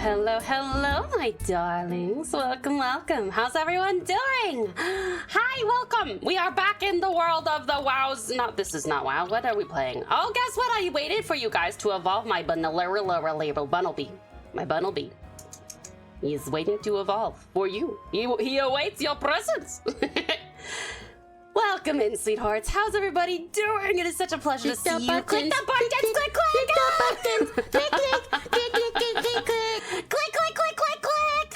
Hello, my darlings. Welcome. How's everyone doing? Hi, welcome. We are back in the world of the wows. This is not WoW. What are we playing? Oh, guess what? I waited for you guys to evolve my Bunnelby. My Bunnelby. He's waiting to evolve for you. He awaits your presence. Welcome in, sweethearts. How's everybody doing? It is such a pleasure to see you. Click the buttons. Click the buttons. Click.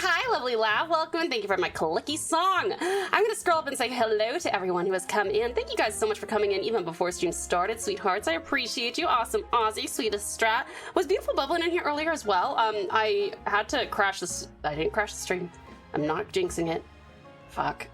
Hi, lovely laugh. Welcome and thank you for my clicky song. I'm going to scroll up and say hello to everyone who has come in. Thank you guys so much for coming in even before stream started, sweethearts. I appreciate you. Awesome Aussie, sweetest strat. Was beautiful bubbling in here earlier as well. I had to crash this. I didn't crash the stream. I'm not jinxing it. Fuck.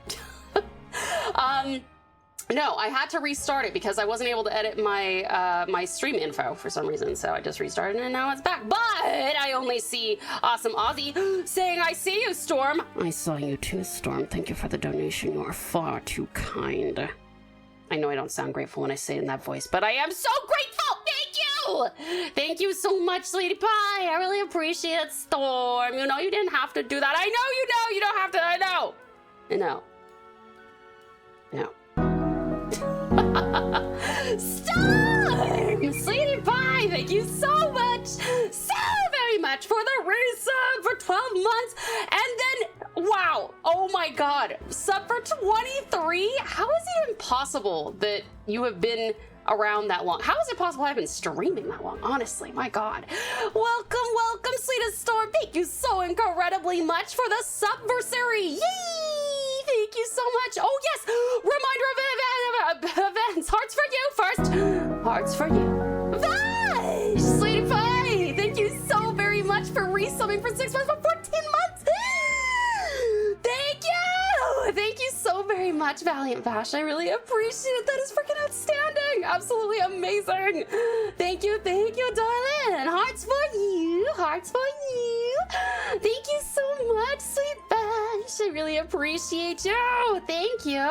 No, I had to restart it because I wasn't able to edit my my stream info for some reason, so I just restarted and now it's back. But I only see awesome Aussie saying, I see you, Storm. I saw you too, Storm. Thank you for the donation. You are far too kind. I know I don't sound grateful when I say it in that voice, but I am so grateful. Thank you. Thank you so much, sweetie pie. I really appreciate it, Storm. You know you didn't have to do that. I know you know. You don't have to. I know. Storm! Sweetie pie, thank you so very much for the resub for 12 months. And then, wow, oh my god, sub for 23? How is it even possible that you have been around that long? How is it possible I've been streaming that long? Honestly, my god. Welcome, sweetest Storm. Thank you so incredibly much for the subversary. Yay! Thank you so much. Oh yes, reminder of events. Hearts for you first. Hearts for you. Vash! Sweetie pie, thank you so very much for resubbing for 6 months, for 14 months. Thank you so very much, Valiant Vash. I really appreciate it. That is freaking outstanding. Absolutely amazing. Thank you, darling. Hearts for you. Thank you so much, sweet Vash. I really appreciate you. Thank you.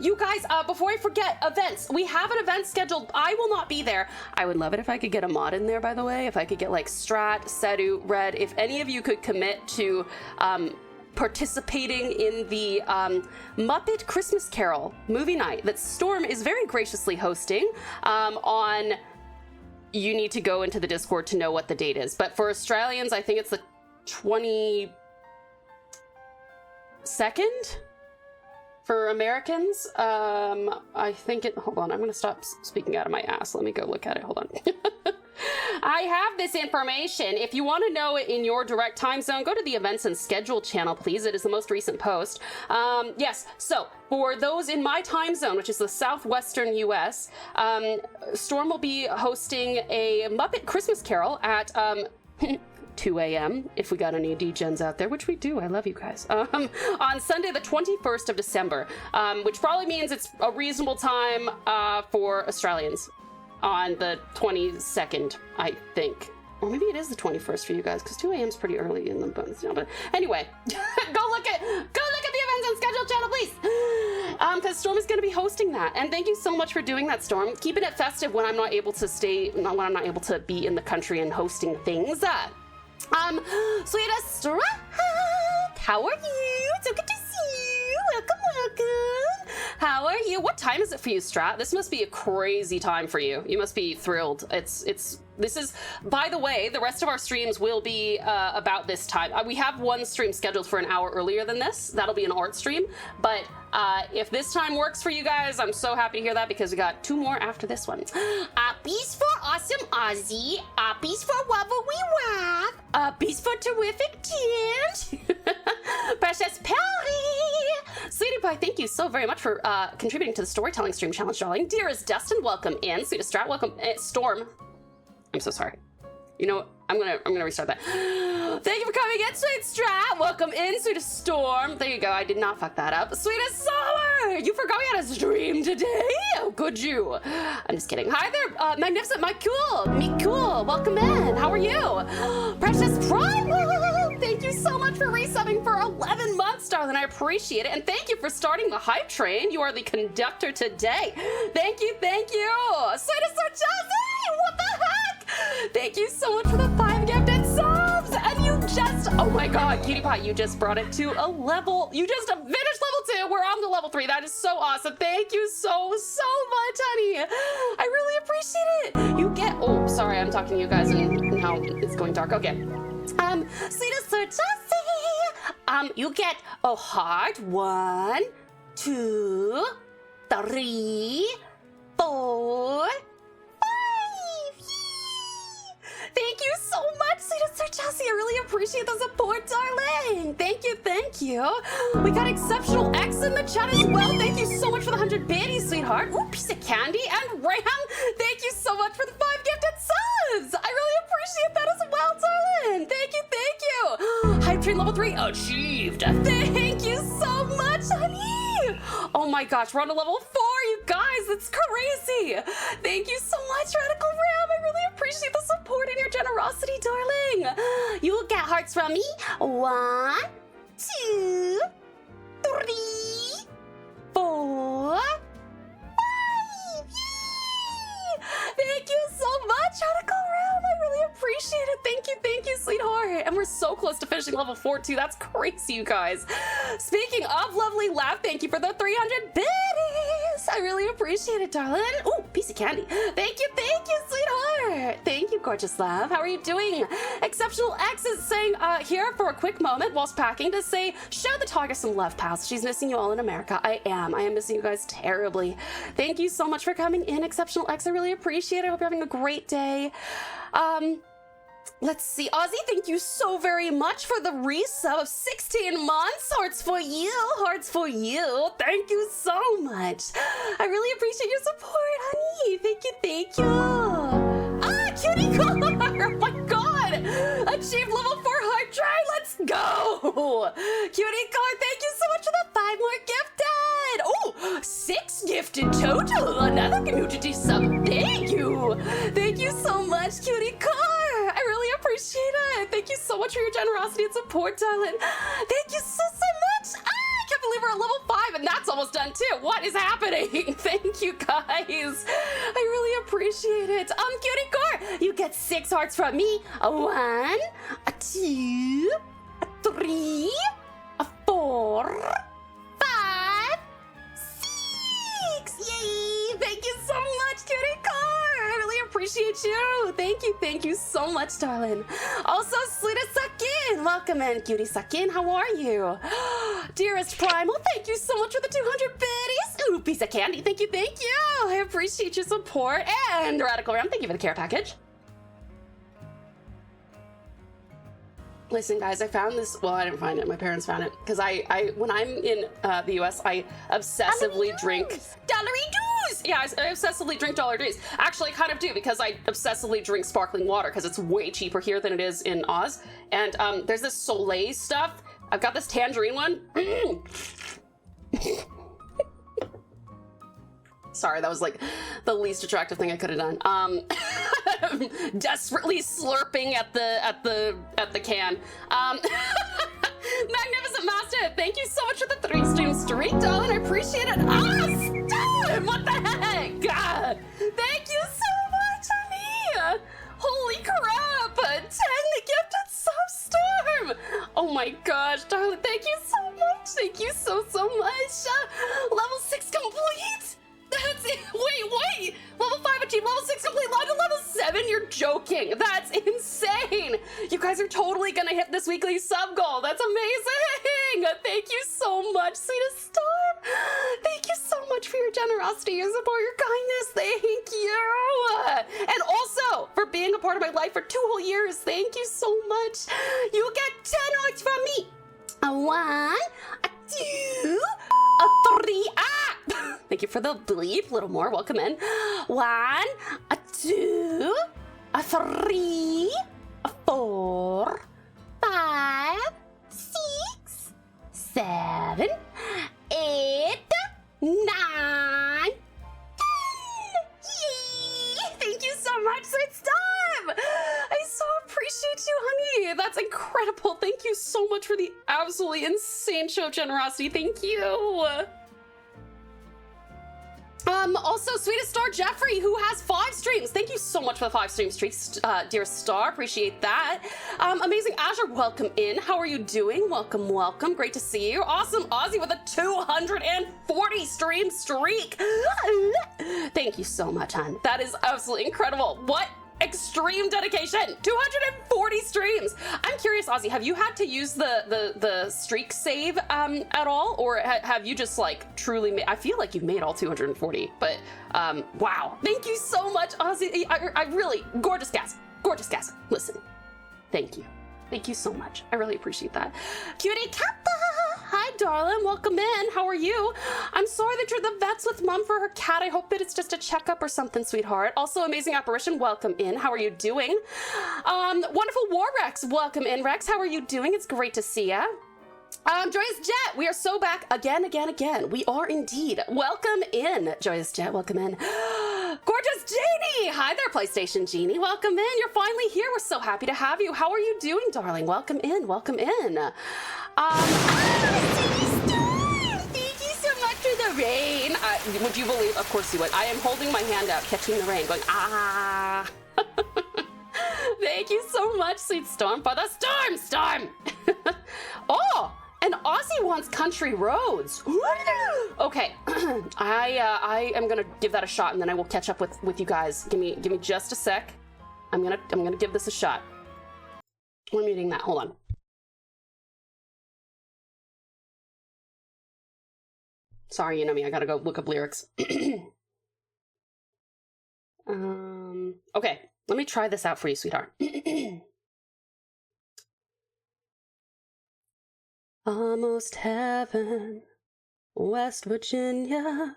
You guys, before I forget, events. We have an event scheduled. I will not be there. I would love it if I could get a mod in there, by the way. If I could get like Strat, Sedu, Red. If any of you could commit to participating in the Muppet Christmas Carol movie night that Storm is very graciously hosting on... You need to go into the Discord to know what the date is. But for Australians, I think it's the 22nd. For Americans, I think it... Hold on, I'm going to stop speaking out of my ass. Let me go look at it. Hold on. I have this information. If you want to know it in your direct time zone, go to the events and schedule channel, please. It is the most recent post. Yes, so for those in my time zone, which is the southwestern US, Storm will be hosting a Muppet Christmas Carol at 2 a.m. if we got any DGens out there, which we do. I love you guys. On Sunday, the 21st of December, which probably means it's a reasonable time for Australians. On the 22nd, I think. Or maybe it is the 21st for you guys, because 2 a.m. is pretty early in the bonus. But anyway, go look at the events and schedule channel, please. Because Storm is going to be hosting that. And thank you so much for doing that, Storm. Keeping it festive when I'm not able to be in the country and hosting things. Sweetest Strat, how are you? So good to see you. Welcome. How are you? What time is it for you, Strat? This must be a crazy time for you. You must be thrilled. This is, by the way, the rest of our streams will be about this time. We have one stream scheduled for an hour earlier than this. That'll be an art stream. But if this time works for you guys, I'm so happy to hear that because we got 2 more after this one. Peace for awesome Aussie. Peace for wubba wee wab. Peace for terrific Tim. Precious Perry. Sweetie pie, thank you so very much for contributing to the storytelling stream challenge, darling. Dearest Dustin, welcome in. Sweetest Strat, welcome. Storm. I'm so sorry. You know what? I'm gonna restart that. Thank you for coming in, sweet Strat. Welcome in, sweetest Storm. There you go. I did not fuck that up. Sweetest Summer. You forgot we had a stream today. How could you? I'm just kidding. Hi there, magnificent, my cool. Welcome in. How are you? Precious Primal. Thank you so much for resubbing for 11 months, darling. I appreciate it. And thank you for starting the hype train. You are the conductor today. Thank you. Sweetest Sir Chelsea. What the heck? Thank you so much for the 5 gifted subs. Oh my god, Cutie Pie, you just brought it to a level. You just finished level 2. We're on to level 3. That is so awesome. Thank you so much, honey. I really appreciate it. You get, oh, sorry, I'm talking to you guys and now it's going dark. Okay. Sweetest Sir Jessie. You get a heart. 1, 2, 3, 4, 5. Thank you so much, sweetest Sir Jessie. I really appreciate the support, darling. Thank you, thank you. We got Exceptional X in the chat as well. Thank you so much for the 100 biddies, sweetheart. Ooh, piece of candy. And Ram, thank you so much for the 5 gifted subs. I really appreciate that as well, darling. Thank you, thank you. Hype train level 3 achieved. Thank you so much, honey. Oh my gosh, we're on to level 4, you guys. That's crazy. Thank you so much, Radical Ram. I really appreciate the support and your generosity, darling. You will get hearts from me. 1, 2, 3, 4, 5. Yay! Thank you so much, Radical Ram. I really appreciate it. Thank you, sweetheart. And we're so close to finishing level 4 too. That's crazy, you guys. Speaking of lovely laugh, thank you for the 300 biddies. I really appreciate it, darling. Ooh, piece of candy. Thank you, sweetheart. Thank you, gorgeous love. How are you doing? Exceptional X is saying here for a quick moment whilst packing to say, show the Tiger some love, pals. She's missing you all in America. I am missing you guys terribly. Thank you so much for coming in, Exceptional X. I really appreciate it. I hope you're having a great day. Let's see. Ozzy, thank you so very much for the resub of 16 months. Hearts for you. Hearts for you. Thank you so much. I really appreciate your support, honey. Thank you. Ah, Cutie Car. Oh my god. Achieved level 4 heart try. Let's go. Cutie Car, thank you so much for the 5 more gifted. Oh, 6 gifted total. Another community sub. Thank you. Thank you so much, Cutie Car. I really appreciate it. Thank you so much for your generosity and support, darling. Thank you so much. I can't believe we're at level 5 and that's almost done too. What is happening? Thank you, guys. I really appreciate it. Cutie Core, you get 6 hearts from me. 1, 2, 3, 4, 5, 6. Yay! Thank you so much, Cutie Core. I really appreciate you. Thank you so much, darling. Also, Sweetest Suckin, welcome in, Cutie Suckin. How are you? Dearest Primal, thank you so much for the 200 biddies. Ooh, piece of candy. Thank you. I appreciate your support. And Radical Ram, thank you for the care package. Listen, guys, I found this. Well, I didn't find it. My parents found it because I when I'm in the US, I obsessively drink Dollary-doos. Yeah, I obsessively drink Dollar-doos. Actually, I kind of do because I obsessively drink sparkling water because it's way cheaper here than it is in Oz. And there's this Soleil stuff. I've got this tangerine one. Sorry, that was like the least attractive thing I could have done. Desperately slurping at the can. Magnificent Master, thank you so much for the 3-stream streak, darling. I appreciate it. Stop! What the heck? God. Thank you so much, honey. Holy crap! 10 gifted substorm. Oh my gosh, darling. Thank you so much. Thank you so much. Level 6 complete. That's it. Wait. Level 5 achieved, level 6 complete, on to level 7. You're joking. That's insane. You guys are totally gonna hit this weekly sub goal. That's amazing. Thank you so much, sweetest Storm. Thank you so much for your generosity, your support, your kindness. Thank you. And also for being a part of my life for 2 whole years. Thank you so much. You get 10 hearts from me. 1, 2, 3. Thank you for the bleep. A little more. Welcome in. 1, 2, 3, 4, 5, 6, 7, 8, 9, 10. Yay! Thank you so much, sweet Storm. I so appreciate you, honey. That's incredible. Thank you so much for the absolutely insane show of generosity. Thank you. Also, Sweetest Star Jeffrey, who has 5 streams. Thank you so much for the 5 streams, dear Star. Appreciate that. Amazing Azure, welcome in. How are you doing? Welcome, welcome. Great to see you. Awesome Aussie with a 240 stream streak. Thank you so much, hon. That is absolutely incredible. What extreme dedication. 240 streams. I'm curious, Ozzy, have you had to use the streak save at all, or have you just like truly made, I feel like you've made all 240, but wow, thank you so much, Ozzy. I really, gorgeous gas. Listen, thank you so much. I really appreciate that. Cutie Kappa, hi darling, welcome in. How are you? I'm sorry that you're the vets with mom for her cat. I hope that it's just a checkup or something, sweetheart. Also, Amazing Apparition, welcome in. How are you doing? Wonderful War Rex, welcome in, Rex. How are you doing? It's great to see ya. Joyous Jet, we are so back again. We are indeed. Welcome in, Joyous Jet, welcome in. Gorgeous Genie! Hi there, PlayStation Genie. Welcome in. You're finally here. We're so happy to have you. How are you doing, darling? Welcome in. Thank you so much for the rain. Would you believe? Of course you would. I am holding my hand out, catching the rain, going, ah. Thank you so much, sweet Storm, for the storm. Oh! And Aussie wants country roads. Okay, I am gonna give that a shot, and then I will catch up with you guys. Give me just a sec. I'm gonna give this a shot. We're muting that. Hold on. Sorry, you know me. I gotta go look up lyrics. Okay, let me try this out for you, sweetheart. Almost heaven, West Virginia,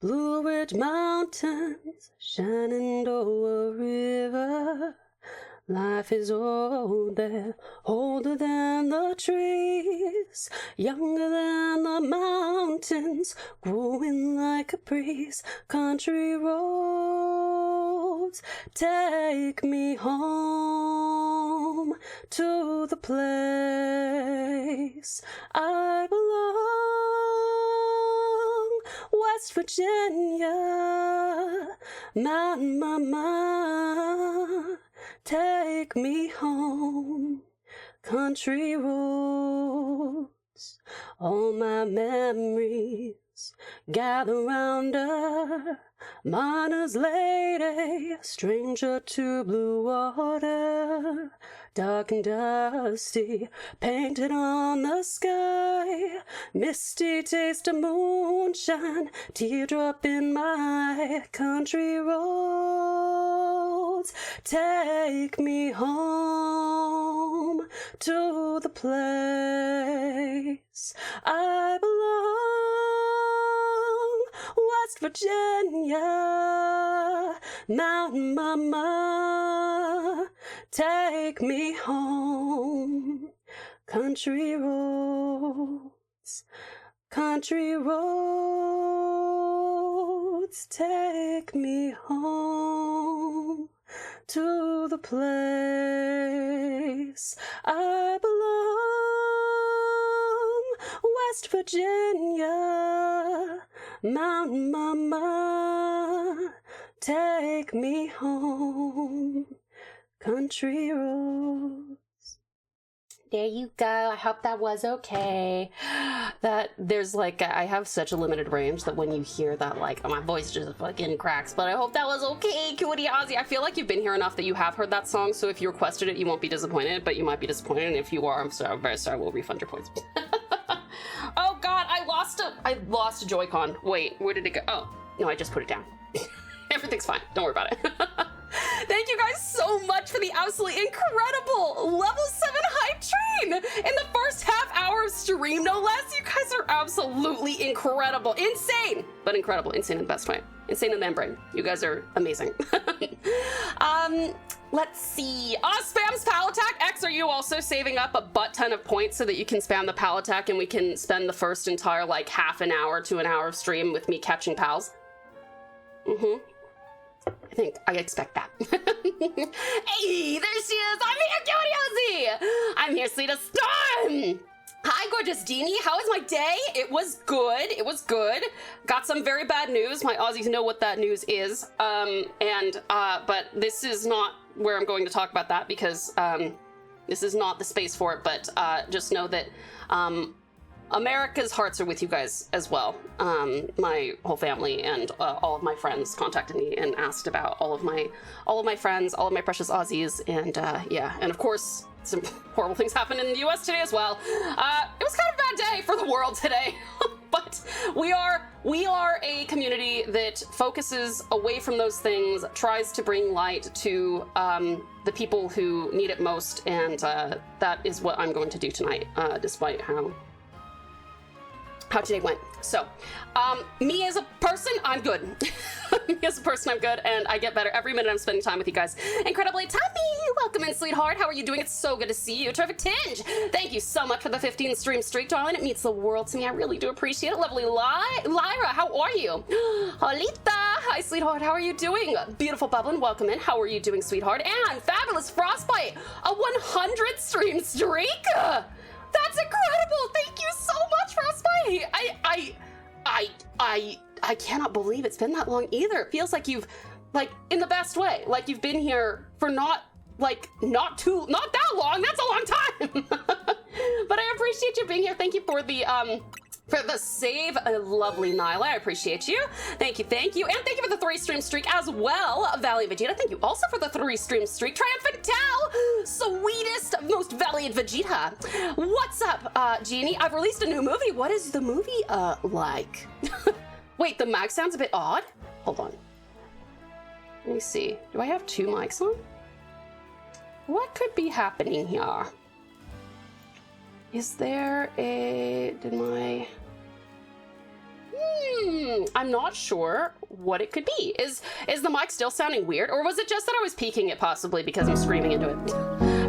Blue Ridge Mountains, Shenandoah River. Life is old there, older than the trees, younger than the mountains, growing like a breeze. Country roads, take me home to the place I belong. West Virginia, Mountain Mama, take me home. Country roads, all my memories gather round her. Miner's lady, stranger to blue water, dark and dusty, painted on the sky. Misty taste of moonshine, teardrop in my country roads. Take me home to the place I belong. West Virginia, Mountain Mama, take me home. Country roads, take me home to the place I belong. West Virginia, Mountain Mama, take me home. Country roads. There you go. I hope that was okay. That there's like, I have such a limited range that when you hear that, like, my voice just fucking cracks. But I hope that was okay, Cutie Ozzy. I feel like you've been here enough that you have heard that song. So if you requested it, you won't be disappointed, but you might be disappointed. And if you are, I'm sorry, I'm very sorry. We'll refund your points. Oh God, I lost a Joy-Con. Wait, where did it go? Oh, no, I just put it down. Everything's fine. Don't worry about it. Thank you guys so much for the absolutely incredible level 7 hype train in the first half hour of stream, no less. You guys are absolutely incredible. Insane, but incredible. Insane in the best way. Insane in the membrane. You guys are amazing. Let's see. Spams pal attack. X, are you also saving up a butt ton of points so that you can spam the pal attack and we can spend the first entire like half an hour to an hour of stream with me catching pals? I expect that. Hey, there she is. I'm here, Cutie Ozzy. I'm here, sweetest Storm. Hi, gorgeous Deanie. How was my day? It was good. It was good. Got some very bad news. My Aussies know what that news is. But this is not where I'm going to talk about that because this is not the space for it. But just know that America's hearts are with you guys as well. My whole family and all of my friends contacted me and asked about all of my friends, all of my precious Aussies, and yeah, and of course some horrible things happened in the US today as well. It was kind of a bad day for the world today, but we are a community that focuses away from those things, tries to bring light to the people who need it most, and that is what I'm going to do tonight, despite how today went. So, me as a person, I'm good. Me as a person, I'm good, and I get better every minute I'm spending time with you guys. Incredibly Tuffy, welcome in, sweetheart. How are you doing? It's so good to see you. Terrific Tinge, thank you so much for the 15 stream streak, darling. It means the world to me. I really do appreciate it. Lovely Lyra, how are you? Holita, hi, sweetheart. How are you doing? Beautiful Bublin, welcome in. How are you doing, sweetheart? And fabulous Frostbite, a 100 stream streak. That's incredible! Thank you so much, Frostbite! I cannot believe it's been that long either. It feels like you've, like, in the best way, like you've been here for not that long. That's a long time. But I appreciate you being here. Thank you for the save, lovely Nyla. I appreciate you. Thank you, and thank you for the 3 stream streak as well, Valiant Vegeta. Thank you also for the 3 stream streak. Triumphant Tao, sweetest, most valiant Vegeta. What's up, Genie? I've released a new movie. What is the movie like? Wait, the mic sounds a bit odd. Hold on. Let me see. Do I have 2 mics on? What could be happening here? Is there a... I'm not sure what it could be. Is the mic still sounding weird? Or was it just that I was peeking it possibly because I'm screaming into it?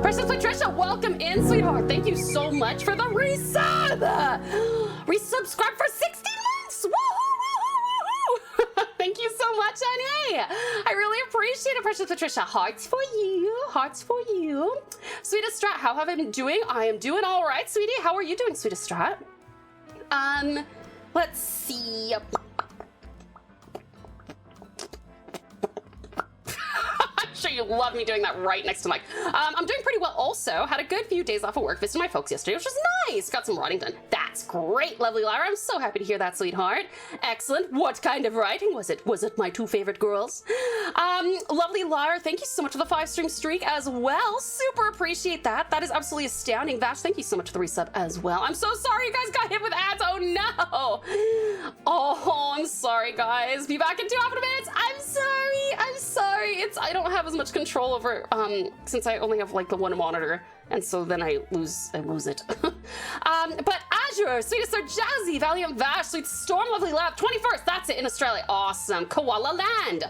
Precious Patricia, welcome in, sweetheart. Thank you so much for the resub. Resubscribe for 16 months. Woohoo! Thank you so much, honey. I really appreciate it, Precious Patricia. Hearts for you. Hearts for you. Sweetest Strat, how have I been doing? I am doing all right, sweetie. How are you doing, Sweetest Strat? Let's see. I'm sure you love me doing that right next to Mike. I'm doing pretty well also. Had a good few days off of work. Visited my folks yesterday, which was nice. Got some writing done. That's great, lovely Lyra. I'm so happy to hear that, sweetheart. Excellent. What kind of writing was it? Was it my 2 favorite girls? Lovely Lyra, thank you so much for the 5 stream streak as well. Super appreciate that. That is absolutely astounding. Vash, thank you so much for the resub as well. I'm so sorry you guys got hit with ads. Oh no. Oh, I'm sorry, guys. Be back in 2 minutes. I'm sorry. I don't have as much control over since I only have like the 1 monitor, and so then I lose it. But Azure, Sweetest Sir Jazzy, Valiant Vash, Sweet Storm, Lovely Lab, 21st, that's it in Australia. Awesome. Koala Land.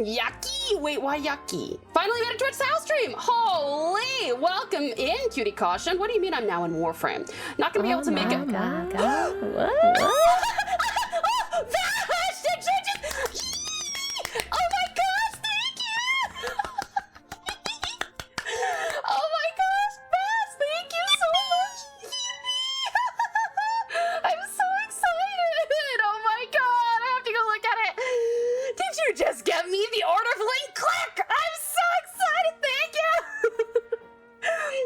Yucky. Wait, why yucky? Finally made a Twitch Sal stream. Holy, welcome in, Cutie Caution. What do you mean I'm now in Warframe? Not gonna be able to make it. Vash, did you just... Oh my gosh, thank you! Oh my gosh, Vash, thank you so much! I'm so excited! Oh my god, I have to go look at it! Did you just get me the Order of Link Click? I'm so excited, thank you!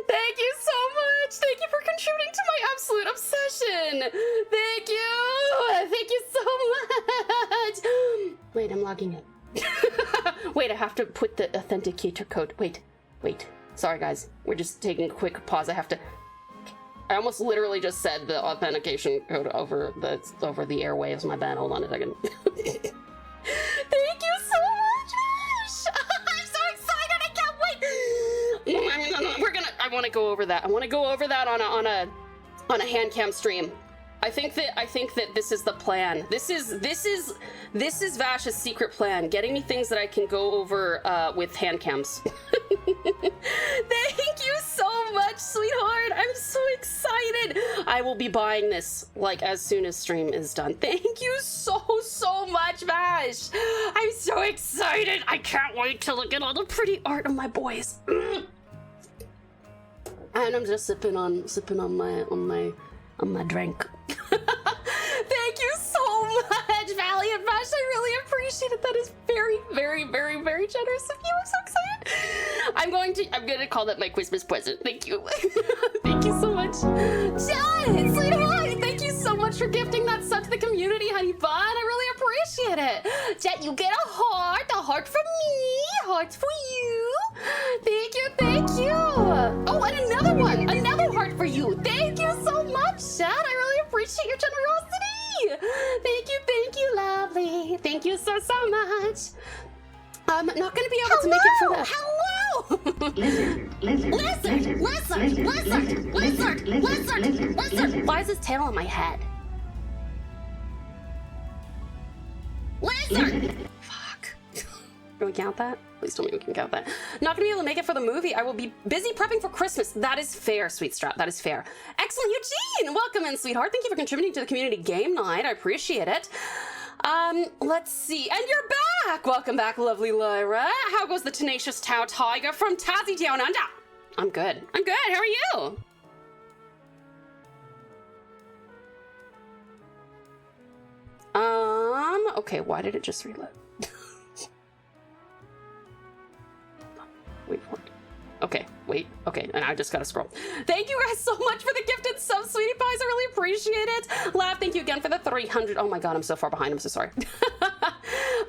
Thank you so much! Thank you for contributing to my absolute obsession! Thank you! Thank you so much! Wait, I'm logging in. Wait, I have to put the authenticator code. Wait. Sorry, guys. We're just taking a quick pause. I almost literally just said the authentication code over the airwaves. My bad. Hold on a second. Thank you so much, Ash! I'm so excited. I can't wait. I want to go over that. I want to go over that on a hand cam stream. I think that this is the plan. This is Vash's secret plan, getting me things that I can go over with hand cams. Thank you so much, sweetheart. I'm so excited. I will be buying this like as soon as stream is done. Thank you so much, Vash. I'm so excited. I can't wait to look at all the pretty art of my boys. And I'm just sipping on my drink. Thank you so much, Valiant Bash. I really appreciate it. That is very, very, very, very generous of you. I'm so excited. I'm gonna call that my Christmas present. Thank you. Thank you so much. Jet, sweetheart, thank you so much for gifting that sub to the community, honey bun. I really appreciate it. Jet, you get a heart from me, hearts for you. Thank you, thank you. Oh, and another heart for you. Thank you so much, Jet. I really appreciate your generosity. Thank you, lovely. Thank you so much. I'm not gonna be able to make it for that. Hello! Lizard! Why is his tail on my head? Lizard! Fuck. Can we count that? Please tell me we can count that. Not gonna be able to make it for the movie. I will be busy prepping for Christmas. That is fair, Sweet Strap. That is fair. Excellent, Eugene! Welcome in, sweetheart. Thank you for contributing to the community game night. I appreciate it. Let's see. And you're back! Welcome back, lovely Lyra. How goes the tenacious TauTassieTiger from Tassie Down Under? I'm good. How are you? Okay, why did it just reload? Wait for it. Okay, wait. Okay, and I just gotta scroll. Thank you guys so much for the gifted sub, sweetie pies. I really appreciate it. Lav, thank you again for the 300. Oh my god, I'm so far behind. I'm so sorry.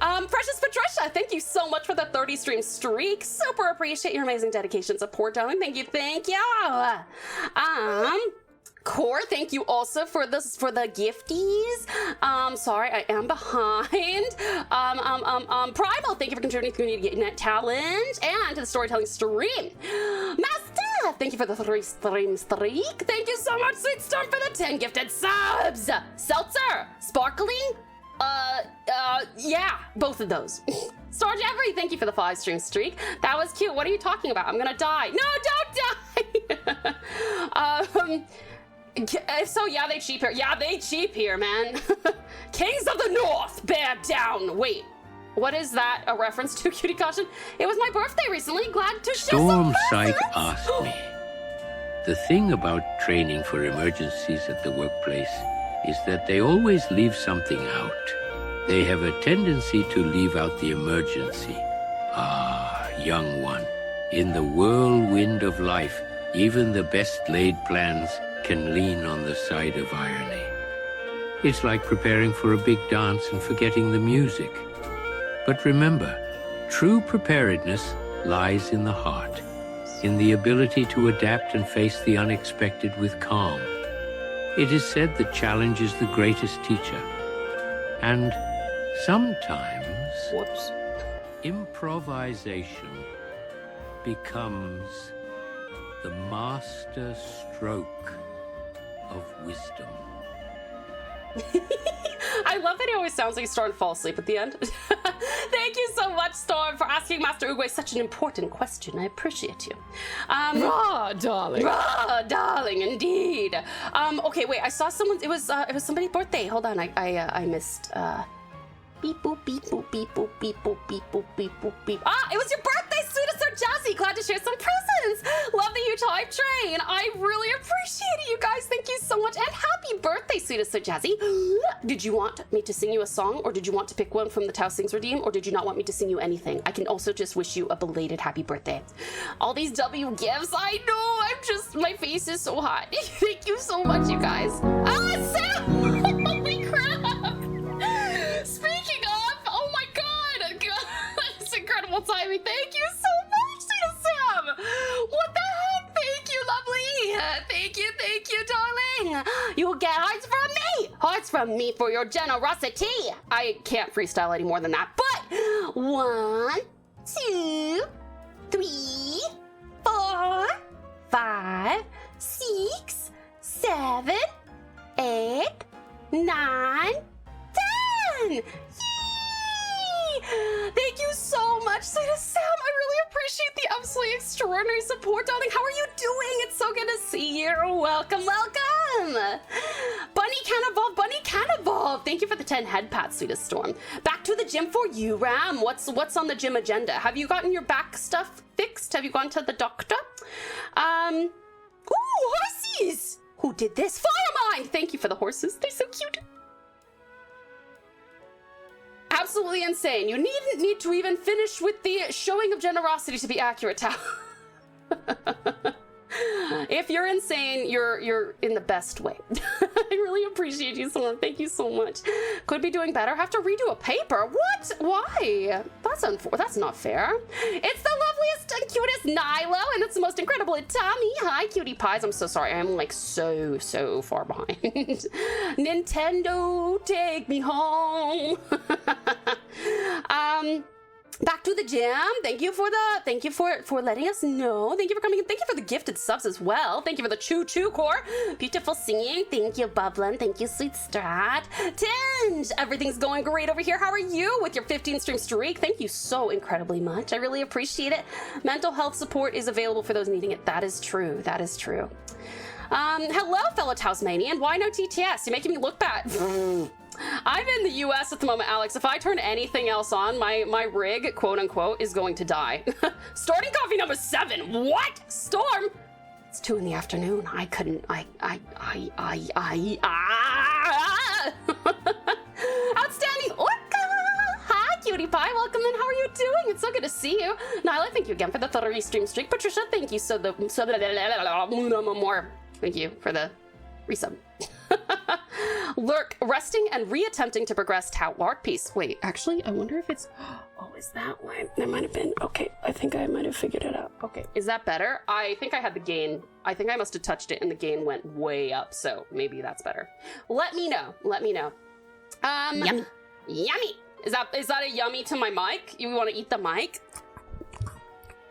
Precious Patricia, thank you so much for the 30 stream streak. Super appreciate your amazing dedication support, darling. Thank you. Core, thank you also for the gifties. Sorry, I am behind. Primal, thank you for contributing to the community net challenge and to the storytelling stream. Master, thank you for the 3 stream streak. Thank you so much, Sweet Storm, for the 10 gifted subs. Seltzer, Sparkling, yeah, both of those. Star Jeffrey, thank you for the 5 stream streak. That was cute. What are you talking about? I'm gonna die. No, don't die. So yeah, they cheap here. Yeah, they cheap here, man. Kings of the North, bear down. Wait, what is that a reference to, Cutie Caution? It was my birthday recently. Glad to share some Stormsight asked me. The thing about training for emergencies at the workplace is that they always leave something out. They have a tendency to leave out the emergency. Ah, young one, in the whirlwind of life, even the best laid plans can lean on the side of irony. It's like preparing for a big dance and forgetting the music. But remember, true preparedness lies in the heart, in the ability to adapt and face the unexpected with calm. It is said that challenge is the greatest teacher. And sometimes, improvisation becomes the master stroke of wisdom. I love that he always sounds like he's starting to fall asleep at the end. Thank you so much, Storm, for asking Master Uguay such an important question. I appreciate you. Rah, darling. Rah, darling, indeed. Okay, wait, I saw someone, it was somebody's birthday. Hold on, I missed, beep boop beep boop beep boop beep boop beep boop beep boop beep. Ah, it was your birthday, sweetest Sir Jazzy. Glad to share some presents. Love the huge hype train. I really appreciate it, you guys. Thank you so much, and happy birthday, sweetest Sir Jazzy. Did you want me to sing you a song, or did you want to pick one from the Tau Sings Redeem, or did you not want me to sing you anything? I can also just wish you a belated happy birthday. All these W gifts, I know. My face is so hot. Thank you so much, you guys. Ah, Sam! Holy crap! Speaking of, oh my god, that's incredible timing. Thank you so much, sweet Sam. What the heck? Thank you, lovely. Thank you, darling. You will get hearts from me for your generosity. I can't freestyle any more than that, but 1, 2, 3, 4, 5, 6, 7, 8, 9, 10! Yay! Thank you so much, sweetest Sam. I really appreciate the absolutely extraordinary support, darling. How are you doing? It's so good to see you. Welcome. Bunny can evolve. Thank you for the 10 head pats, sweetest Storm. Back to the gym for you, Ram. What's on the gym agenda? Have you gotten your back stuff fixed? Have you gone to the doctor? Ooh, horses! Who did this? Firemind! Thank you for the horses. They're so cute. Absolutely insane. You needn't need to even finish with the showing of generosity to be accurate, Tao. If you're insane, you're in the best way. I really appreciate you so much. Thank you so much. Could be doing better. Have to redo a paper. What? Why? That's not fair. It's the loveliest and cutest Nilo, and it's the most incredible Tommy. Hi, cutie pies. I'm so sorry. I'm like so far behind. Nintendo, take me home. Back to the jam. Thank you for letting us know. Thank you for coming in. Thank you for the gifted subs as well. Thank you for the choo core. Beautiful singing. Thank you, Bublin. Thank you, Sweet Strat. Tinge, everything's going great over here. How are you with your 15 stream streak? Thank you so incredibly much. I really appreciate it. Mental health support is available for those needing it. That is true. That is true. Hello, fellow Tasmanian. Why no TTS? You're making me look bad. I'm in the US at the moment, Alex. If I turn anything else on, my rig, quote unquote, is going to die. Starting coffee number 7. What? Storm? It's 2 in the afternoon. I couldn't, Outstanding Orca! Hi, cutie pie. Welcome in. How are you doing? It's so good to see you. Nyla, thank you again for the 30 stream streak. Patricia, thank you more. Thank you for the resub. Lurk, resting and reattempting to progress tout lark piece. Wait, actually, I wonder if it's... Oh, is that why? That might have been... Okay, I think I might have figured it out. Okay, is that better? I think I had the gain... I think I must have touched it and the gain went way up, so maybe that's better. Let me know. Let me know. Yum. Yummy! Is that a yummy to my mic? You want to eat the mic?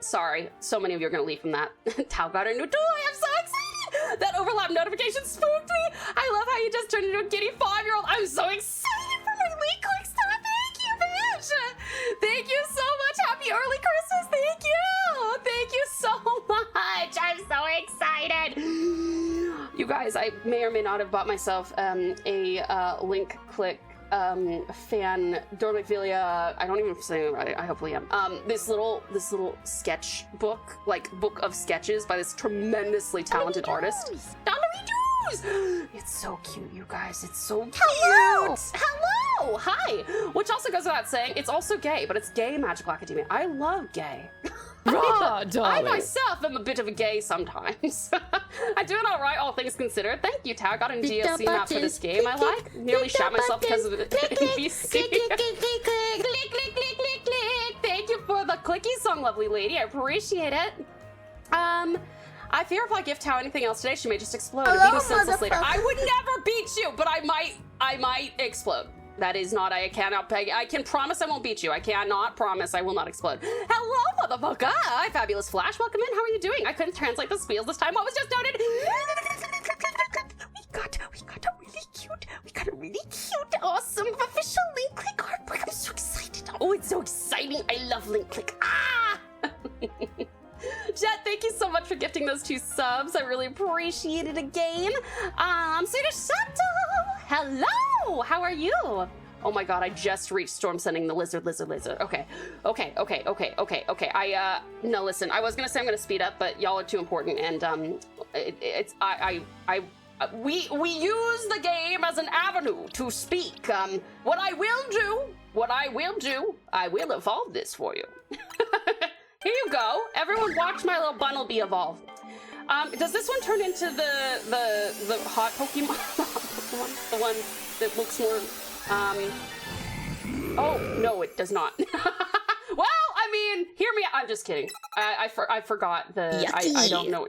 Sorry, so many of you are going to leave from that. Tao got her new toy. I'm so excited! That overlap notification spooked me. I love how you just turned into a giddy 5-year-old. I'm so excited for my week click stuff. Thank you, bitch. Thank you so much. Happy early Christmas. Thank you. Thank you so much. I'm so excited. You guys, I may or may not have bought myself a link click fan dormophilia. I don't even say it right. I hopefully am. This little sketch book, like book of sketches by this tremendously talented artist. Dollary-doos! It's so cute, you guys. It's so cute. Hello. Hi. Which also goes without saying, it's also gay, but it's gay Magical Academia. I love gay. Raw, I myself am a bit of a gay sometimes. I'm doing all right, all things considered. Thank you, Tao. Got a DLC map for this game I like. Nearly shot myself because of the NPC. Thank you for the clicky song, lovely lady. I appreciate it. I fear if I give Tao anything else today, she may just explode and beat me senseless later. I would never beat you, but I might explode. That is not, I can promise I won't beat you. I cannot promise I will not explode. Hello, motherfucker. Hi, Fabulous Flash. Welcome in. How are you doing? I couldn't translate the squeals this time. What was just noted? We got a really cute, awesome, official link click artwork. I'm so excited. Oh, it's so exciting. I love link click. Ah! Jet, thank you so much for gifting those 2 subs. I really appreciate it again. Swedish Sato, hello. How are you? Oh my god, I just reached storm sending the lizard. Okay. No, listen, I was gonna say I'm gonna speed up, but y'all are too important, and we use the game as an avenue to speak. What I will do, I will evolve this for you. Here you go. Everyone watch my little Bunnelby evolve. Does this one turn into the hot Pokemon? The one that looks more, oh, no, it does not. Well, I mean, hear me out. I'm just kidding. I forgot the, I don't know.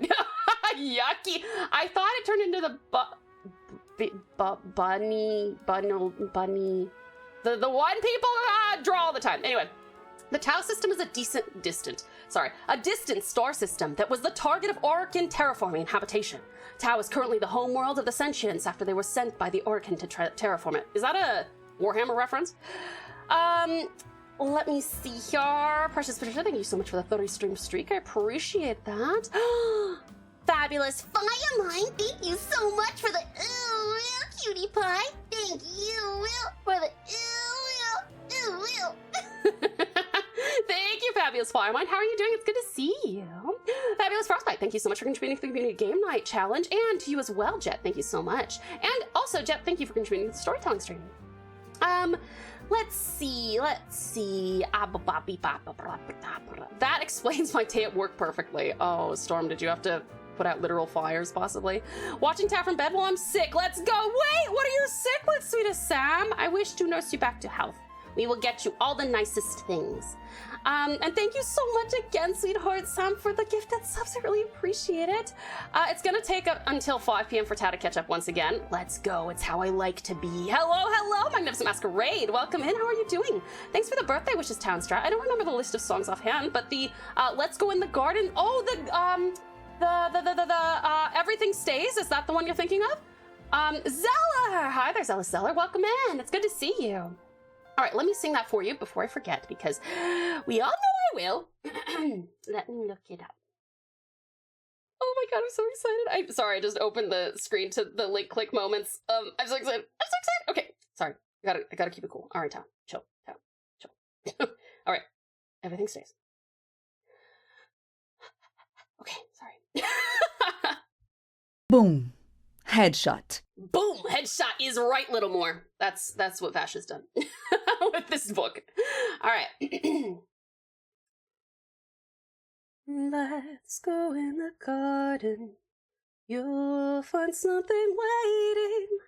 Yucky. I thought it turned into the bunny, the one people draw all the time. Anyway. The Tau system is a distant star system that was the target of Orokin terraforming and habitation. Tau is currently the homeworld of the sentients after they were sent by the Orokin to terraform it. Is that a Warhammer reference? Let me see here. Precious Patricia, thank you so much for the 30 stream streak. I appreciate that. Fabulous Firemind, thank you so much for the cutie pie. Thank you for the Thank you, Fabulous Firemind. How are you doing? It's good to see you. Fabulous Frostbite, thank you so much for contributing to the Community Game Night Challenge, and to you as well, Jet, thank you so much. And also, Jet, thank you for contributing to the storytelling stream. Let's see. That explains my day at work perfectly. Oh, Storm, did you have to put out literal fires, possibly? Watching Tap from bed while I'm sick. Let's go. Wait, what are you sick with, sweetest Sam? I wish to nurse you back to health. We will get you all the nicest things. And thank you so much again, sweetheart Sam, for the gifted subs. I really appreciate it. It's gonna take until 5 p.m. for Tao to catch up once again. Let's go. It's how I like to be. Hello, Magnificent Masquerade. Welcome in. How are you doing? Thanks for the birthday wishes, Townstrat. I don't remember the list of songs offhand, but the Let's Go in the Garden. Oh, the Everything Stays. Is that the one you're thinking of? Zeller. Hi there, Zeller. Welcome in. It's good to see you. All right, let me sing that for you before I forget, because we all know I will. Let me look it up. Oh my god, I'm so excited. Sorry, I just opened the screen to the link click moments. I'm so excited. Okay, sorry. I gotta keep it cool. All right, Tom. Chill. All right, everything stays. Okay, sorry. Boom. Headshot. Boom! Headshot is right, Littlemore. That's what Vash has done with this book. All right. Let's go in the garden. You'll find something waiting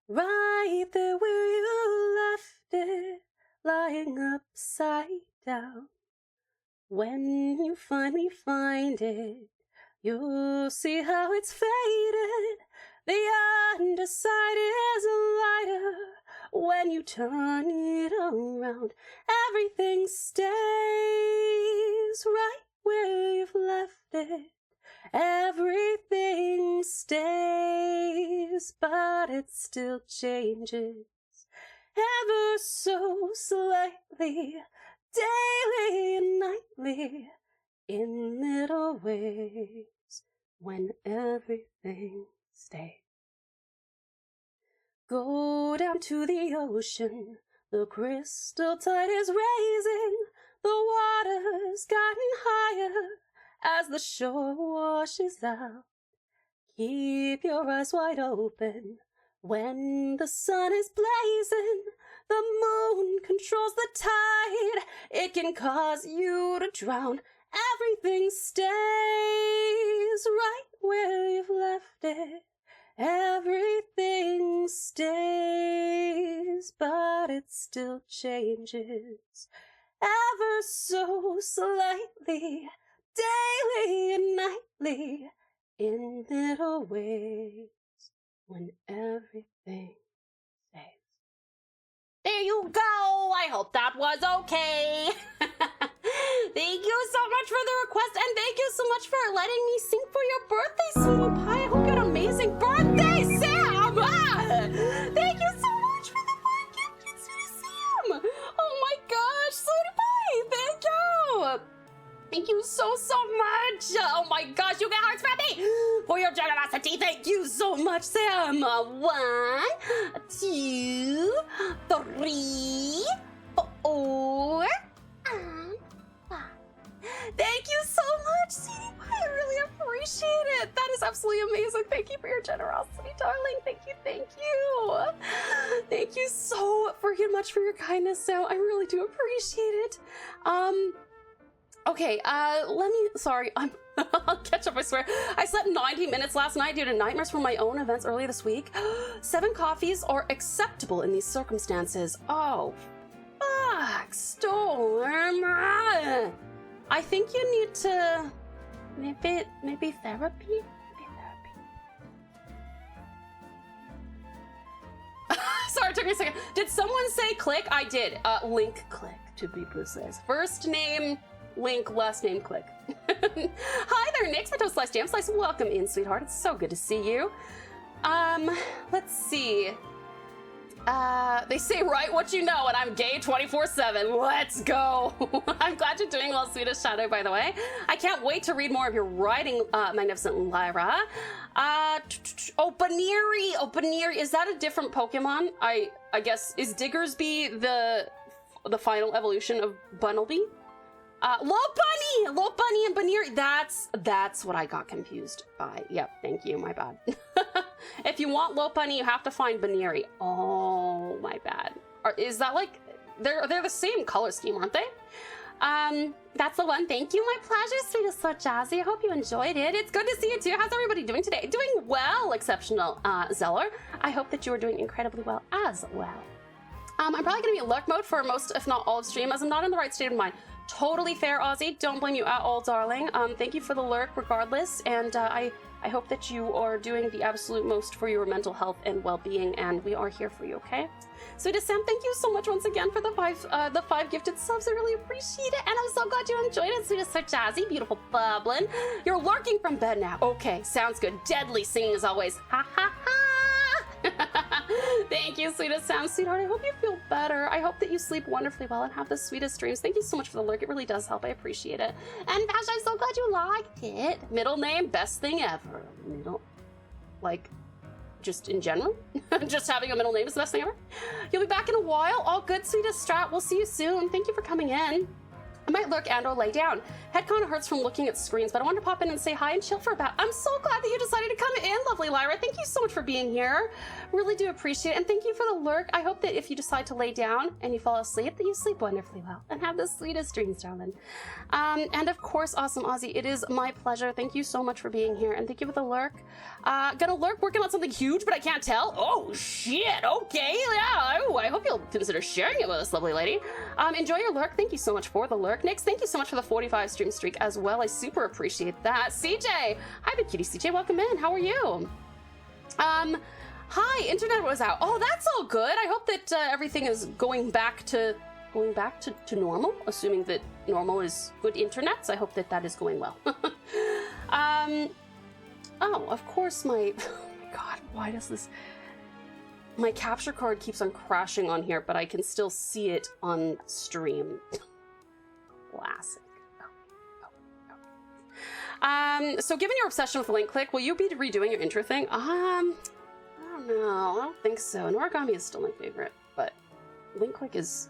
right there where you left it, lying upside down. When you finally find it, you'll see how it's faded. The underside is lighter when you turn it around. Everything stays right where you've left it. Everything stays, but it still changes ever so slightly, daily and nightly, in little ways, when everything stays. Go down to the ocean, the crystal tide is raising, the water's gotten higher as the shore washes out. Keep your eyes wide open when the sun is blazing, the moon controls the tide, it can cause you to drown. Everything stays right where you've left it. Everything stays, but it still changes ever so slightly, daily and nightly, in little ways, when everything stays. There you go! I hope that was okay! Thank you so much for the request, and thank you so much for letting me sing for your birthday, sweetie pie. I hope you had an amazing birthday, Sam! Thank you so much for the fun gift, sweetie Sam! Oh my gosh, sweetie pie, thank you! Thank you so much! Oh my gosh, you get hearts from me! For your generosity, thank you so much, Sam! 1, 2, 3, 4, and 5. Thank you so much, sweetie pie. I really appreciate it. That is absolutely amazing. Thank you for your generosity, darling. Thank you. Thank you so freaking much for your kindness, Sam. I really do appreciate it. Okay, I'll catch up, I swear. I slept 90 minutes last night due to nightmares from my own events earlier this week. 7 coffees are acceptable in these circumstances. Oh, fuck, Storm. I think you need to, maybe therapy? Sorry, it took me a second. Did someone say click? I did. Link click, to be precise. First name, Link, last name, click. Hi there, Nick, Toast Slice Jam Slice. Welcome in, sweetheart. It's so good to see you. Let's see. They say write what you know, and I'm gay 24/7. Let's go. I'm glad you're doing well, sweetest Shadow, by the way. I can't wait to read more of your writing, Magnificent Lyra. Opaniri, is that a different Pokemon? I guess, is Diggersby the final evolution of Bunnelby? Low Bunny and Baneri. That's what I got confused by. Yep, thank you, my bad. If you want Low Bunny, you have to find Baneri. Oh, my bad. Is that like, they're the same color scheme, aren't they? That's the one. Thank you, my pleasure, sweetest so jazzy. I hope you enjoyed it. It's good to see you too. How's everybody doing today? Doing well, exceptional, Zeller. I hope that you are doing incredibly well as well. I'm probably gonna be in lurk mode for most, if not all of stream, as I'm not in the right state of mind. Totally fair, Ozzy. Don't blame you at all, darling. Thank you for the lurk regardless, and I hope that you are doing the absolute most for your mental health and well-being, and we are here for you, okay? Sweetest Sam, thank you so much once again for the five gifted subs. I really appreciate it, and I'm so glad you enjoyed it. Sweetest so jazzy, beautiful bubbling. You're lurking from bed now. Okay, sounds good. Deadly singing as always. Ha ha ha! Thank you, sweetest Sam, sweetheart. I hope you feel better. I hope that you sleep wonderfully well and have the sweetest dreams. Thank you so much for the lurk. It really does help. I appreciate it. And Vash, I'm so glad you liked it. Middle name, best thing ever. Middle, like, just in general. Just having a middle name is the best thing ever. You'll be back in a while. All good, sweetest Strat. We'll see you soon. Thank you for coming in. I might lurk and or lay down. Head kind of hurts from looking at screens, but I wanted to pop in and say hi and chill for about. I'm so glad that you decided to come in, lovely Lyra. Thank you so much for being here. Really do appreciate it, and thank you for the lurk. I hope that if you decide to lay down and you fall asleep, that you sleep wonderfully well and have the sweetest dreams, darling. And of course, awesome Ozzy, it is my pleasure. Thank you so much for being here, and thank you for the lurk. Gonna lurk, working on something huge, but I can't tell. Oh shit, okay, yeah. Oh, I hope you'll consider sharing it with us, lovely lady. Enjoy your lurk. Thank you so much for the lurk. Nix, thank you so much for the 45 stream streak as well. I super appreciate that. CJ, hi, big cutie CJ, welcome in. How are you? Hi, internet was out. Oh, that's all good. I hope that everything is going back to normal, assuming that normal is good internet. So I hope that that is going well. Oh, of course my, oh my God, why does this, my capture card keeps on crashing on here, but I can still see it on stream. Classic. So given your obsession with link click, will you be redoing your intro thing? I don't know. I don't think so. And origami is still my favorite, but link click is,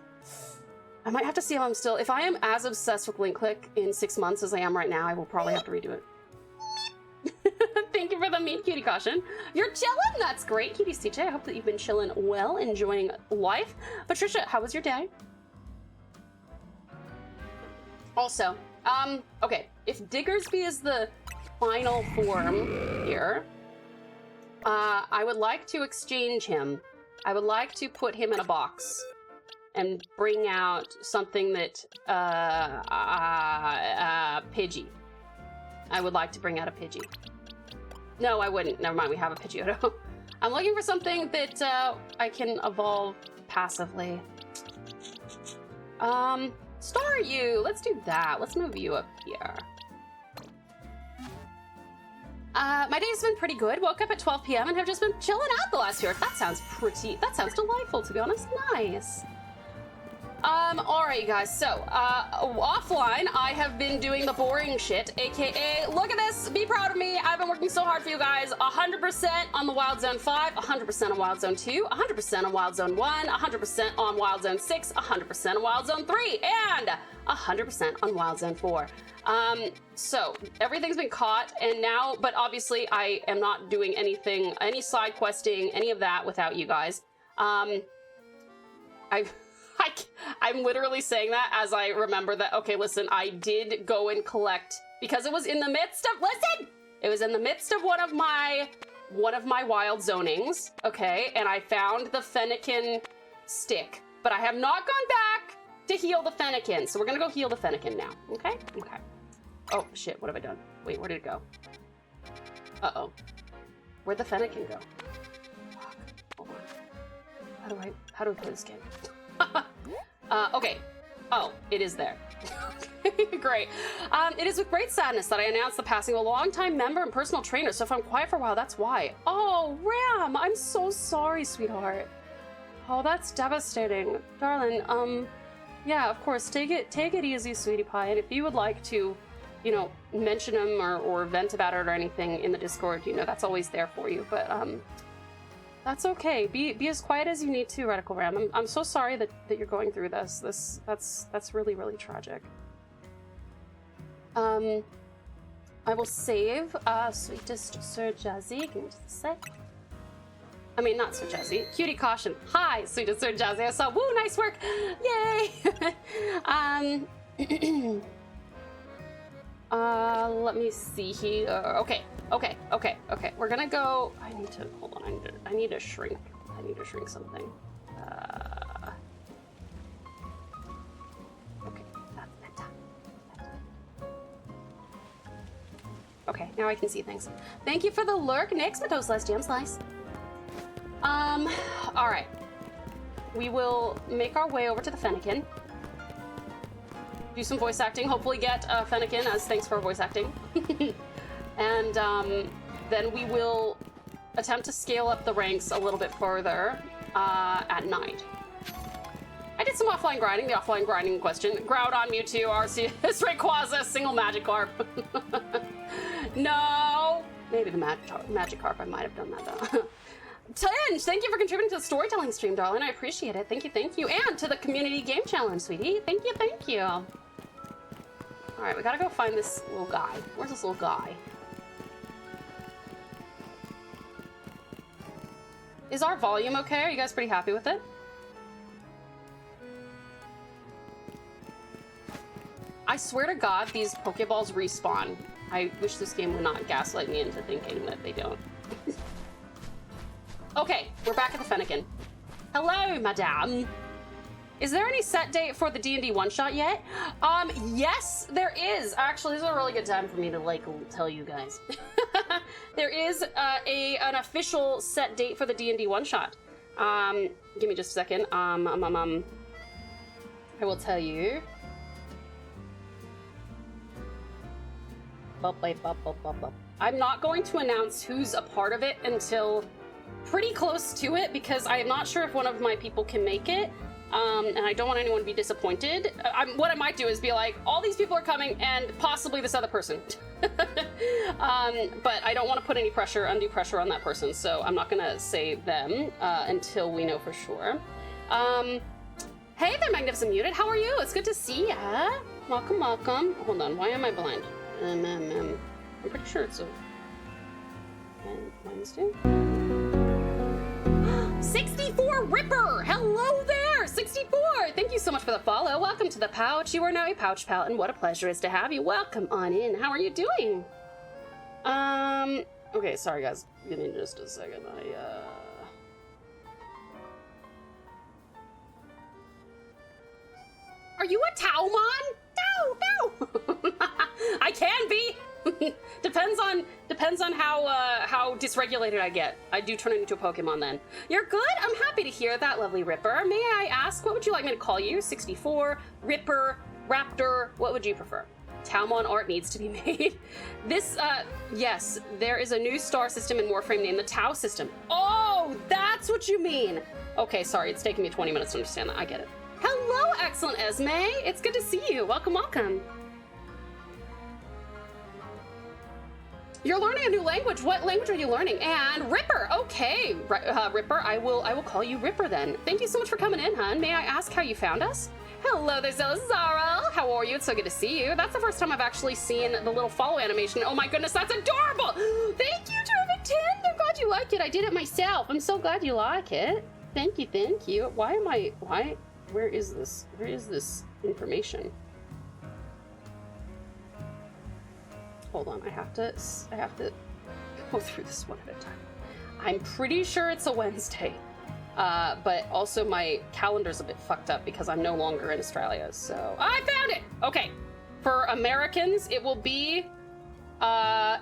I might have to see how I'm still, if I am as obsessed with link click in 6 months as I am right now, I will probably have to redo it. Thank you for the mean cutie caution. You're chilling. That's great, cutie CJ. I hope that you've been chilling well, enjoying life. Patricia, how was your day? Also, okay, if Diggersby is the final form here, I would like to exchange him. I would like to put him in a box and bring out something that, Pidgey. I would like to bring out a Pidgey. No, I wouldn't. Never mind, we have a Pidgeotto. I'm looking for something that, I can evolve passively. Staryu! Let's do that. Let's move you up here. My day's been pretty good. Woke up at 12 p.m. and have just been chilling out the last few hours. That sounds delightful, to be honest. Nice. Alright, you guys. So, offline, I have been doing the boring shit, aka, look at this, be proud of me. I've been working so hard for you guys. 100% on the Wild Zone 5, 100% on Wild Zone 2, 100% on Wild Zone 1, 100% on Wild Zone 6, 100% on Wild Zone 3, and 100% on Wild Zone 4. So everything's been caught, and now, but obviously I am not doing anything, any side questing, any of that without you guys. I'm literally saying that as I remember that, okay, listen, I did go and collect, because it was in the midst of, it was in the midst of one of my wild zonings, okay, and I found the Fennekin stick, but I have not gone back to heal the Fennekin, so we're gonna go heal the Fennekin now, okay? Okay. Oh, shit, what have I done? Wait, where did it go? Uh-oh. Where'd the Fennekin go? Fuck. Hold on. How do I play this game? Okay. Oh, it is there. Great. It is with great sadness that I announce the passing of a longtime member and personal trainer, so if I'm quiet for a while, that's why. Oh, Ram, I'm so sorry, sweetheart. Oh, that's devastating. Darling, yeah, of course, take it easy, sweetie pie, and if you would like to, you know, mention him or vent about it or anything in the Discord, you know, that's always there for you, but, that's okay. Be as quiet as you need to, Radical Ram. I'm so sorry that you're going through this. That's really, really tragic. I will save sweetest Sir Jazzy. Give me just a sec. I mean, not Sir Jazzy. Cutie caution. Hi, sweetest Sir Jazzy. I saw. Woo, nice work. Yay. Let me see here. Okay. We're gonna go. I need to hold on. I need to shrink. I need to shrink something. Okay, that's better. Okay, now I can see things. Thank you for the lurk, Nix, with those last jam slice. All right. We will make our way over to the Fennekin. Do some voice acting. Hopefully get Fennekin as thanks for voice acting. And then we will attempt to scale up the ranks a little bit further at night. I did some offline grinding. The offline grinding in question. Groudon, Mewtwo, Arceus, Rayquaza, single Magikarp. No! Maybe the Magikarp. I might have done that though. Tinge, thank you for contributing to the storytelling stream, darling. I appreciate it. Thank you. And to the community game challenge, sweetie. Thank you. All right, we gotta go find this little guy. Where's this little guy? Is our volume okay? Are you guys pretty happy with it? I swear to God, these Pokeballs respawn. I wish this game would not gaslight me into thinking that they don't. Okay, we're back at the Fennekin. Hello, madame. Is there any set date for the D&D one-shot yet? Yes, there is. Actually, this is a really good time for me to, like, tell you guys. There is an official set date for the D&D one-shot. Give me just a second. I will tell you. I'm not going to announce who's a part of it until pretty close to it, because I am not sure if one of my people can make it, and I don't want anyone to be disappointed. What I might do is be like, all these people are coming, and possibly this other person. But I don't want to put any pressure, undue pressure on that person, so I'm not going to say them until we know for sure. Hey there, Magnificent Muted. How are you? It's good to see ya. Welcome. Hold on, why am I blind? I'm pretty sure it's a Wednesday. 64 Ripper! Hello there! 64! Thank you so much for the follow. Welcome to the pouch. You are now a pouch pal, and what a pleasure it is to have you. Welcome on in. How are you doing? Okay, sorry guys. Give me just a second. Are you a Taumon? No! I can be! Depends on how dysregulated I get. I do turn into a Pokemon then. You're good? I'm happy to hear that, lovely Ripper. May I ask, what would you like me to call you? 64, Ripper, Raptor, what would you prefer? Taumon art needs to be made. This, yes, there is a new star system in Warframe named the Tau system. Oh, that's what you mean. Okay, sorry, it's taking me 20 minutes to understand that. I get it. Hello, excellent Esme. It's good to see you. Welcome. You're learning a new language. What language are you learning? And Ripper. Okay, Ripper. I will call you Ripper then. Thank you so much for coming in, hun. May I ask how you found us? Hello there, Zara. How are you? It's so good to see you. That's the first time I've actually seen the little follow animation. Oh my goodness, that's adorable. Thank you, Terrific 10. I'm glad you like it. I did it myself. I'm so glad you like it. Thank you. Where is this information? Hold on, I have to go through this one at a time. I'm pretty sure it's a Wednesday, but also my calendar's a bit fucked up because I'm no longer in Australia, so I found it! Okay, for Americans, it will be, I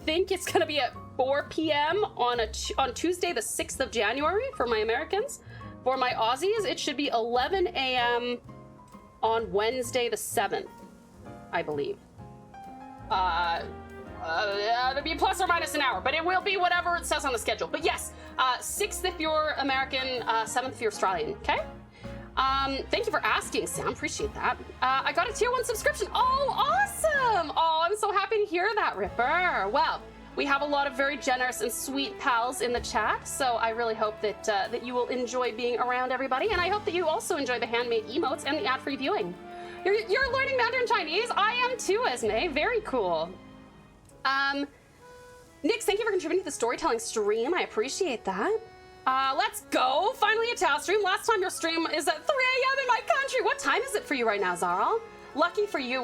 think it's gonna be at 4 p.m. on Tuesday, the 6th of January for my Americans. For my Aussies, it should be 11 a.m. on Wednesday, the 7th, I believe. It'll be plus or minus an hour, but it will be whatever it says on the schedule. But yes, 6th if you're American, 7th if you're Australian, okay? Thank you for asking, Sam, appreciate that. I got a tier 1 subscription. Oh, awesome! Oh, I'm so happy to hear that, Ripper. Well, we have a lot of very generous and sweet pals in the chat, so I really hope that you will enjoy being around everybody, and I hope that you also enjoy the handmade emotes and the ad-free viewing. You're learning Mandarin Chinese? I am too, Esme. Very cool. Nix, thank you for contributing to the storytelling stream. I appreciate that. Let's go. Finally a Tau stream. Last time your stream is at 3 a.m. in my country. What time is it for you right now, Zaral? Lucky for you,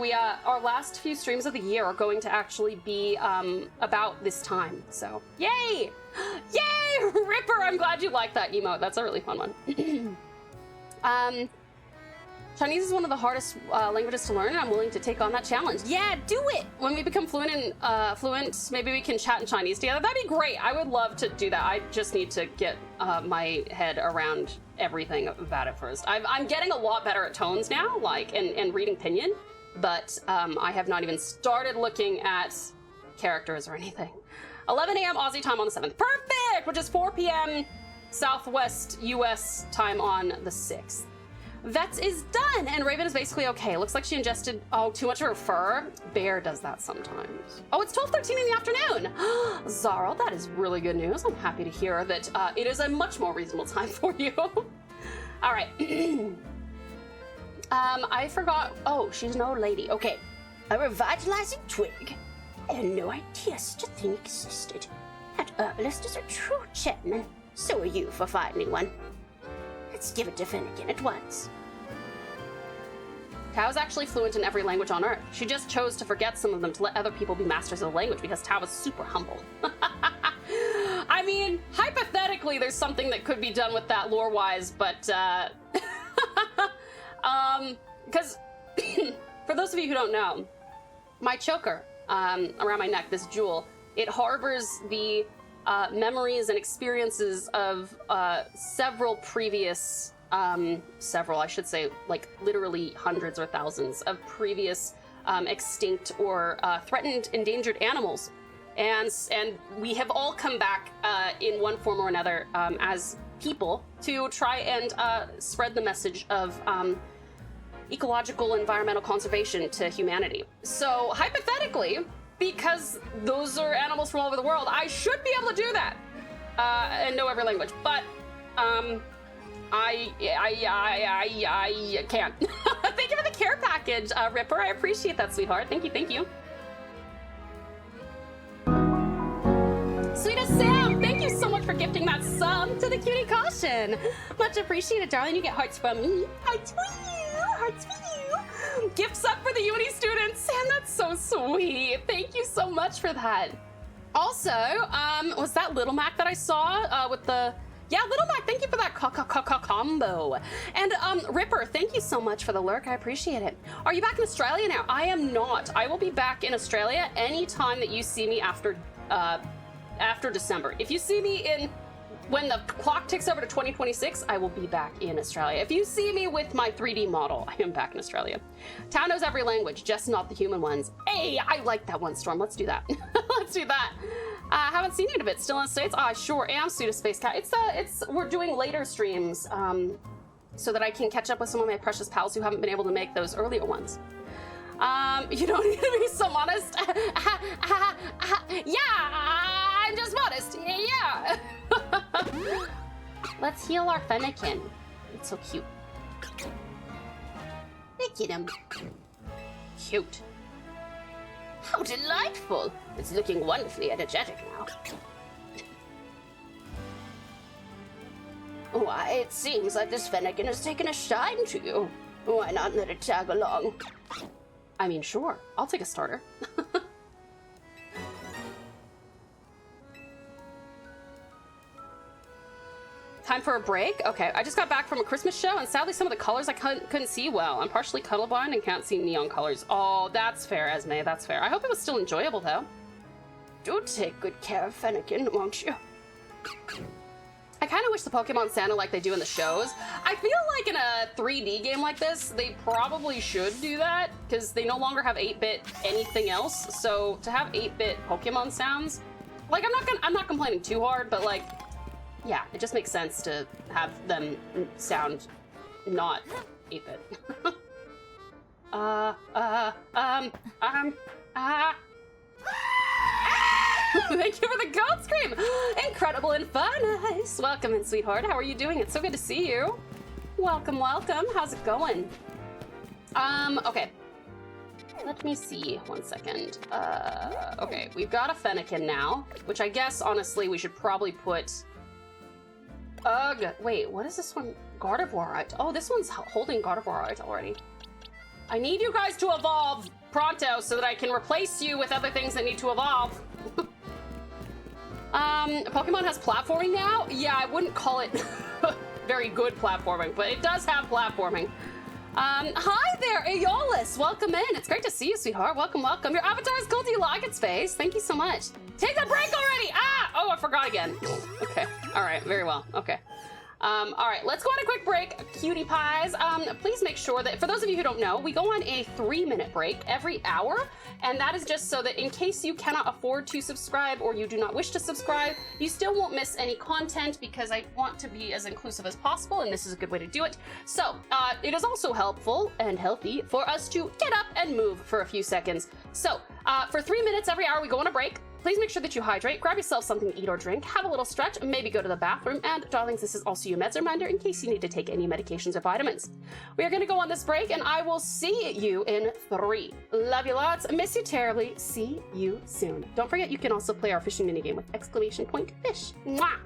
our last few streams of the year are going to actually be about this time. So, yay! Yay! Ripper, I'm glad you like that emote. That's a really fun one. Chinese is one of the hardest languages to learn, and I'm willing to take on that challenge. Yeah, do it! When we become fluent, maybe we can chat in Chinese together. That'd be great. I would love to do that. I just need to get my head around everything about it first. I'm getting a lot better at tones now, like, and reading pinyin, but I have not even started looking at characters or anything. 11 a.m. Aussie time on the 7th. Perfect! Which is 4 p.m. Southwest US time on the 6th. Vets is done, and Raven is basically okay. Looks like she ingested, too much of her fur. Bear does that sometimes. Oh, it's 12:13 in the afternoon. Zaral, that is really good news. I'm happy to hear that it is a much more reasonable time for you. All right. I forgot. Oh, she's an old lady. Okay. A revitalizing twig. I had no idea such a thing existed. That herbalist is a true gentleman. So are you for finding one. Let's give it to Finnegan at once. Tao is actually fluent in every language on Earth. She just chose to forget some of them to let other people be masters of the language because Tao is super humble. I mean, hypothetically, there's something that could be done with that lore-wise, but, because, for those of you who don't know, my choker, around my neck, this jewel, it harbors the memories and experiences of several previous, I should say, like literally hundreds or thousands of previous extinct or threatened endangered animals. And we have all come back in one form or another as people to try and spread the message of ecological environmental conservation to humanity. So hypothetically, because those are animals from all over the world, I should be able to do that and know every language. But I can't. Thank you for the care package, Ripper. I appreciate that, sweetheart. Thank you, thank you. Sweetest Sam, thank you so much for gifting that sum to the cutie caution. Much appreciated, darling. You get hearts from me. Hearts for you. Hearts for you. Gifts up for the uni students. Sam, that's so sweet. Thank you so much for that. Also, was that Little Mac that I saw with the... Yeah, Little Mac, thank you for that combo. And Ripper, thank you so much for the lurk. I appreciate it. Are you back in Australia now? I am not. I will be back in Australia anytime that you see me after December. If you see me when the clock ticks over to 2026, I will be back in Australia. If you see me with my 3D model, I am back in Australia. Tao knows every language, just not the human ones. Hey, I like that one, Storm. Let's do that. Let's do that. Haven't seen you in a bit. Still in the States? I sure am, Pseudo Space Cat. We're doing later streams so that I can catch up with some of my precious pals who haven't been able to make those earlier ones. You don't need to be so modest. Yeah, I'm just modest. Yeah. Let's heal our Fennekin. It's so cute. Look at him. Cute. How delightful. It's looking wonderfully energetic now. Why, it seems like this Fennekin has taken a shine to you. Why not let it tag along? I mean, sure. I'll take a starter. Time for a break? Okay, I just got back from a Christmas show, and sadly some of the colors I couldn't see well. I'm partially colorblind and can't see neon colors. Oh, that's fair, Esme, that's fair. I hope it was still enjoyable, though. Do take good care of Fennekin, won't you? I kind of wish the Pokemon sounded like they do in the shows. I feel like in a 3D game like this, they probably should do that, because they no longer have 8-bit anything else. So to have 8-bit Pokemon sounds, like I'm not complaining too hard, but like, yeah, it just makes sense to have them sound not 8-bit. Thank you for the goat scream! Incredible and fun! Nice. Welcome in, sweetheart. How are you doing? It's so good to see you. Welcome, welcome. How's it going? Okay. Let me see, 1 second. Okay, we've got a Fennekin now, which I guess, honestly, we should probably put... Ugh, wait, what is this one? Gardevoirite. Oh, this one's holding Gardevoirite already. I need you guys to evolve pronto so that I can replace you with other things that need to evolve. Pokemon has platforming now? Yeah, I wouldn't call it very good platforming, but it does have platforming. Hi there, Aeolus. Welcome in. It's great to see you, sweetheart. Welcome, welcome. Your avatar is cool. Do you like its face? Thank you so much. Take the break already. Ah! Oh, I forgot again. Okay. All right. Very well. Okay. All right, let's go on a quick break, cutie pies. Please make sure that, for those of you who don't know, we go on a 3-minute break every hour, and that is just so that in case you cannot afford to subscribe or you do not wish to subscribe, you still won't miss any content because I want to be as inclusive as possible, and this is a good way to do it. So, it is also helpful and healthy for us to get up and move for a few seconds. So, for 3 minutes every hour, we go on a break. Please make sure that you hydrate, grab yourself something to eat or drink, have a little stretch, maybe go to the bathroom, and darlings, this is also your meds reminder in case you need to take any medications or vitamins. We are going to go on this break, and I will see you in 3. Love you lots, miss you terribly, see you soon. Don't forget you can also play our fishing minigame with !fish. Mwah!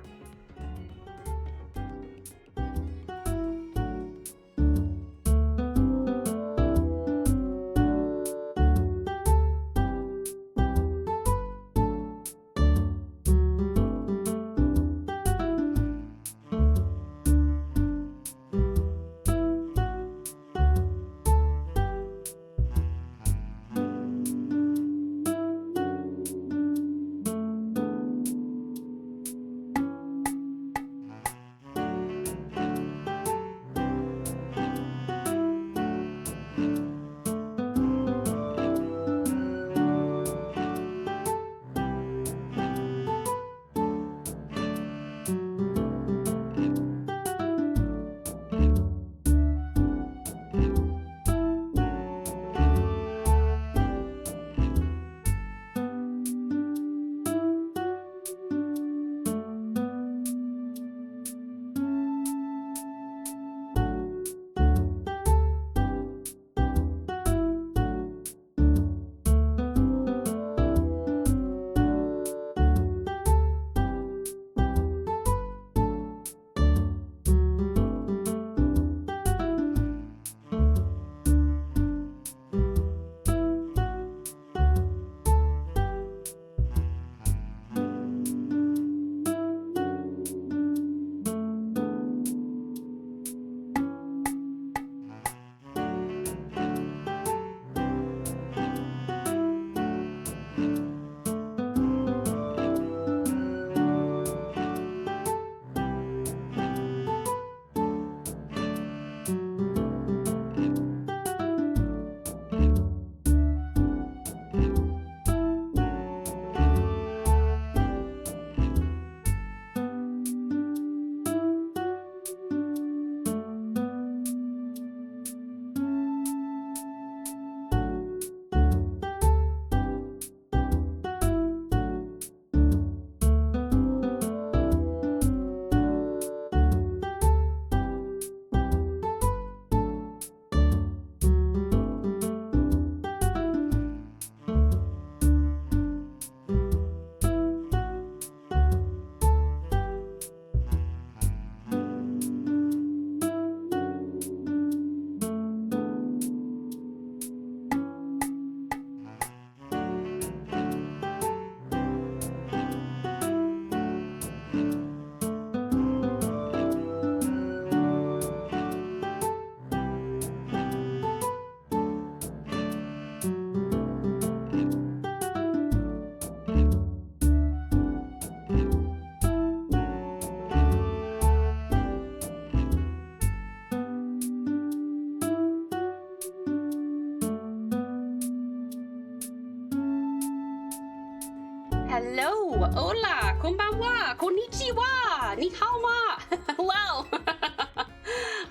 Hello, hola, konbanwa, konnichiwa, ni hao ma. Hello.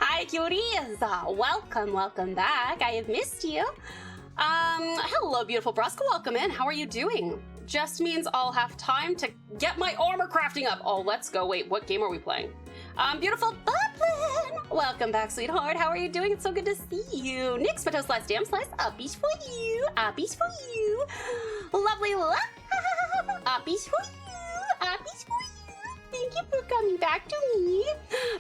Hi, cuties. Welcome back. I have missed you. Hello, beautiful Brusk. Welcome in. How are you doing? Just means I'll have time to get my armor crafting up. Oh, let's go. Wait, what game are we playing? Beautiful Bud Zeppelin! Welcome back, sweetheart. How are you doing? It's so good to see you. Nick, Spitto Slice, Damn Slice, uppies for you. Uppies for you. Lovely love. Uppies for you. Uppies for you. Thank you for coming back to me.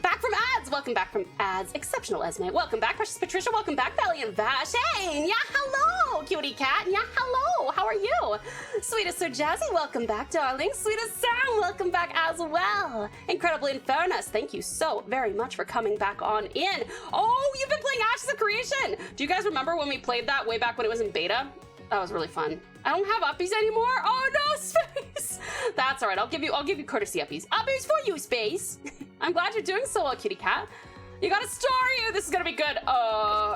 Back from ads. Welcome back from ads. Exceptional Esme. Welcome back, Precious Patricia. Welcome back, Valiant Vash. Hey, yeah, hello, cutie cat. Yeah, hello. How are you? Sweetest Sir Jazzy, welcome back, darling. Sweetest Sam, welcome back as well. Incredible Infernus, thank you so very much for coming back on in. Oh, you've been playing Ashes of Creation. Do you guys remember when we played that way back when it was in beta? That was really fun. I don't have uppies anymore. Oh no, Space. That's all right. I'll give you courtesy uppies. Uppies for you, Space. I'm glad you're doing so well, kitty cat. You got a Staryu. This is gonna be good.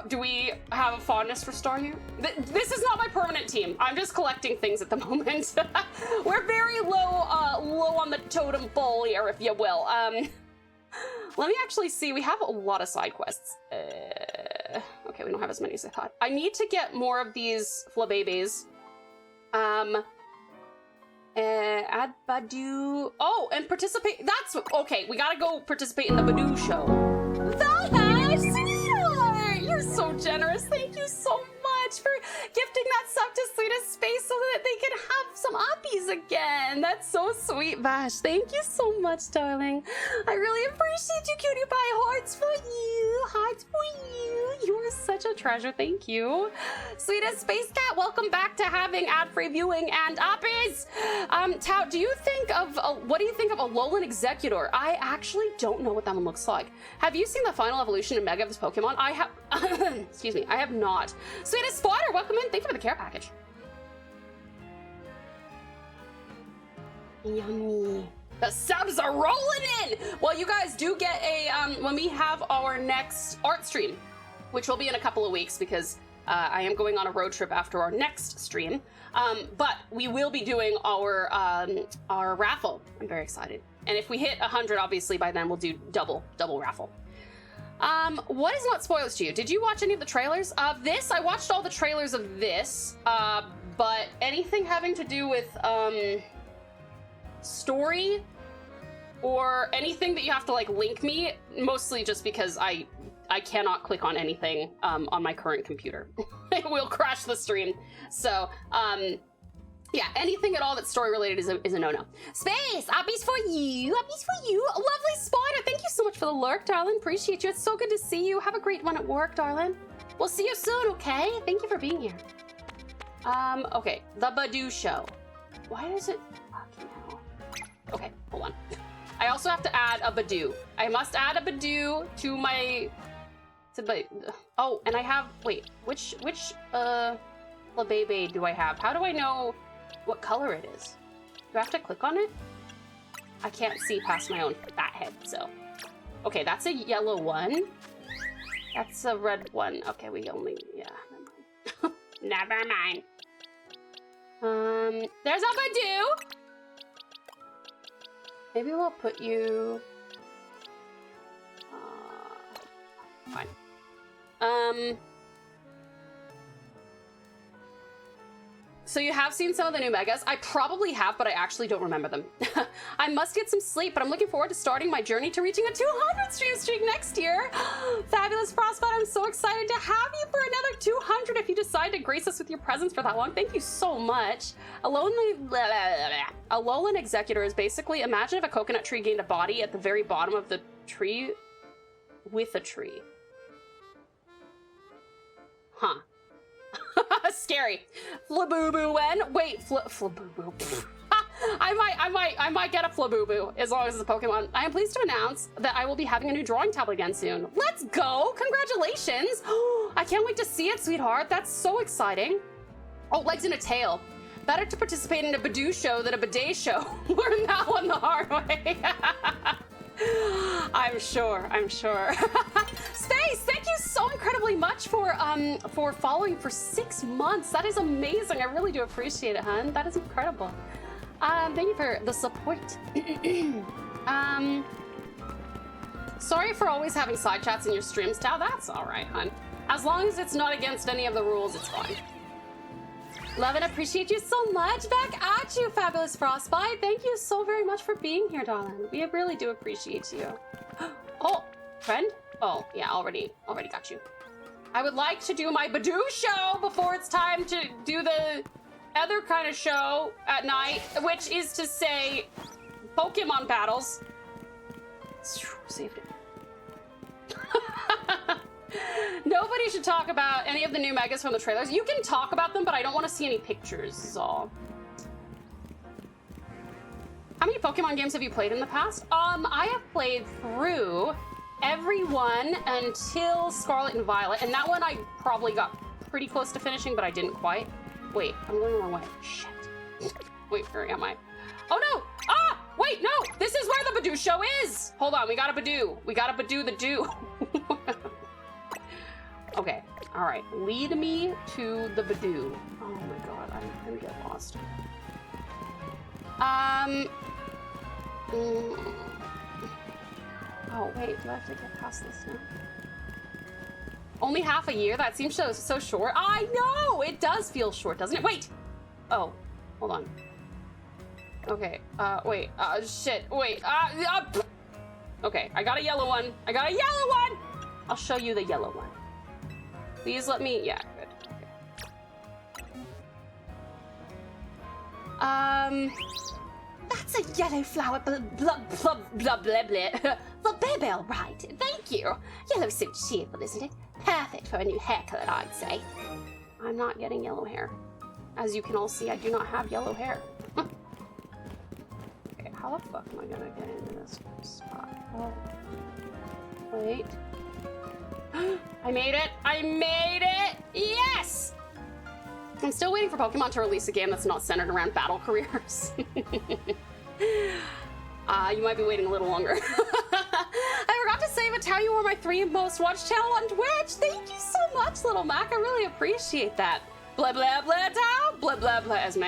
Do we have a fondness for Staryu? This is not my permanent team. I'm just collecting things at the moment. We're very low on the totem pole here, if you will. Let me actually see. We have a lot of side quests. Okay, we don't have as many as I thought. I need to get more of these flababes. Add Badoo. Oh, and participate. That's okay. We gotta go participate in the Badoo show. Vash, sweetheart, you're so generous. Thank you so much for gifting that sub to Sweetest Space so that they can have some uppies again. That's so sweet, Vash. Thank you so much, darling. I really appreciate you, cutie pie. Hearts for you. Hearts for you. You are such a treasure. Thank you. Sweetest Space Cat, welcome back to having ad-free viewing and uppies. Tau, what do you think of Alolan Executor? I actually don't know what that one looks like. Have you seen the final evolution in Mega of this Pokemon? I have, excuse me, I have not. Sweetest Spotter, welcome in. Thank you for the care package. Yummy. The subs are rolling in. Well, you guys do get a, when we have our next art stream, which will be in a couple of weeks because I am going on a road trip after our next stream. But we will be doing our raffle. I'm very excited. And if we hit 100, obviously by then we'll do double raffle. What is not spoilers to you? Did you watch any of the trailers of this? I watched all the trailers of this, but anything having to do with story or anything that you have to like link me, mostly just because I cannot click on anything on my current computer. It will crash the stream. So, yeah, anything at all that's story related is a no-no. Space, uppies for you, uppies for you. Lovely Spider, thank you so much for the lurk, darling. Appreciate you. It's so good to see you. Have a great one at work, darling. We'll see you soon, okay? Thank you for being here. Okay, the Badoo show. Why is it fucking hell? Okay, hold on. I also have to add a Badoo. I must add a Badoo to my... Oh, and I have... Wait, which Flabebe do I have? How do I know what color it is? Do I have to click on it? I can't see past my own fat head, so... Okay, that's a yellow one. That's a red one. Okay, we only... Yeah, never mind. Never mind. There's a Badoo! Maybe we'll put you... Fine. So you have seen some of the new megas? I probably have, but I actually don't remember them. I must get some sleep, but I'm looking forward to starting my journey to reaching a 200 streak next year. Fabulous Frostbite, I'm so excited to have you for another 200 if you decide to grace us with your presence for that long. Thank you so much. Alolan Executor is basically, imagine if a coconut tree gained a body at the very bottom of the tree with a tree. Huh. Scary. Flaboo when? Wait, Flaboo. I might get a Flaboo as long as it's a Pokemon. I am pleased to announce that I will be having a new drawing tablet again soon. Let's go! Congratulations! I can't wait to see it, sweetheart. That's so exciting. Oh, legs and a tail. Better to participate in a Badoo show than a bidet show. Learn that one the hard way. I'm sure. Space, thank you so incredibly much for following for 6 months. That is amazing. I really do appreciate it, hun. That is incredible. Thank you for the support. Sorry for always having side chats in your streams, Tao. That's all right, hun. As long as it's not against any of the rules, it's fine. Love and appreciate you so much. Back at you, Fabulous Frostbite. Thank you so very much for being here, darling. We really do appreciate you. Oh, Friend? Oh, yeah, already got you. I would like to do my Badoo show before it's time to do the other kind of show at night, which is to say Pokemon battles. Saved it. Nobody should talk about any of the new megas from the trailers. You can talk about them, but I don't want to see any pictures, is all. How many Pokemon games have you played in the past? I have played through every one until Scarlet and Violet, and that one I probably got pretty close to finishing, but I didn't quite. Wait, I'm going the wrong way. Shit. Wait, where am I? Oh no! Ah! Wait, no! This is where the Badoo show is! Hold on, we got a Badoo. We got a Badoo the do. Okay, alright. Lead me to the Badoo. Oh my god, I'm gonna get lost. Oh wait, do I have to get past this now? Only half a year? That seems so short. I know! It does feel short, doesn't it? Wait! Oh, hold on. Okay, wait, shit, wait, okay, I got a yellow one. I got a yellow one! I'll show you the yellow one. Please let me, yeah, good. Okay. That's a yellow flower, blah, blah, blah, blah, blah, blah. For Bebel, right? Thank you. Yellow's so cheerful, isn't it? Perfect for a new haircut, I'd say. I'm not getting yellow hair. As you can all see, I do not have yellow hair. Okay, how the fuck am I gonna get into this spot? Oh. Wait. I made it! I made it! Yes! I'm still waiting for Pokemon to release a game that's not centered around battle careers. You might be waiting a little longer. I forgot to say, Vtuber, you were my 3 most watched channel on Twitch. Thank you so much, Little Mac. I really appreciate that. Blah, blah, blah, Tao. Blah, blah, blah, Esme.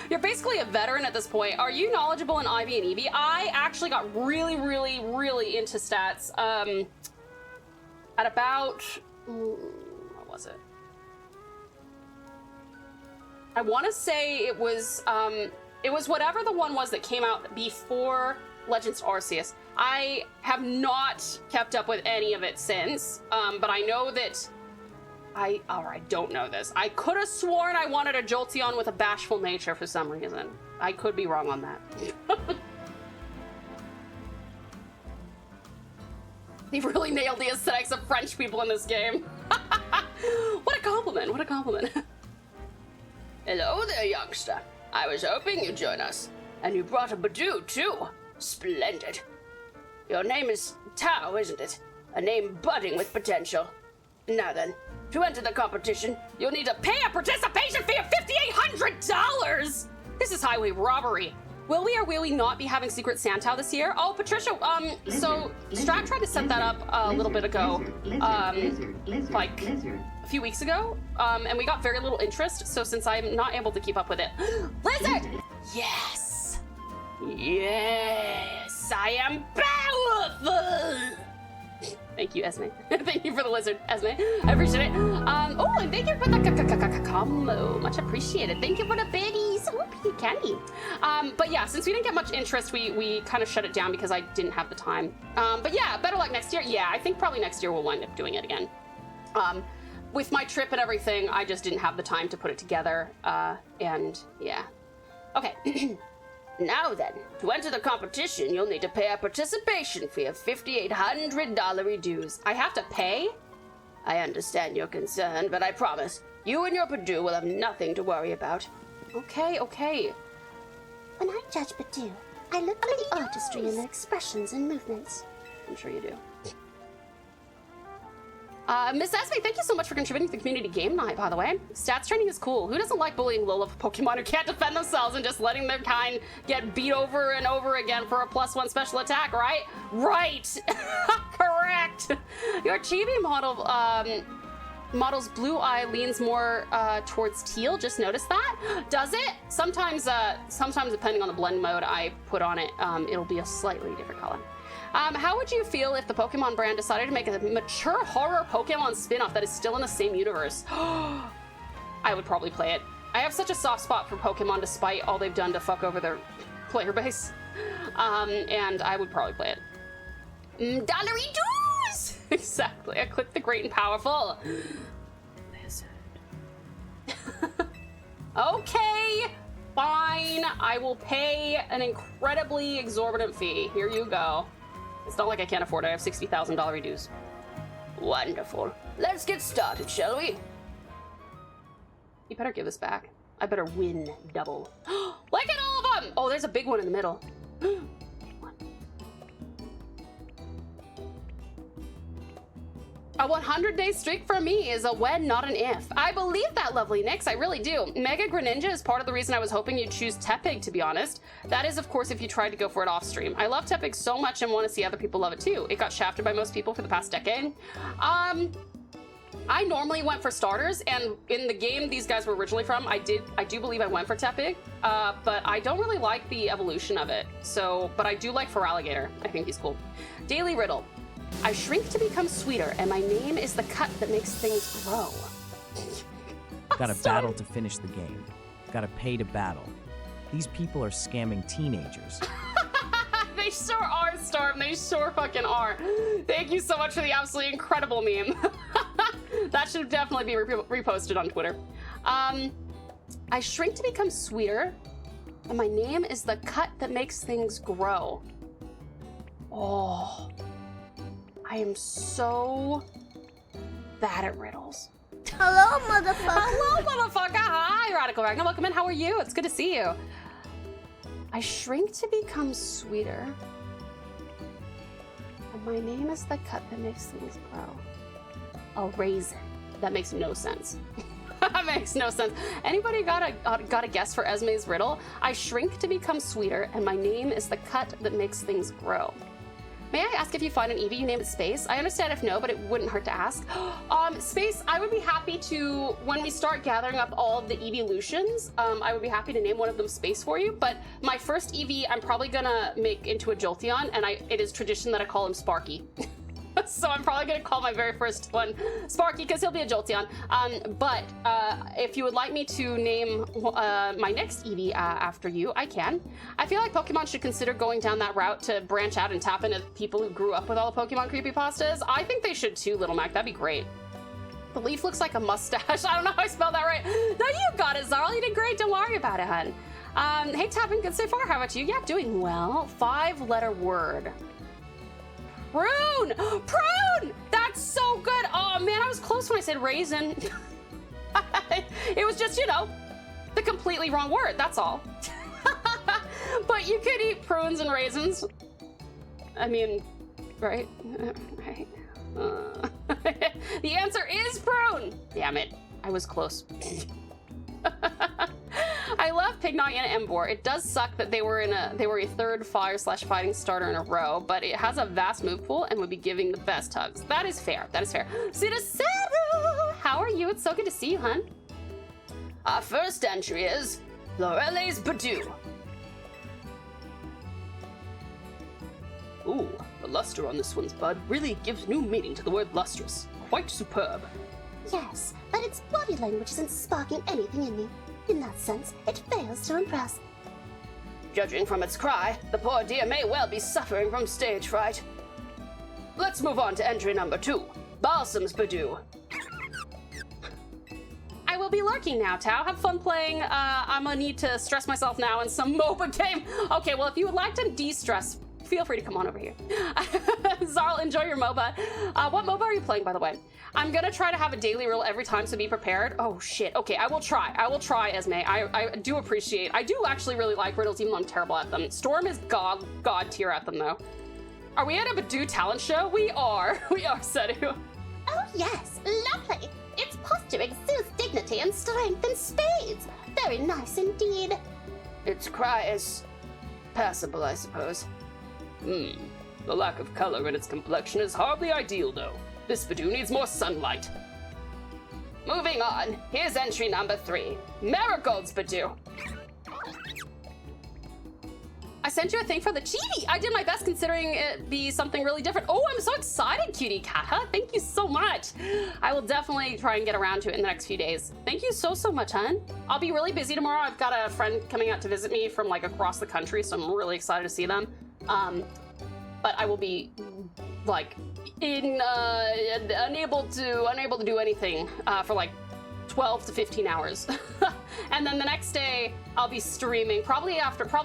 You're basically a veteran at this point. Are you knowledgeable in IV and EV? I actually got really, really, really into stats at about... what was it? I want to say it was whatever the one was that came out before Legends Arceus. I have not kept up with any of it since, but I know that I don't know this. I could have sworn I wanted a Jolteon with a bashful nature for some reason. I could be wrong on that. He really nailed the aesthetics of French people in this game. What a compliment, what a compliment. Hello there, youngster. I was hoping you'd join us. And you brought a Badoo, too. Splendid. Your name is Tao, isn't it? A name budding with potential. Now then, to enter the competition, you'll need to pay a participation fee of $5,800! This is highway robbery. Will we or will we not be having Secret Santa this year? Oh, Patricia, so Strat tried to set that up a little bit ago, like a few weeks ago, and we got very little interest, so since I'm not able to keep up with it. Lizard! Yes! Yes! I am powerful! Thank you, Esme. Thank you for the lizard, Esme. I appreciate it. Oh, and thank you for the combo. Much appreciated. Thank you for the biddies. Oh, pretty candy. But yeah, since we didn't get much interest, we kind of shut it down because I didn't have the time. But yeah, better luck next year. Yeah, I think probably next year we'll wind up doing it again. With my trip and everything, I just didn't have the time to put it together. And yeah. Okay. Now then, to enter the competition, you'll need to pay a participation fee of $5,800 dues. I have to pay? I understand your concern, but I promise, you and your Badoo will have nothing to worry about. Okay. When I judge Badoo, I look for the artistry in their expressions and movements. I'm sure you do. Miss Esme, thank you so much for contributing to the community game night, by the way. Stats training is cool. Who doesn't like bullying low level Pokemon who can't defend themselves and just letting their kind get beat over and over again for a +1 special attack, right? Right! Correct! Your Chibi model's blue eye leans more towards teal. Just notice that. Does it? Sometimes depending on the blend mode I put on it, it'll be a slightly different color. How would you feel if the Pokemon brand decided to make a mature horror Pokemon spin-off that is still in the same universe? I would probably play it. I have such a soft spot for Pokemon despite all they've done to fuck over their player base. And I would probably play it. Dollary Exactly. I clicked the great and powerful. Lizard. Okay, fine. I will pay an incredibly exorbitant fee. Here you go. It's not like I can't afford it. I have $60,000 reduce. Wonderful. Let's get started, shall we? You better give this back. I better win double. Look at all of them! Oh, there's a big one in the middle. A 100-day streak for me is a when, not an if. I believe that, lovely Nix. I really do. Mega Greninja is part of the reason I was hoping you'd choose Tepig, to be honest. That is, of course, if you tried to go for it off stream. I love Tepig so much and want to see other people love it too. It got shafted by most people for the past decade. I normally went for starters, and in the game these guys were originally from, I do believe I went for Tepig, but I don't really like the evolution of it. So, but I do like Feraligatr. I think he's cool. Daily Riddle. I shrink to become sweeter, and my name is the cut that makes things grow. Gotta battle to finish the game. Gotta pay to battle. These people are scamming teenagers. They sure are, Storm. They sure fucking are. Thank you so much for the absolutely incredible meme. That should definitely be reposted on Twitter. I shrink to become sweeter, and my name is the cut that makes things grow. Oh, I am so bad at riddles. Hello, motherfucker. Hello, motherfucker. Hi, Radical Ragnar. Welcome in. How are you? It's good to see you. I shrink to become sweeter, and my name is the cut that makes things grow. A raisin. That makes no sense. That makes no sense. Anybody got a guess for Esme's riddle? I shrink to become sweeter, and my name is the cut that makes things grow. May I ask if you find an Eevee, you name it Space? I understand if no, but it wouldn't hurt to ask. Space, I would be happy to, when we start gathering up all of the Eeveelutions, I would be happy to name one of them Space for you, but my first Eevee, I'm probably gonna make into a Jolteon, and it is tradition that I call him Sparky. So I'm probably gonna call my very first one Sparky, because he'll be a Jolteon. But if you would like me to name my next Eevee after you, I can. I feel like Pokemon should consider going down that route to branch out and tap into people who grew up with all the Pokemon creepypastas. I think they should too, Little Mac. That'd be great. The leaf looks like a mustache. I don't know how I spelled that right. No, you got it, Zarl. You did great. Don't worry about it, hun. Hey, Tapping, good so far. How about you? Yeah, doing well. 5-letter word. Prune! Prune! That's so good! Oh man, I was close when I said raisin. It was just, you know, the completely wrong word, that's all. But you could eat prunes and raisins. I mean, right? Right. The answer is prune! Damn it, I was close. I love Pignot and Emboar. It does suck that they were a third fire/fighting starter in a row, but it has a vast move pool and would be giving the best hugs. That is fair. That is fair. Citaceru! How are you? It's so good to see you, hun. Our first entry is Lorelei's Badoo. Ooh, the luster on this one's bud really gives new meaning to the word lustrous. Quite superb. Yes, but its body language isn't sparking anything in me. In that sense, it fails to impress. Judging from its cry, the poor dear may well be suffering from stage fright. Let's move on to entry number 2, Balsam's Badoo. I will be lurking now, Tau. Have fun playing. I'm gonna need to stress myself now in some MOBA game. Okay, well, if you would like to de-stress, feel free to come on over here. Zarl, enjoy your MOBA. What MOBA are you playing, by the way? I'm gonna try to have a daily rule every time, so be prepared. Oh shit, okay, I will try, Esme. I do appreciate, I do actually really like riddles, even though I'm terrible at them. Storm is god tier at them, though. Are we at a Badoo talent show? We are, Sedu. Oh yes, lovely. Its posture exudes dignity and strength in spades. Very nice indeed. Its cry is passable, I suppose. The lack of color in its complexion is hardly ideal, though. This Badoo needs more sunlight. Moving on, here's entry number 3, Marigold's Badoo. I sent you a thing for the chibi. I did my best considering it be something really different. Oh, I'm so excited, cutie cat. Thank you so much. I will definitely try and get around to it in the next few days. Thank you so much, hun. I'll be really busy tomorrow. I've got a friend coming out to visit me from like across the country, so I'm really excited to see them. But I will be like unable to do anything for like 12 to 15 hours. And then the next day I'll be streaming, probably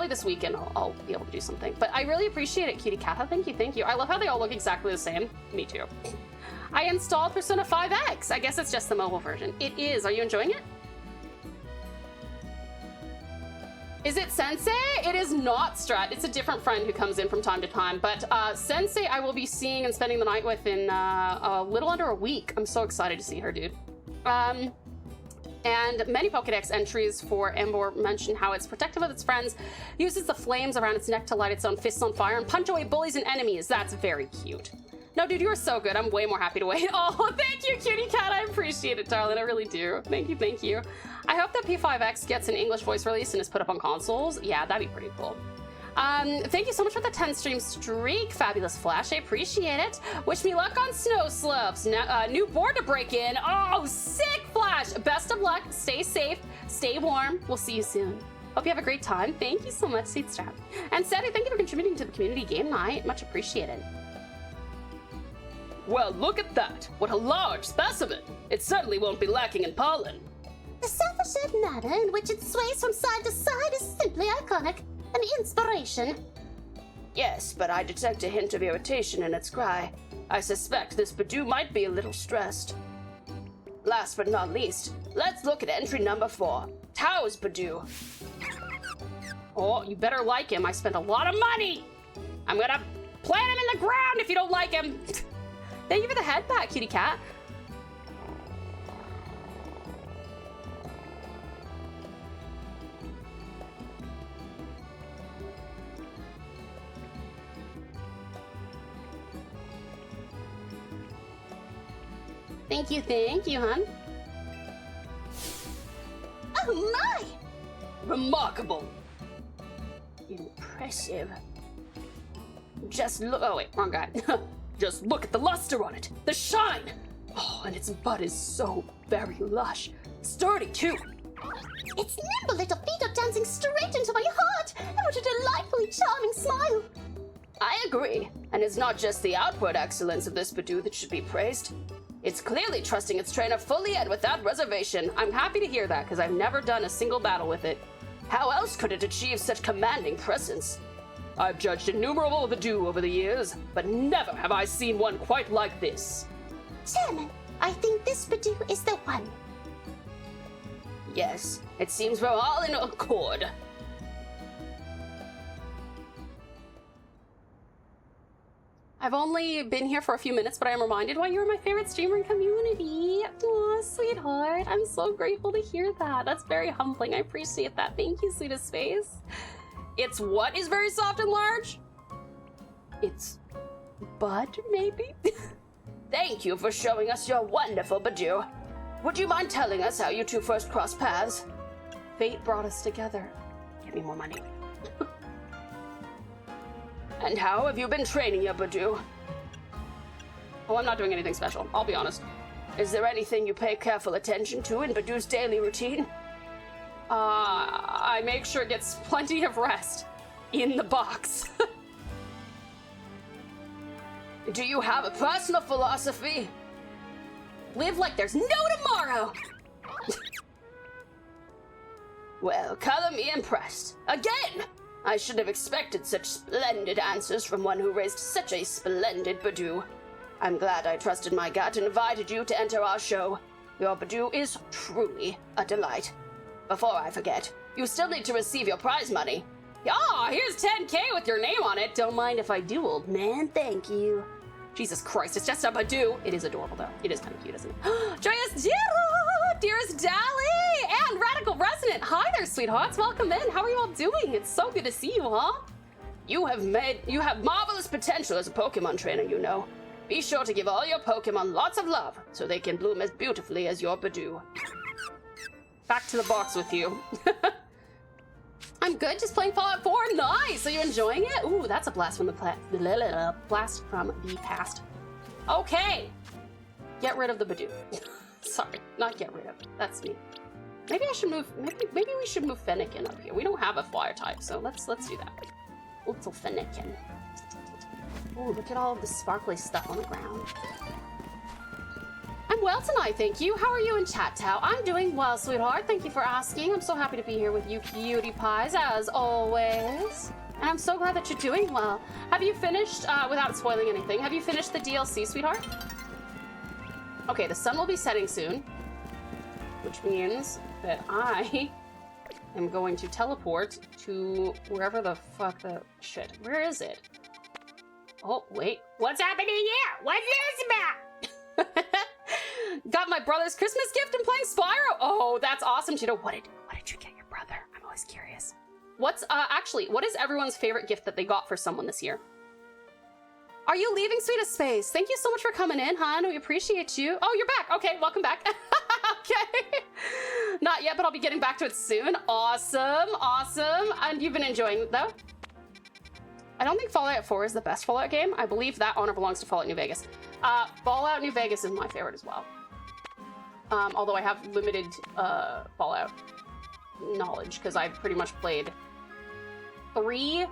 this weekend I'll be able to do something. But I really appreciate it, Cutie Cat. Thank you. I love how they all look exactly the same. Me too. I installed Persona 5X. I guess it's just the mobile version. It is. Are you enjoying it? Is it Sensei? It is not Strat. It's a different friend who comes in from time to time. But Sensei I will be seeing and spending the night with in a little under a week. I'm so excited to see her, dude. And many Pokedex entries for Embor mention how it's protective of its friends, uses the flames around its neck to light its own fists on fire, and punch away bullies and enemies. That's very cute. No, dude, you are so good. I'm way more happy to wait. Oh, thank you, Cutie Cat. I appreciate it, darling. I really do. Thank you. I hope that P5X gets an English voice release and is put up on consoles. Yeah, that'd be pretty cool. Thank you so much for the 10 stream streak, Fabulous Flash. I appreciate it. Wish me luck on snow slopes. New board to break in. Oh, sick, Flash. Best of luck. Stay safe. Stay warm. We'll see you soon. Hope you have a great time. Thank you so much, Sweet Strap. And Sadie, thank you for contributing to the community game night. Much appreciated. Well, look at that. What a large specimen. It certainly won't be lacking in pollen. The self-assured manner in which it sways from side to side is simply iconic. An inspiration. Yes, but I detect a hint of irritation in its cry. I suspect this Badoo might be a little stressed. Last but not least, let's look at entry number 4. Tao's Badoo. Oh, you better like him. I spent a lot of money. I'm gonna plant him in the ground if you don't like him. Thank you for the head pat, Cutie Cat. Thank you, hon. Oh my! Remarkable. Impressive. Just look, oh wait, wrong guy. Just look at the luster on it, the shine. Oh, and its bud is so very lush. Sturdy too. Its nimble little feet are dancing straight into my heart. And what a delightfully charming smile. I agree. And it's not just the outward excellence of this Badoo that should be praised. It's clearly trusting its trainer fully and without reservation. I'm happy to hear that, because I've never done a single battle with it. How else could it achieve such commanding presence? I've judged innumerable Badoo over the years, but never have I seen one quite like this. Chairman, I think this Badoo is the one. Yes, it seems we're all in accord. I've only been here for a few minutes, but I am reminded why you're my favorite streamer in community. Aw, sweetheart. I'm so grateful to hear that. That's very humbling. I appreciate that. Thank you, sweetest face. It's what is very soft and large? It's bud, maybe? Thank you for showing us your wonderful Badoo. Would you mind telling us how you two first crossed paths? Fate brought us together. Give me more money. And how have you been training your Badoo? Oh, I'm not doing anything special, I'll be honest. Is there anything you pay careful attention to in Badoo's daily routine? I make sure it gets plenty of rest in the box. Do you have a personal philosophy? Live like there's no tomorrow! Well, color me impressed. Again! I should have expected such splendid answers from one who raised such a splendid Badoo. I'm glad I trusted my gut and invited you to enter our show. Your Badoo is truly a delight. Before I forget, you still need to receive your prize money. Ah, here's 10K with your name on it. Don't mind if I do, old man. Thank you. Jesus Christ, it's just a Badoo. It is adorable, though. It is kind of cute, isn't it? Joyous Jiro, dearest Dally, and Radical Resonant. Hi there, sweethearts. Welcome in. How are you all doing? It's so good to see you, huh? You have marvelous potential as a Pokemon trainer, you know. Be sure to give all your Pokemon lots of love so they can bloom as beautifully as your Badoo. Back to the box with you. I'm good, just playing Fallout 4. Nice! Are you enjoying it? Ooh, that's a blast from the past. Okay. Get rid of the Badoo. Sorry, not get rid of. That's me. Maybe I should move. Maybe we should move Fennekin up here. We don't have a flyer type, so let's do that. Little Fennekin. Oh, look at all of the sparkly stuff on the ground. I'm well tonight, thank you. How are you in chat, Tao? I'm doing well, sweetheart. Thank you for asking. I'm so happy to be here with you cutie pies, as always. And I'm so glad that you're doing well. Have you finished, without spoiling anything, have you finished the DLC, sweetheart? Okay, the sun will be setting soon, which means that I am going to teleport to wherever the fuck the shit. Where is it? Oh, wait. What's happening here? What's this about? Got my brother's Christmas gift and playing Spyro. Oh, that's awesome, Cheeto. What did you get your brother? I'm always curious. What's, actually, what is everyone's favorite gift that they got for someone this year? Are you leaving Sweetest Space? Thank you so much for coming in, hon. We appreciate you. Oh, you're back. Okay, welcome back. Okay. Not yet, but I'll be getting back to it soon. Awesome, awesome. And you've been enjoying it, though? I don't think Fallout 4 is the best Fallout game. I believe that honor belongs to Fallout New Vegas. Fallout New Vegas is my favorite as well. Although I have limited Fallout knowledge, because I've pretty much played 3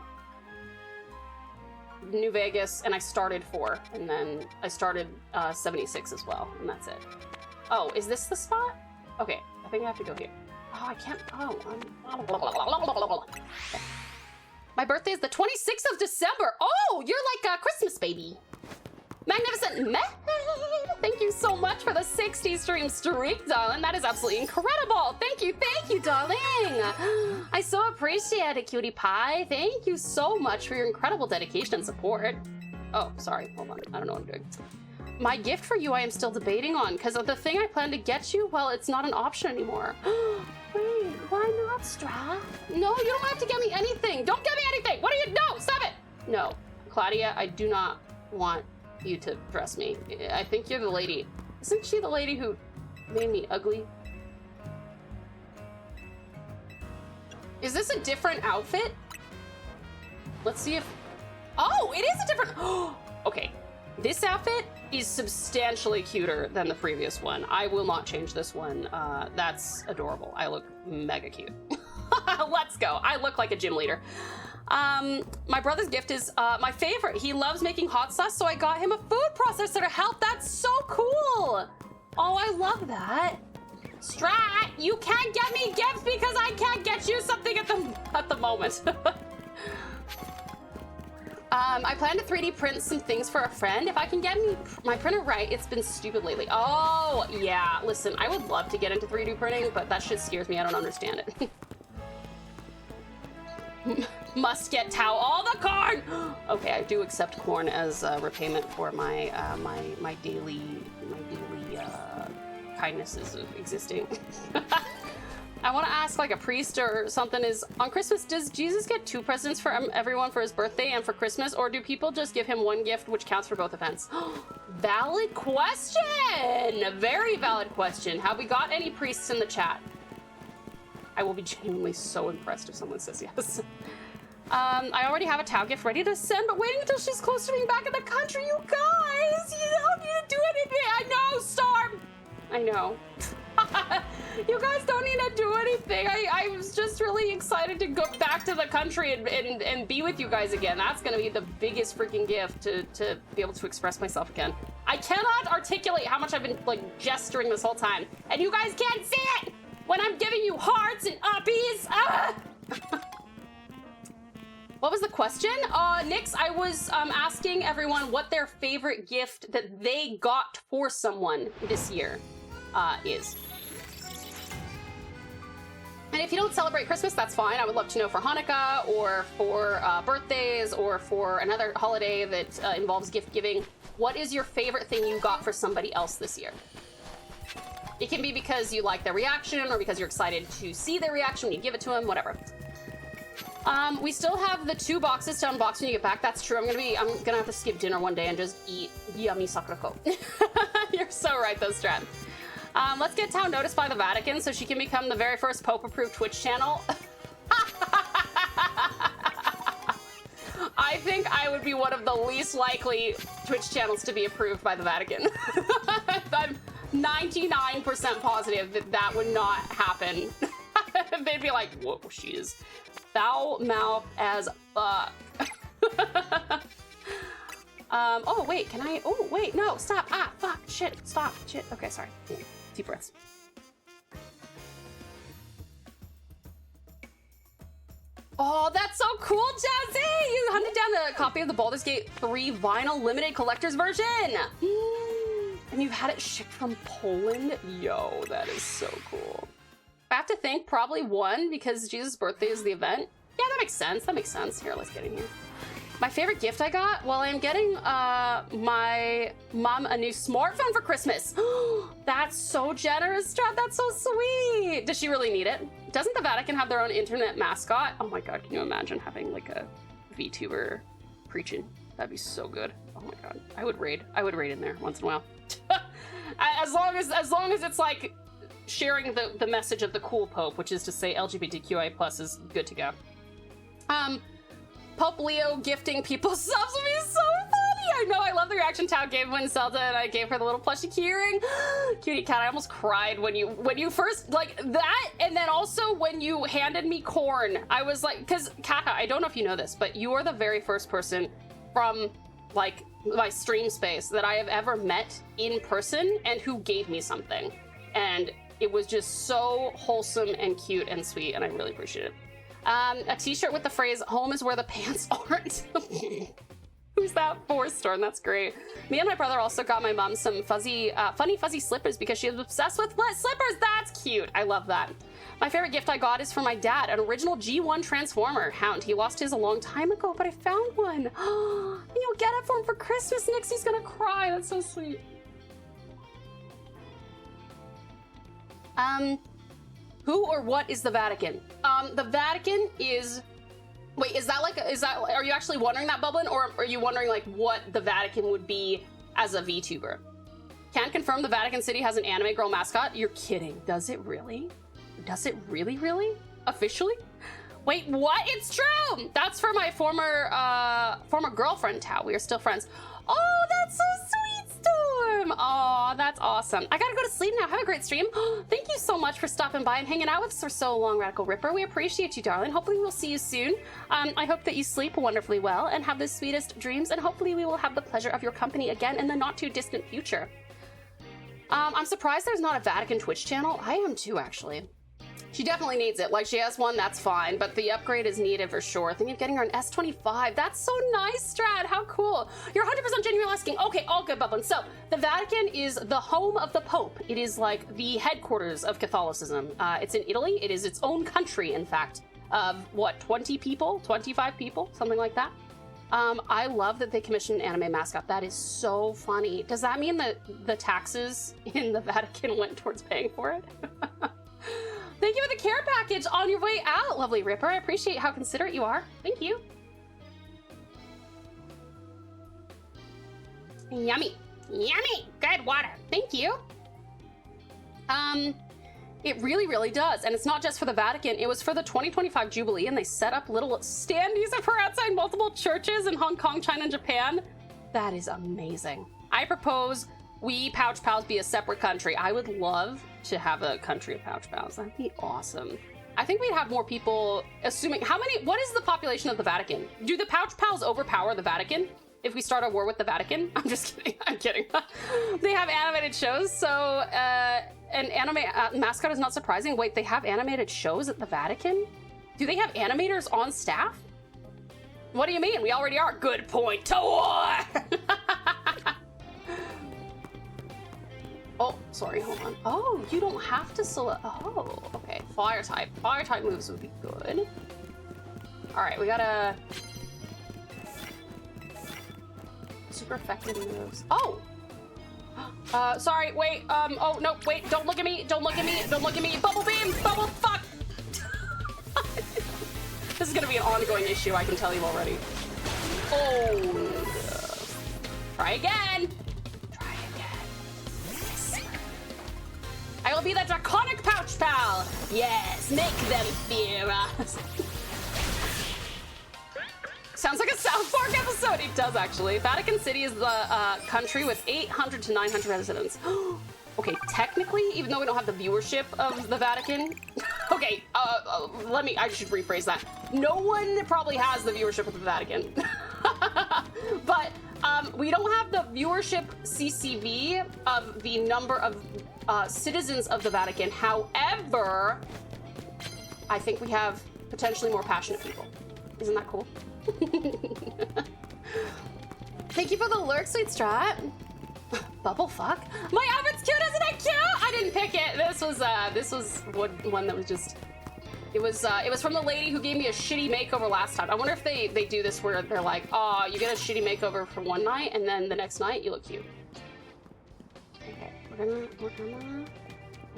New Vegas, and I started 4, and then I started 76 as well, and that's it. Oh, is this the spot? Okay, I think I have to go here. Oh, I can't. Oh, my birthday is the 26th of December. Oh, you're like a Christmas baby. Magnificent Meh! Thank you so much for the 60 stream streak, darling. That is absolutely incredible. Thank you, darling. I so appreciate it, cutie pie. Thank you so much for your incredible dedication and support. Oh, sorry, hold on. I don't know what I'm doing. My gift for you I am still debating on, because of the thing I plan to get you, well, it's not an option anymore. Wait, why not, Stra? No, you don't have to get me anything. Don't get me anything. What are you? No, stop it. No, Claudia, I do not want you to dress me. I think you're the lady. Isn't she the lady who made me ugly? Is this a different outfit? Let's see if... Oh, it is a different... Okay, this outfit is substantially cuter than the previous one. I will not change this one. That's adorable. I look mega cute. Let's go. I look like a gym leader. My brother's gift is my favorite. He loves making hot sauce, so I got him a food processor to help. That's so cool. Oh, I love that. Strat, you can't get me gifts because I can't get you something at the moment. I plan to 3D print some things for a friend. If I can get my printer right, it's been stupid lately. Oh, yeah. Listen, I would love to get into 3D printing, but that shit scares me. I don't understand it. Must get Tao all the corn. Okay, I do accept corn as repayment for my my daily kindnesses of existing. I want to ask, like, a priest or something, is on Christmas, does Jesus get 2 presents for everyone for his birthday and for Christmas, or do people just give him 1 gift which counts for both events? Valid question. Very valid question. Have we got any priests in the chat? I will be genuinely so impressed if someone says yes. I already have a Tao gift ready to send, but waiting until she's close to being back in the country, you guys! You don't need to do anything! I know, Storm! I know. You guys don't need to do anything. I was just really excited to go back to the country and be with you guys again. That's gonna be the biggest freaking gift to be able to express myself again. I cannot articulate how much I've been, like, gesturing this whole time, and you guys can't see it! When I'm giving you hearts and uppies. Ah! What was the question? Nix, I was asking everyone what their favorite gift that they got for someone this year is. And if you don't celebrate Christmas, that's fine. I would love to know for Hanukkah or for birthdays or for another holiday that involves gift giving. What is your favorite thing you got for somebody else this year? It can be because you like their reaction or because you're excited to see their reaction when you give it to them, whatever. We still have the 2 boxes to unbox when you get back. That's true. I'm gonna have to skip dinner one day and just eat yummy sakurako. You're so right, though, Strat. Let's get Tao noticed by the Vatican so she can become the very first Pope-approved Twitch channel. I think I would be one of the least likely Twitch channels to be approved by the Vatican. I'm 99% positive that would not happen. They'd be like, whoa, she is foul mouth as fuck. Oh, wait, can I? Oh, wait, no, stop. Ah, fuck, shit, stop, shit. Okay, sorry. Deep breaths. Oh, that's so cool, Jazzy! You hunted down a copy of the Baldur's Gate 3 vinyl limited collector's version! And you've had it shipped from Poland? Yo, that is so cool. I have to think probably 1 because Jesus' birthday is the event. Yeah, that makes sense, that makes sense. Here, let's get in here. My favorite gift I got? Well, I'm getting my mom a new smartphone for Christmas. That's so generous, Strat. That's so sweet. Does she really need it? Doesn't the Vatican have their own internet mascot? Oh my God, can you imagine having like a VTuber preaching? That'd be so good. Oh my God, I would raid in there once in a while. as long as it's like sharing the message of the cool Pope, which is to say LGBTQIA+ is good to go. Pope Leo gifting people subs would be so funny. I know, I love the reaction Tao gave when Zelda and I gave her the little plushy keyring. Cutie cat, I almost cried when you first, like that, and then also when you handed me corn. I was like, because Kaka, I don't know if you know this, but you are the very first person from like my stream space that I have ever met in person and who gave me something. And it was just so wholesome and cute and sweet, and I really appreciate it. A t-shirt with the phrase, home is where the pants aren't. Who's that for, Storm? That's great. Me and my brother also got my mom some funny fuzzy slippers because she was obsessed with slippers. That's cute. I love that. My favorite gift I got is from my dad, an original G1 Transformer Hound. He lost his a long time ago, but I found one. And you'll get it for him for Christmas. Nixie's gonna cry. That's so sweet. Who or what is the Vatican? The Vatican is... Wait, are you actually wondering that, Bublin? Or are you wondering, like, what the Vatican would be as a VTuber? Can confirm the Vatican City has an anime girl mascot? You're kidding. Does it really? Does it really, really? Officially? Wait, what? It's true! That's for my former girlfriend, Tao. We are still friends. Oh, that's so sweet, Storm! Oh, that's awesome. I gotta go to sleep now. Have a great stream. Thank you so much for stopping by and hanging out with us for so long, Radical Ripper. We appreciate you, darling. Hopefully we'll see you soon. I hope that you sleep wonderfully well and have the sweetest dreams, and hopefully we will have the pleasure of your company again in the not too distant future. I'm surprised there's not a Vatican Twitch channel. I am too, actually. She definitely needs it. Like, she has one, that's fine, but the upgrade is needed for sure. Thinking of getting her an S25. That's so nice, Strad. How cool. You're 100% genuine asking. Okay, all good, Bublin. So, the Vatican is the home of the Pope. It is like the headquarters of Catholicism. It's in Italy. It is its own country, in fact, of what, 20 people, 25 people, something like that. I love that they commissioned an anime mascot. That is so funny. Does that mean that the taxes in the Vatican went towards paying for it? Thank you for the care package on your way out, lovely Ripper. I appreciate how considerate you are. Thank you. Yummy. Yummy. Good water. Thank you. It really, really does. And it's not just for the Vatican. It was for the 2025 Jubilee, and they set up little standees of her outside multiple churches in Hong Kong, China, and Japan. That is amazing. I propose we Pouch Pals be a separate country. I would love to have a country of Pouch Pals. That'd be awesome. I think we'd have more people, assuming, what is the population of the Vatican? Do the Pouch Pals overpower the Vatican if we start a war with the Vatican? I'm just kidding, I'm kidding. They have animated shows, so an anime mascot is not surprising. Wait, they have animated shows at the Vatican? Do they have animators on staff? What do you mean? We already are. Good point. To war! Oh, sorry, hold on. Oh, you don't have to select. Oh, okay. Fire type. Fire type moves would be good. All right, we gotta. Super effective moves. Oh! Sorry, wait. Oh, no, wait. Don't look at me. Don't look at me. Don't look at me. Bubble beam! Bubble fuck! This is gonna be an ongoing issue, I can tell you already. Oh. Try again. I will be the draconic Pouch Pal! Yes, make them fear us! Sounds like a South Park episode! It does, actually. Vatican City is the country with 800 to 900 residents. Okay, technically, even though we don't have the viewership of the Vatican... Okay, I should rephrase that. No one probably has the viewership of the Vatican. But We don't have the viewership CCV of the number of citizens of the Vatican. However, I think we have potentially more passionate people. Isn't that cool? Thank you for the lurk, sweet Strat. Bubble fuck. My outfit's cute, isn't it cute? I didn't pick it. This was one that was just. It was from the lady who gave me a shitty makeover last time. I wonder if they do this where they're like, oh, you get a shitty makeover for one night and then the next night you look cute. Okay, we're gonna.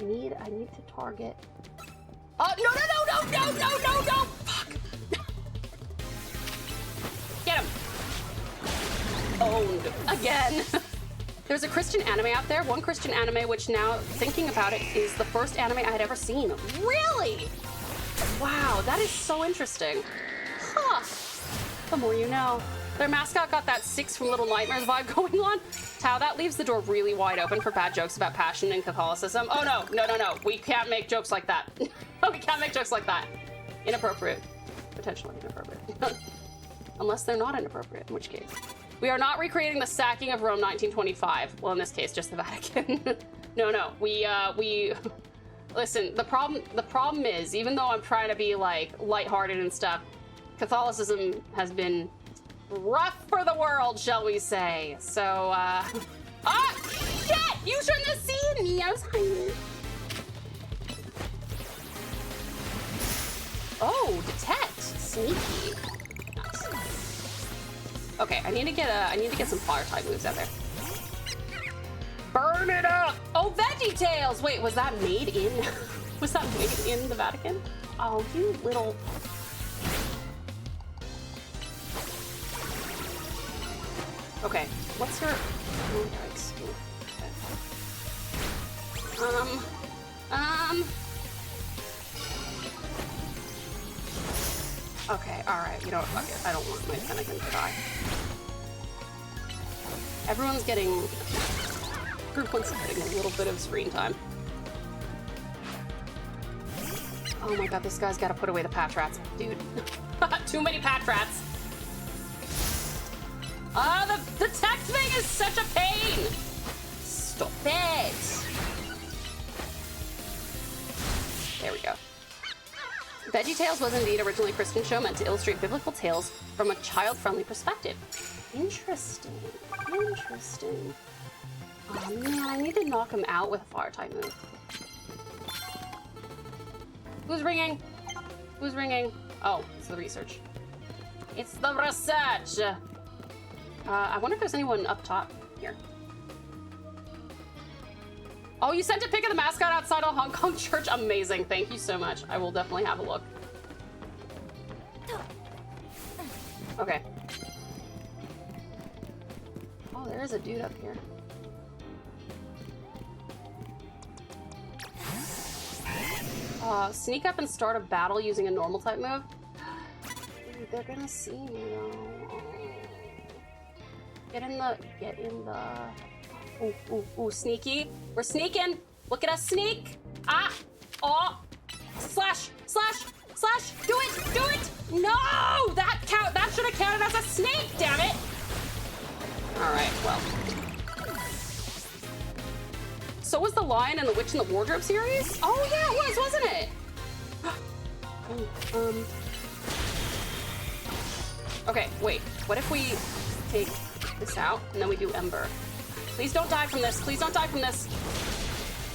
I need to target. Oh no! Fuck! Get him! Owned again. There's a Christian anime out there. One Christian anime, which now thinking about it, is the first anime I had ever seen. Really? Wow, that is so interesting. Huh. The more you know. Their mascot got that Six from Little Nightmares vibe going on. Tao, that leaves the door really wide open for bad jokes about passion and Catholicism. Oh no. We can't make jokes like that. We can't make jokes like that. Inappropriate. Potentially inappropriate. Unless they're not inappropriate, in which case. We are not recreating the sacking of Rome 1925. Well, in this case, just the Vatican. No. We listen, the problem is, even though I'm trying to be like lighthearted and stuff, Catholicism has been rough for the world, shall we say. So, shit! You shouldn't have seen me. I was hiding. Oh, detect. Sneaky. Nice. Okay, I need to get some fire type moves out there. Burn it up! Oh, VeggieTales! Wait, was that made in the Vatican? Oh, you little. Okay, what's her? Oh, yikes. Okay, alright, you know what, fuck it. I don't want my Fennekin to die. Everyone's getting a little bit of screen time. Oh my god, this guy's gotta put away the patch rats. Dude. Too many patch rats. The text thing is such a pain! Stop it! There we go. VeggieTales was indeed originally a Christian show meant to illustrate biblical tales from a child-friendly perspective. Interesting. Oh man, I need to knock him out with a fire type move. Who's ringing? Oh, it's the research. It's the research! I wonder if there's anyone up top here. Oh, you sent a pic of the mascot outside a Hong Kong church? Amazing, thank you so much. I will definitely have a look. Okay. Oh, there is a dude up here. Sneak up and start a battle using a normal type move. Dude, they're gonna see me though. Get in the. Ooh, sneaky. We're sneaking. Look at us sneak. Ah, oh, slash. Do it. No, that should have counted as a snake. Damn it. All right, well. So was the Lion and the Witch in the Wardrobe series? Oh yeah, it was, wasn't it? Okay, wait. What if we take this out and then we do Ember? Please don't die from this.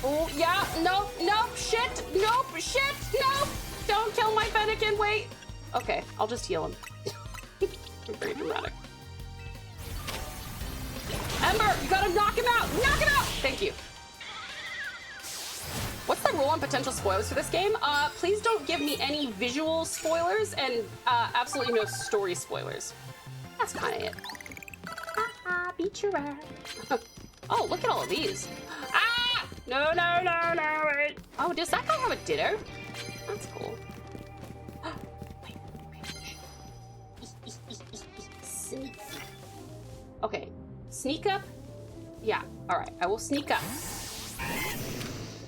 Oh yeah, no, shit, nope, don't kill my Fennekin, wait. Okay, I'll just heal him. I'm very dramatic. Ember, you gotta knock him out! Thank you. What's the rule on potential spoilers for this game? Please don't give me any visual spoilers and absolutely no story spoilers. That's kind of it. Beat your ass. Oh, look at all of these. Ah! No, wait. Oh, does that guy have a ditto? That's cool. Wait. Sneak. Okay, sneak up. Yeah, all right, I will sneak up.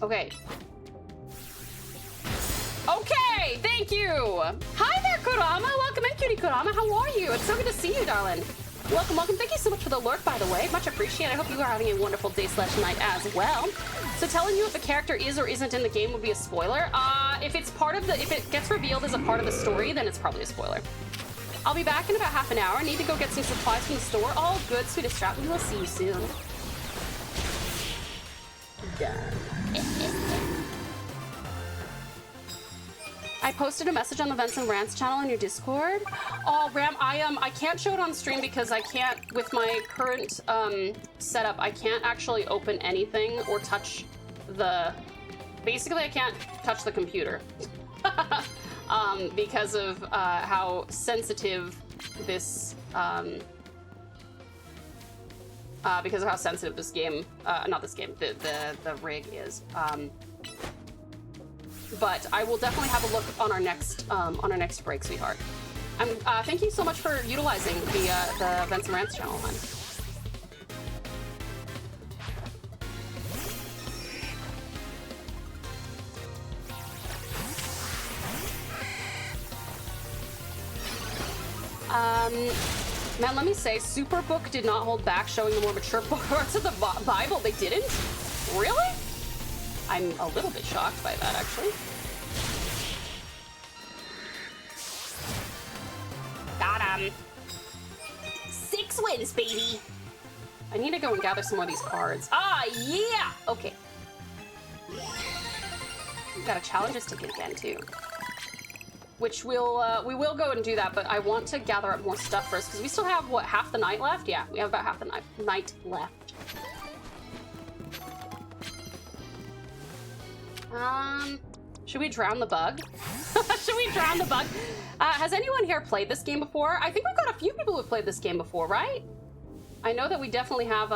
Okay, thank you. Hi there, Kurama. Welcome in, cutie Kurama. How are you? It's so good to see you, darling. Welcome, welcome. Thank you so much for the lurk, by the way. Much appreciated. I hope you are having a wonderful day/night as well. So telling you if a character is or isn't in the game would be a spoiler. If it gets revealed as a part of the story, then it's probably a spoiler. I'll be back in about half an hour. I need to go get some supplies from the store. All good, sweetest Strat. We will see you soon. Done. I posted a message on the Vents and Rants channel in your Discord. Oh, Ram, I can't show it on stream because I can't, with my current setup, I can't actually open anything or touch the... Basically, I can't touch the computer. Because of how sensitive this... because of how sensitive this game, not this game, the rig is. But I will definitely have a look on our next break, sweetheart. Thank you so much for utilizing the Vents and Rants channel, hon. Man, let me say, Superbook did not hold back showing the more mature parts of the Bible. They didn't? Really? I'm a little bit shocked by that, actually. Got him. 6 wins, baby. I need to go and gather some more of these cards. Ah, yeah! Okay. We've got a challenges ticket again, too. Which we will go and do that, but I want to gather up more stuff first, because we still have, what, half the night left? Yeah, we have about half the night left. Should we drown the bug? Should we drown the bug? Has anyone here played this game before? I think we've got a few people who've played this game before, right? I know that we definitely have,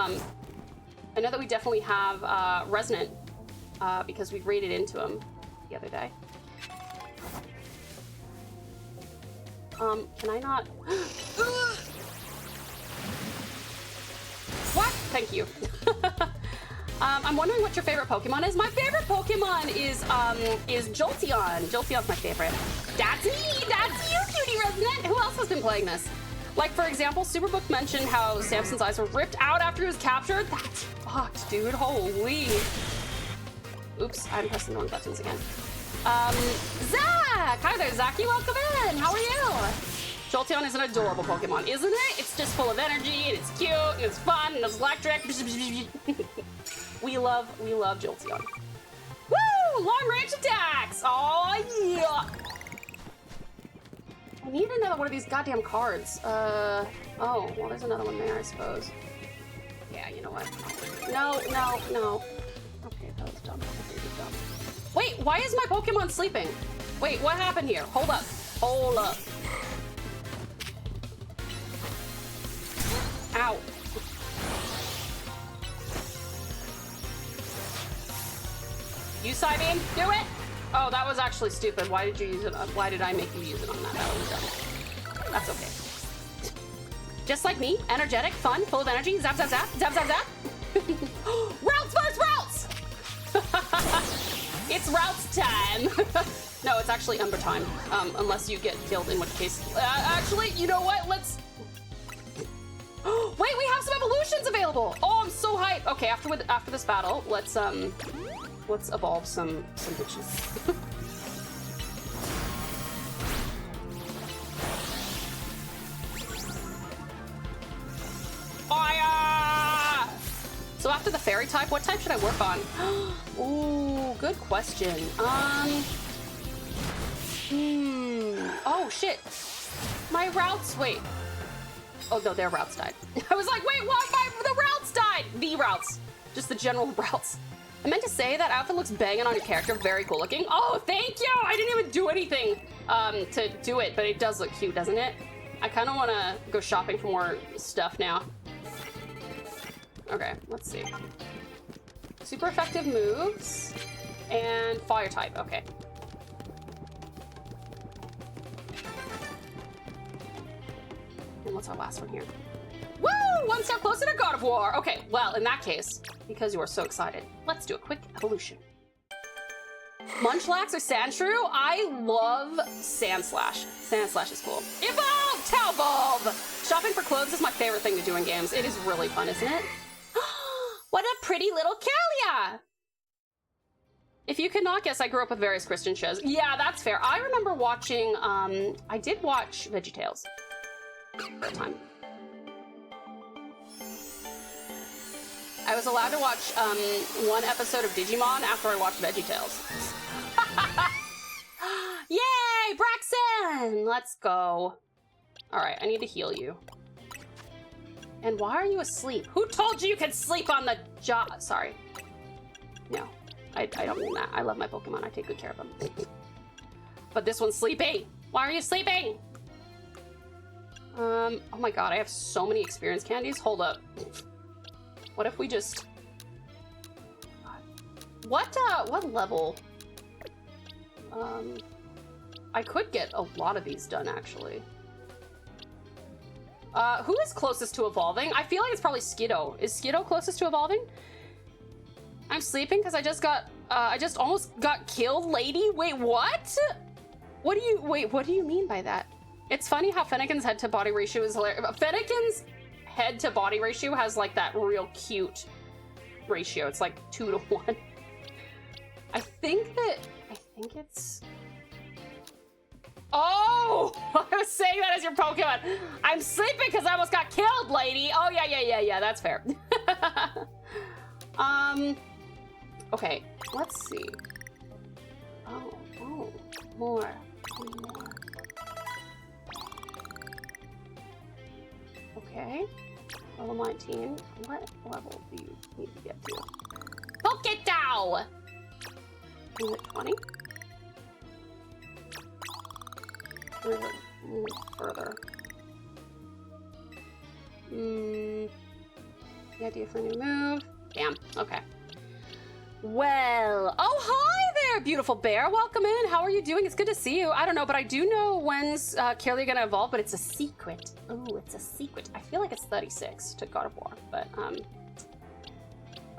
Resonant, because we raided into him the other day. Can I not? What? Thank you. I'm wondering what your favorite Pokemon is. My favorite Pokemon is Jolteon. Jolteon's my favorite. That's me! That's you, cutie resident! Who else has been playing this? Like, for example, Superbook mentioned how Samson's eyes were ripped out after he was captured. That's fucked, dude. Holy. Oops, I'm pressing the wrong buttons again. Zach! Hi there, Zachy. Welcome in. How are you? Jolteon is an adorable Pokemon, isn't it? It's just full of energy, and it's cute, and it's fun, and it's electric. We love Jolteon. Woo! Long range attacks! Oh, yeah! I need another one of these goddamn cards. Oh, well, there's another one there, I suppose. Yeah, you know what? No. Okay, that was dumb. Wait, why is my Pokemon sleeping? Wait, what happened here? Hold up. Ow. You Psybeam, do it! Oh, that was actually stupid. Why did you use it? Why did I make you use it on that? That was dumb. That's okay. Just like me, energetic, fun, full of energy. Zap, zap, zap, zap, zap, zap. Routes first, routes! It's routes time. No, it's actually Ember time. Unless you get killed, in which case, actually, you know what? Let's. Wait, we have some evolutions available. Oh, I'm so hyped. Okay, after this battle, let's evolve some bitches. Fire! So after the fairy type, what type should I work on? Ooh, good question. Oh shit. My routes. Wait. Oh no, their routes died. I was like, wait, why the routes died? The routes. Just the general routes. I meant to say that outfit looks banging on your character. Very cool looking. Oh, thank you! I didn't even do anything to do it, but it does look cute, doesn't it? I kind of want to go shopping for more stuff now. Okay, let's see. Super effective moves and fire type. Okay. And what's our last one here? Woo! One step closer to God of War. Okay, well, in that case, because you are so excited, let's do a quick evolution. Munchlax or Sandshrew? I love Sandslash. Sandslash is cool. Evolve! Taubolb! Shopping for clothes is my favorite thing to do in games. It is really fun, isn't it? What a pretty little Kalia! If you could not guess, I grew up with various Christian shows. Yeah, that's fair. I remember watching, I did watch VeggieTales for a time. I was allowed to watch one episode of Digimon after I watched VeggieTales. Yay, Braxton! Let's go. All right, I need to heal you. And why are you asleep? Who told you could sleep on the job? Sorry. No, I don't mean that. I love my Pokemon. I take good care of them. But this one's sleeping. Why are you sleeping? Oh my god, I have so many experience candies. Hold up. What if we just... What level? I could get a lot of these done, actually. Who is closest to evolving? I feel like it's probably Skiddo. Is Skiddo closest to evolving? I'm sleeping because I just almost got killed, lady. Wait, what? What do you mean by that? It's funny how Fennekin's head to body ratio is hilarious. Fennekin's head to body ratio has like that real cute ratio. It's like 2 to 1. I think it's... Oh! I was saying that as your Pokemon. I'm sleeping because I almost got killed, lady. Oh, yeah, that's fair. Okay, let's see. Oh, more. Okay, level 19. What level do you need to get to? Pokedow! Is it 20? Or is it further? The idea for a new move. Damn, okay. Well, oh, hi there, beautiful bear. Welcome in. How are you doing? It's good to see you. I don't know, but I do know when's Kalia gonna evolve, but it's a secret. Oh, it's a secret. I feel like it's 36 to God of War, but,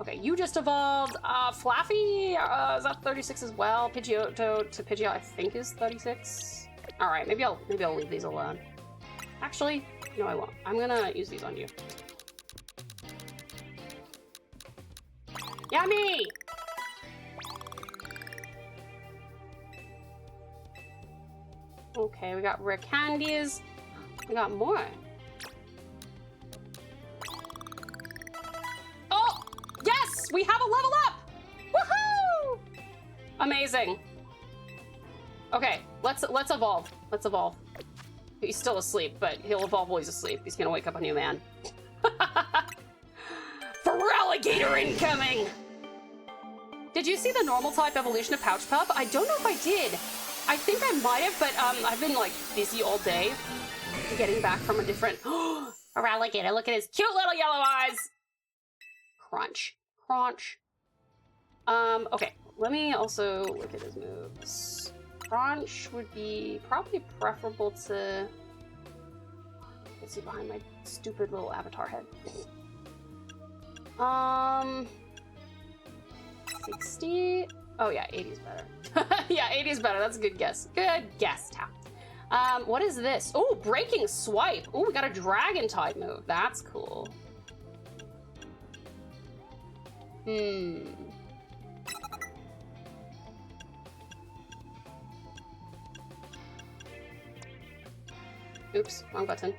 okay, you just evolved. Flaffy, is that 36 as well? Pidgeotto to Pidgeot, I think is 36. All right, maybe I'll leave these alone. Actually, no, I won't. I'm gonna use these on you. Yummy! Okay, we got rare candies. We got more. Oh, yes, we have a level up! Woohoo! Amazing. Okay, let's evolve. Let's evolve. He's still asleep, but he'll evolve while he's asleep. He's gonna wake up a new man. Feraligatr incoming! Did you see the normal type evolution of Pouch Pup? I don't know if I did. I think I might have, but I've been like busy all day getting back from a different Feraligatr. Look at his cute little yellow eyes. Crunch. Crunch. Okay, let me also look at his moves. Crunch would be probably preferable to... Let's see behind my stupid little avatar head. 60? Oh yeah, 80's better. Yeah, 80's better. That's a good guess. Good guess, Tau. What is this? Oh, Breaking Swipe. Oh, we got a Dragon type move. That's cool. Oops, wrong button.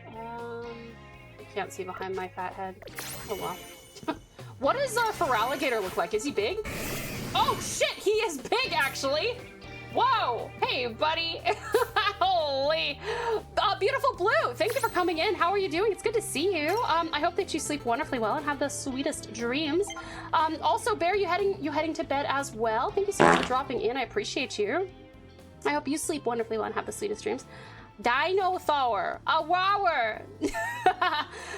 I can't see behind my fat head. Oh well. What does Feraligatr look like? Is he big? Oh shit, he is big actually! Whoa! Hey buddy! Holy! Beautiful Blue, thank you for coming in. How are you doing? It's good to see you. I hope that you sleep wonderfully well and have the sweetest dreams. Also, Bear, you heading to bed as well? Thank you so much for dropping in. I appreciate you. I hope you sleep wonderfully well and have the sweetest dreams. Dino Thor, a wower.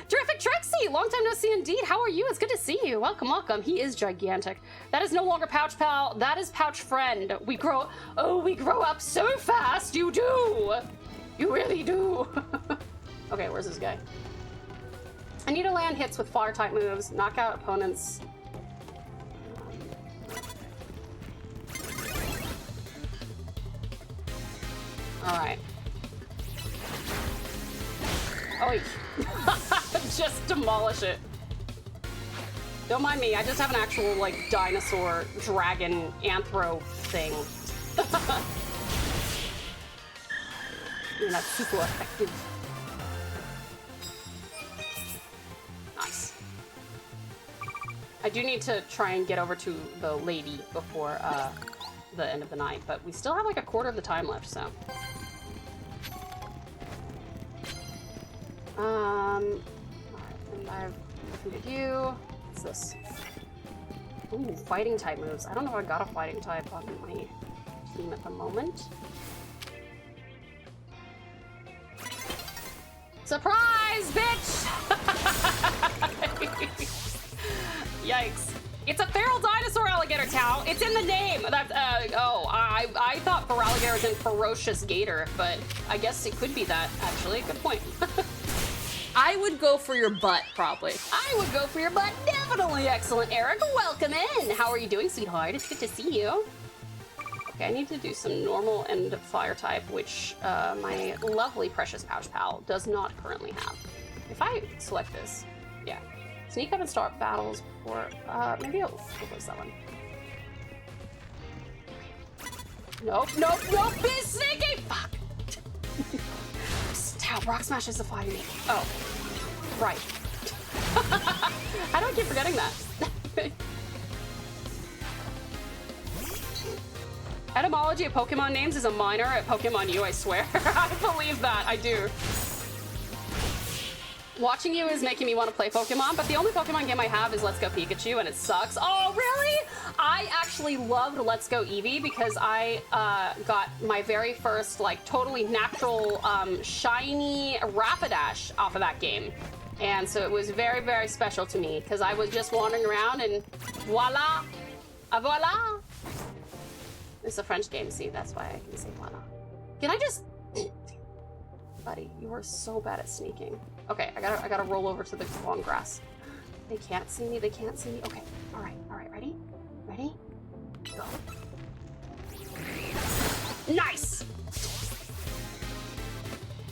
Terrific Trixie, long time no see indeed. How are you? It's good to see you. Welcome, welcome. He is gigantic. That is no longer Pouch Pal. That is Pouch Friend. We grow up so fast. You do. You really do. Okay, where's this guy? I need to land hits with fire type moves, knock out opponents. All right. Oh, just demolish it. Don't mind me, I just have an actual, like, dinosaur, dragon, anthro thing. And that's super effective. Nice. I do need to try and get over to the lady before the end of the night, but we still have like a quarter of the time left, so. Alright, and I've defeated you. What's this? Ooh, fighting type moves. I don't know if I got a fighting type on my team at the moment. Surprise, bitch! Yikes. It's a feral dinosaur alligator, Tau. It's in the name. That's, I thought feraligator was in ferocious gator, but I guess it could be that, actually. Good point. I would go for your butt, probably. I would go for your butt. Definitely. Excellent, Eric. Welcome in. How are you doing, sweetheart? It's good to see you. Okay, I need to do some normal and fire type, which my lovely precious pouch pal does not currently have. If I select this, yeah. Sneak up and start battles before, maybe I'll close that one. Nope, nope, nope, be sneaky! Fuck! Tau, Rock Smash is the fire name. Oh, right. How do I keep forgetting that? Etymology of Pokemon names is a minor at Pokemon U, I swear. I believe that, I do. Watching you is making me want to play Pokemon, but the only Pokemon game I have is Let's Go Pikachu, and it sucks. Oh, really? I actually loved Let's Go Eevee because I got my very first, like, totally natural, shiny Rapidash off of that game. And so it was very, very special to me because I was just wandering around and voila! Voila! It's a French game, see? That's why I can say voila. Can I just... Buddy, you are so bad at sneaking. Okay, I gotta roll over to the long grass. They can't see me, they can't see me. Okay, alright, ready? Ready? Go. Nice!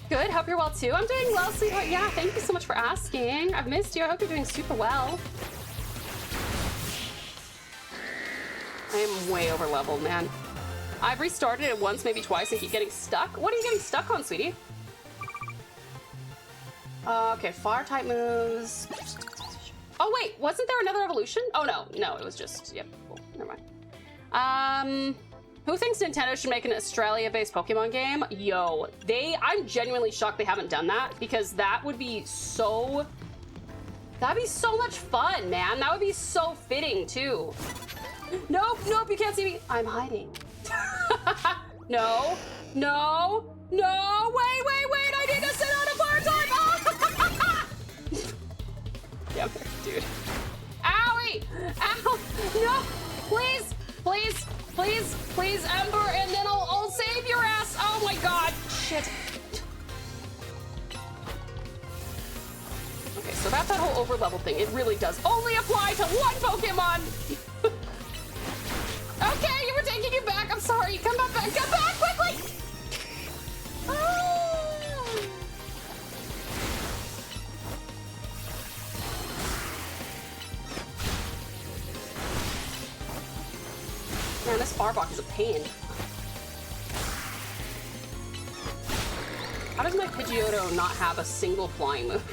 Good, hope you're well too. I'm doing well, sweetheart. Yeah, thank you so much for asking. I've missed you, I hope you're doing super well. I am way over leveled, man. I've restarted it once, maybe twice, and keep getting stuck. What are you getting stuck on, sweetie? Okay, fire type moves. Oh wait, wasn't there another evolution? Oh no, it was just, yep, cool, never mind. Who thinks Nintendo should make an Australia-based Pokemon game? Yo, I'm genuinely shocked they haven't done that because that would be so, that'd be so much fun, man. That would be so fitting too. Nope, you can't see me. I'm hiding. No, wait, I need to sit on a fire type. Oh! Damn it, dude. Owie! Ow! No! Please, Ember, and then I'll save your ass. Oh my god. Shit. Okay, so that's that whole over-level thing. It really does only apply to one Pokemon. Okay, you were taking it back. I'm sorry. Come back quickly. Man, this Arbok is a pain. How does my Pidgeotto not have a single flying move?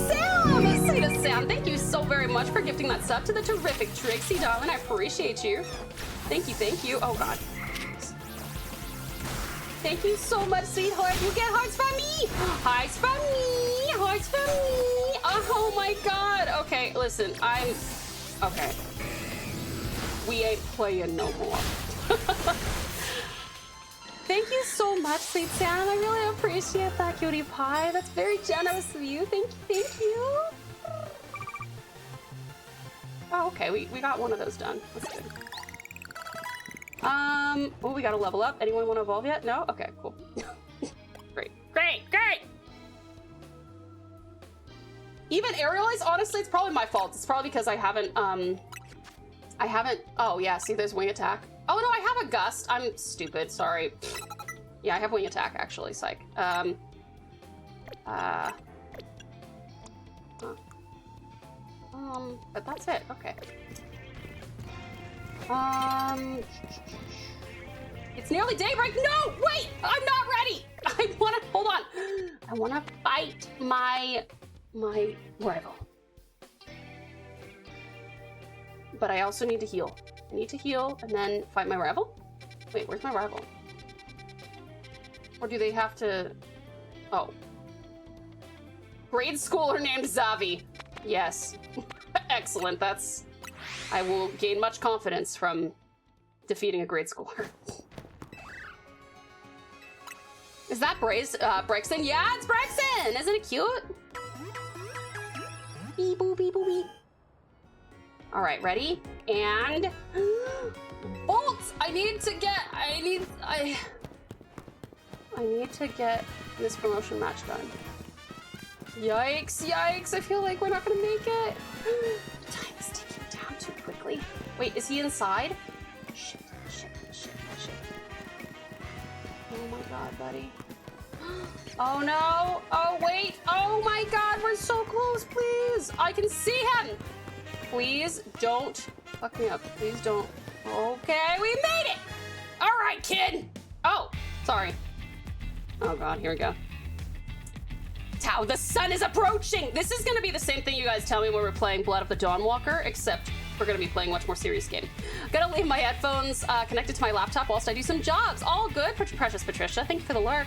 Sam! Sweetest Sam, thank you so very much for gifting that sub to the terrific Trixie, darling. I appreciate you. Thank you. Oh, God. Thank you so much, sweetheart. You get hearts from me. Hearts from me. Oh, my God. Okay, listen, okay. We ain't playing no more. Thank you so much, sweet Sam. I really appreciate that, cutie pie. That's very generous of you. Thank you. Oh, okay, we got one of those done. That's good. Oh, we gotta level up. Anyone want to evolve yet? No? Okay, cool. Great. Even aerialize, honestly, it's probably my fault. It's probably because I haven't, oh yeah, see there's wing attack. Oh no, I have a gust. I'm stupid, sorry. Yeah, I have wing attack actually, psych. But that's it. Okay. It's nearly daybreak. No, wait, I'm not ready. Hold on. I wanna fight my rival. But I also need to heal. I need to heal and then fight my rival? Wait, where's my rival? Or do they have to... Oh. Grade schooler named Zavi. Yes. Excellent, that's... I will gain much confidence from defeating a grade schooler. Is that Brexton? Yeah, it's Brexton! Isn't it cute? Beep boop beep boop beep. Alright, ready? And... bolts! I need to get this promotion match done. Yikes, yikes, I feel like we're not gonna make it. Time is ticking down too quickly. Wait, is he inside? Shit, shit, shit, shit. Oh my god, buddy. Oh no, oh wait, oh my god, we're so close, please. I can see him. Please don't fuck me up, please don't. Okay, we made it. All right, kid. Oh, sorry. Oh god, here we go. Tau, the sun is approaching! This is gonna be the same thing you guys tell me when we're playing Blood of the Dawnwalker, except we're gonna be playing a much more serious game. Gotta leave my headphones connected to my laptop whilst I do some jobs. All good, precious Patricia, thank you for the lurk.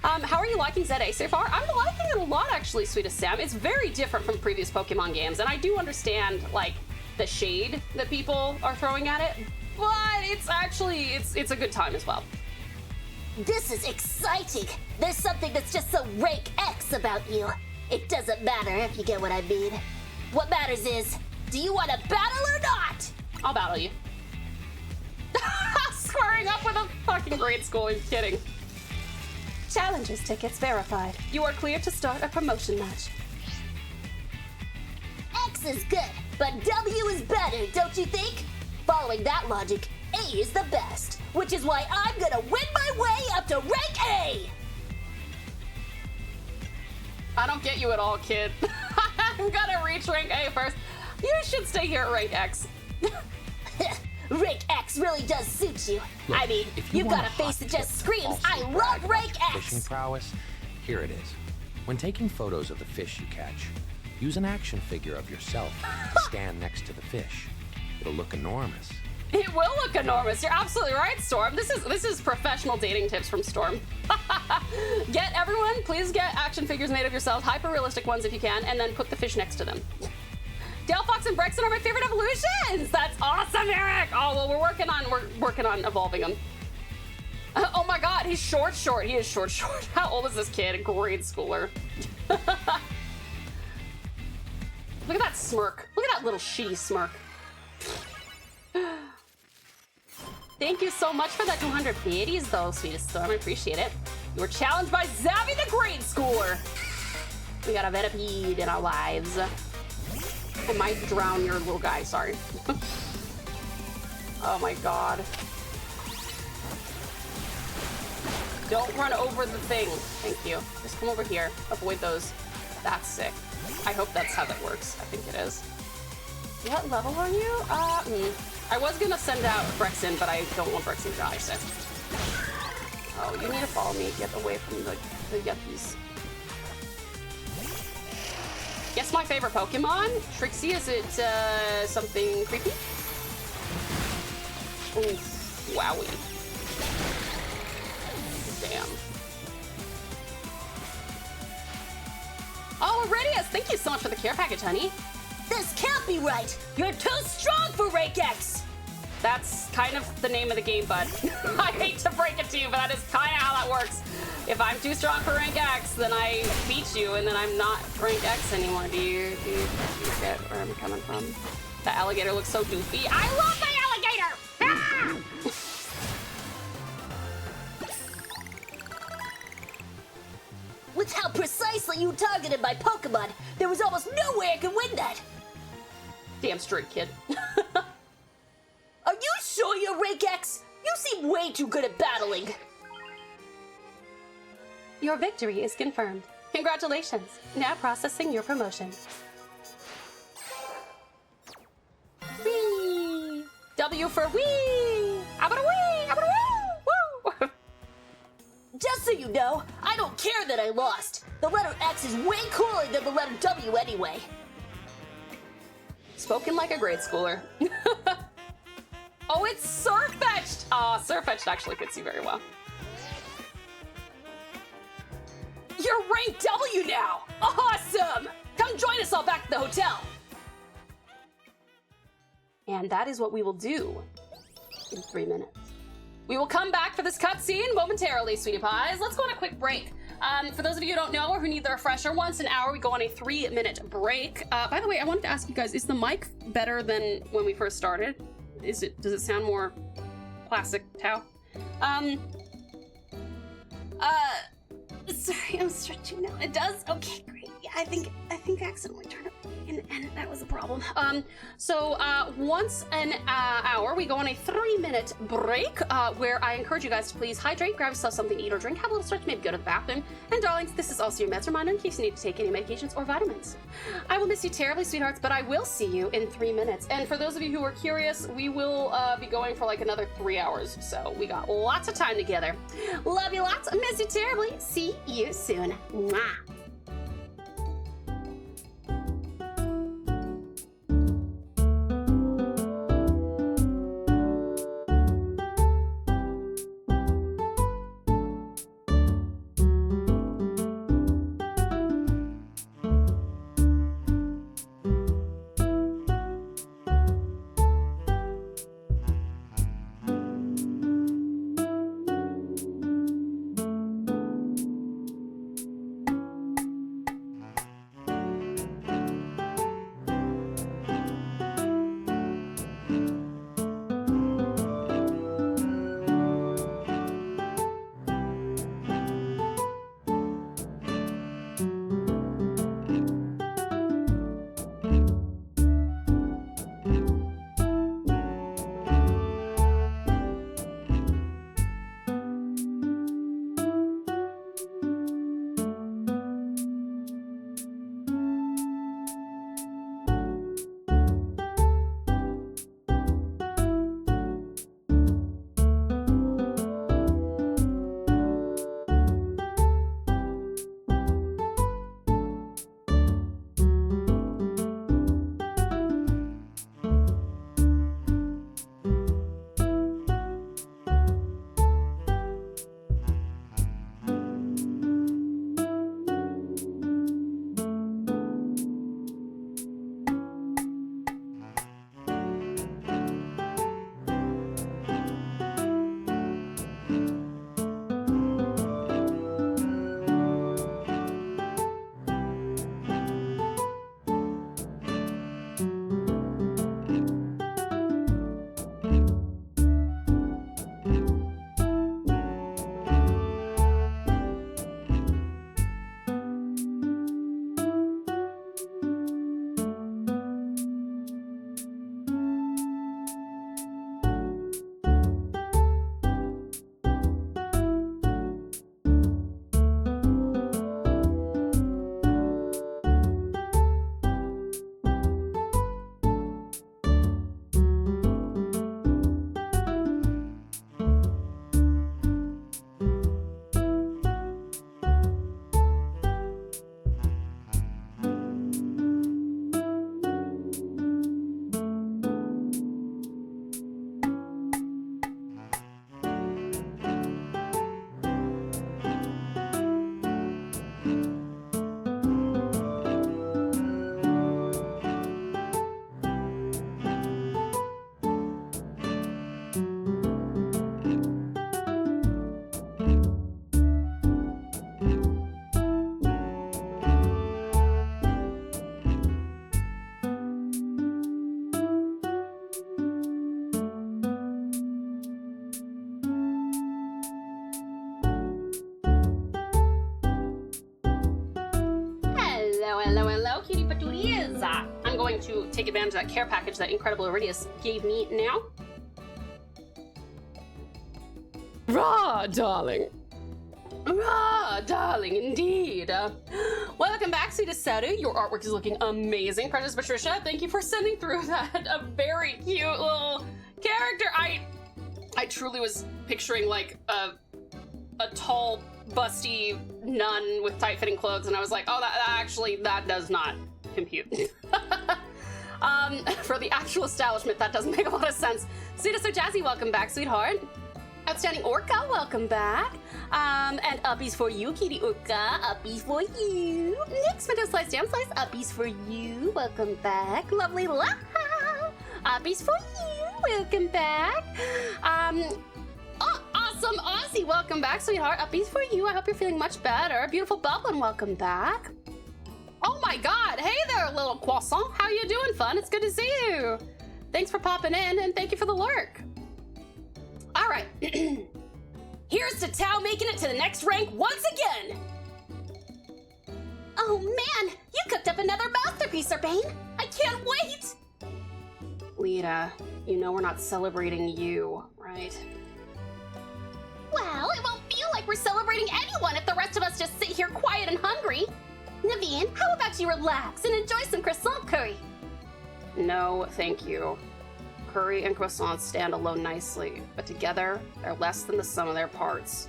How are you liking ZA so far? I'm liking it a lot, actually, sweetest Sam. It's very different from previous Pokemon games, and I do understand, like, the shade that people are throwing at it, but it's actually, it's a good time as well. This is exciting! There's something that's just so rank X about you. It doesn't matter if you get what I mean. What matters is, do you want to battle or not? I'll battle you. Squaring up with a fucking grade school, are you kidding? Challengers tickets verified. You are clear to start a promotion match. X is good, but W is better, don't you think? Following that logic, A is the best, which is why I'm gonna win my way up to rank A! I don't get you at all, kid. I'm gonna reach rank A first. You should stay here at rank X. Rank X really does suit you. Look, I mean, you've got a face that just screams, I love rank fishing X! prowess, here it is. When taking photos of the fish you catch, use an action figure of yourself to stand next to the fish. It'll look enormous. It will look enormous. You're absolutely right, Storm. This is professional dating tips from Storm. Get everyone, please get action figures made of yourself, hyper-realistic ones if you can, and then put the fish next to them. Delphox and Brexton are my favorite evolutions. That's awesome, Eric. Oh well, we're working on evolving them. Oh my God, he's short. He is short. How old is this kid? A grade schooler. Look at that smirk. Look at that little shitty smirk. Thank you so much for that 200 biddies, though, sweetest Storm. I appreciate it. You were challenged by Zavi the grade schooler. We got a Venipede in our lives. I might drown your little guy, sorry. Oh my god. Don't run over the thing. Thank you. Just come over here. Avoid those. That's sick. I hope that's how that works. I think it is. What level are you? I was gonna send out Brexton, but I don't want Brexton to die, so. Oh, you need to follow me. Get away from the yuppies. Guess my favorite Pokemon? Trixie, is it something creepy? Oof, wowie. Damn. Oh, Iridius, thank you so much for the care package, honey. This can't be right! You're too strong for rank X! That's kind of the name of the game, bud. I hate to break it to you, but that is kind of how that works. If I'm too strong for rank X, then I beat you, and then I'm not rank X anymore. Do you get where I'm coming from? The alligator looks so doofy. I love the alligator! Ah! With how precisely you targeted my Pokemon, there was almost no way I could win that! Damn straight, kid. Are you sure you're rank X? You seem way too good at battling. Your victory is confirmed. Congratulations. Now processing your promotion. Whee! W for wee! Abba wee! Abba woo! Woo! Just so you know, I don't care that I lost. The letter X is way cooler than the letter W anyway. Spoken like a grade schooler. Oh, it's Surfetched! Aw, Surfetched actually fits you very well. You're rank W now! Awesome! Come join us all back at the hotel! And that is what we will do in 3 minutes. We will come back for this cutscene momentarily, sweetie pies. Let's go on a quick break. For those of you who don't know or who need the refresher, once an hour we go on a 3-minute break. By the way, I wanted to ask you guys, is the mic better than when we first started? Does it sound more classic Tau? Sorry, I'm stretching now. It does? Okay, great. Yeah, I think I accidentally turned it and that was the problem. So once an hour, we go on a 3-minute break where I encourage you guys to please hydrate, grab yourself something to eat or drink, have a little stretch, maybe go to the bathroom. And darlings, this is also your meds reminder in case you need to take any medications or vitamins. I will miss you terribly, sweethearts, but I will see you in 3 minutes. And for those of you who are curious, we will be going for like another 3 hours. So we got lots of time together. Love you lots, miss you terribly. See you soon. Mwah. Hello, cutie patooties. I'm going to take advantage of that care package that Incredible Iridius gave me now. Rah, darling. Ah, darling, indeed. Welcome back, Sweet Saru. Your artwork is looking amazing. Precious Patricia, thank you for sending through that. A very cute little character. I truly was picturing like a tall, busty nun with tight-fitting clothes, and I was like, oh, that does not compute. For the actual establishment, that doesn't make a lot of sense. Sweet So Jazzy, welcome back, sweetheart. Outstanding Orca, welcome back. And uppies for you, Kitty Orca, uppies for you. Nick, Smith Slice, Jam Slice, uppies for you, welcome back. Lovely Lau, uppies for you, welcome back. Oh, awesome Aussie, welcome back, sweetheart. Uppies for you, I hope you're feeling much better. Beautiful Bubbling, welcome back. Oh my god, hey there, little croissant. How you doing, fun? It's good to see you. Thanks for popping in, and thank you for the lurk. All right, here's to Tao making it to the next rank once again. Oh man, you cooked up another masterpiece, Urbane. I can't wait. Lita, you know we're not celebrating you, right? Well, it won't feel like we're celebrating anyone if the rest of us just sit here quiet and hungry. Naveen, how about you relax and enjoy some croissant curry? No, thank you. Curry and croissants stand alone nicely, but together, they're less than the sum of their parts.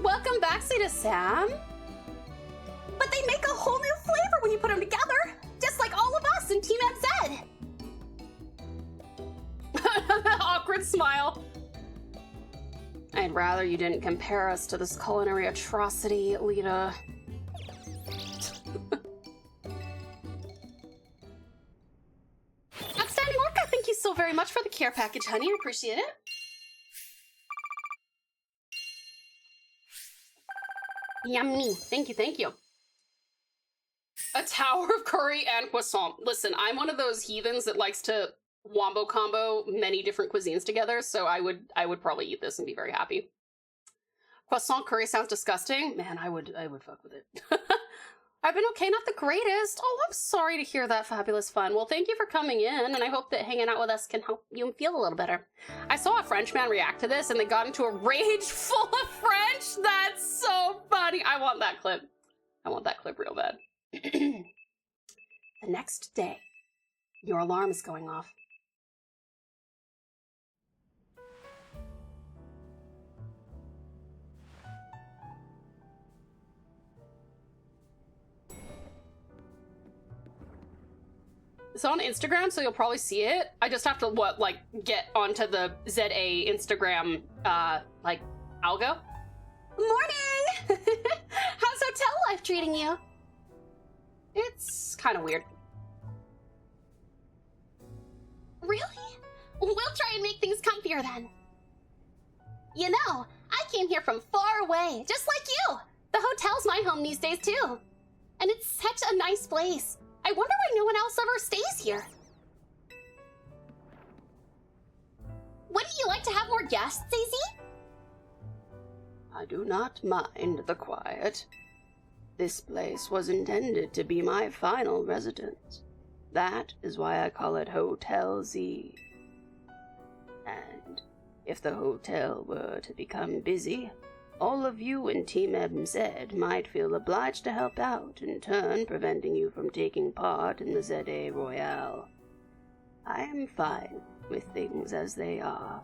Welcome back, Sita Sam. But they make a whole new flavor when you put them together, just like all of us in Team MZ. Awkward smile. I'd rather you didn't compare us to this culinary atrocity, Lita. Outstanding Orca, thank you so very much for the care package, honey. I appreciate it. Yummy. Thank you, thank you. A tower of curry and croissant. Listen, I'm one of those heathens that likes to wombo combo many different cuisines together, so I would probably eat this and be very happy. Croissant curry sounds disgusting. Man, I would fuck with it. I've been okay, not the greatest. Oh, I'm sorry to hear that, Fabulous Fun. Well, thank you for coming in, and I hope that hanging out with us can help you feel a little better. I saw a Frenchman react to this, and they got into a rage full of French. That's so funny. I want that clip. I want that clip real bad. The next day, your alarm is going off. It's on Instagram, so you'll probably see it. I just have to, get onto the ZA Instagram, algo? Morning! How's hotel life treating you? It's kind of weird. Really? We'll try and make things comfier then. You know, I came here from far away, just like you. The hotel's my home these days, too. And it's such a nice place. I wonder why no one else ever stays here. Wouldn't you like to have more guests, Daisy? I do not mind the quiet. This place was intended to be my final residence. That is why I call it Hotel Z. And if the hotel were to become busy, all of you in Team MZ might feel obliged to help out, in turn preventing you from taking part in the ZA Royale. I am fine with things as they are.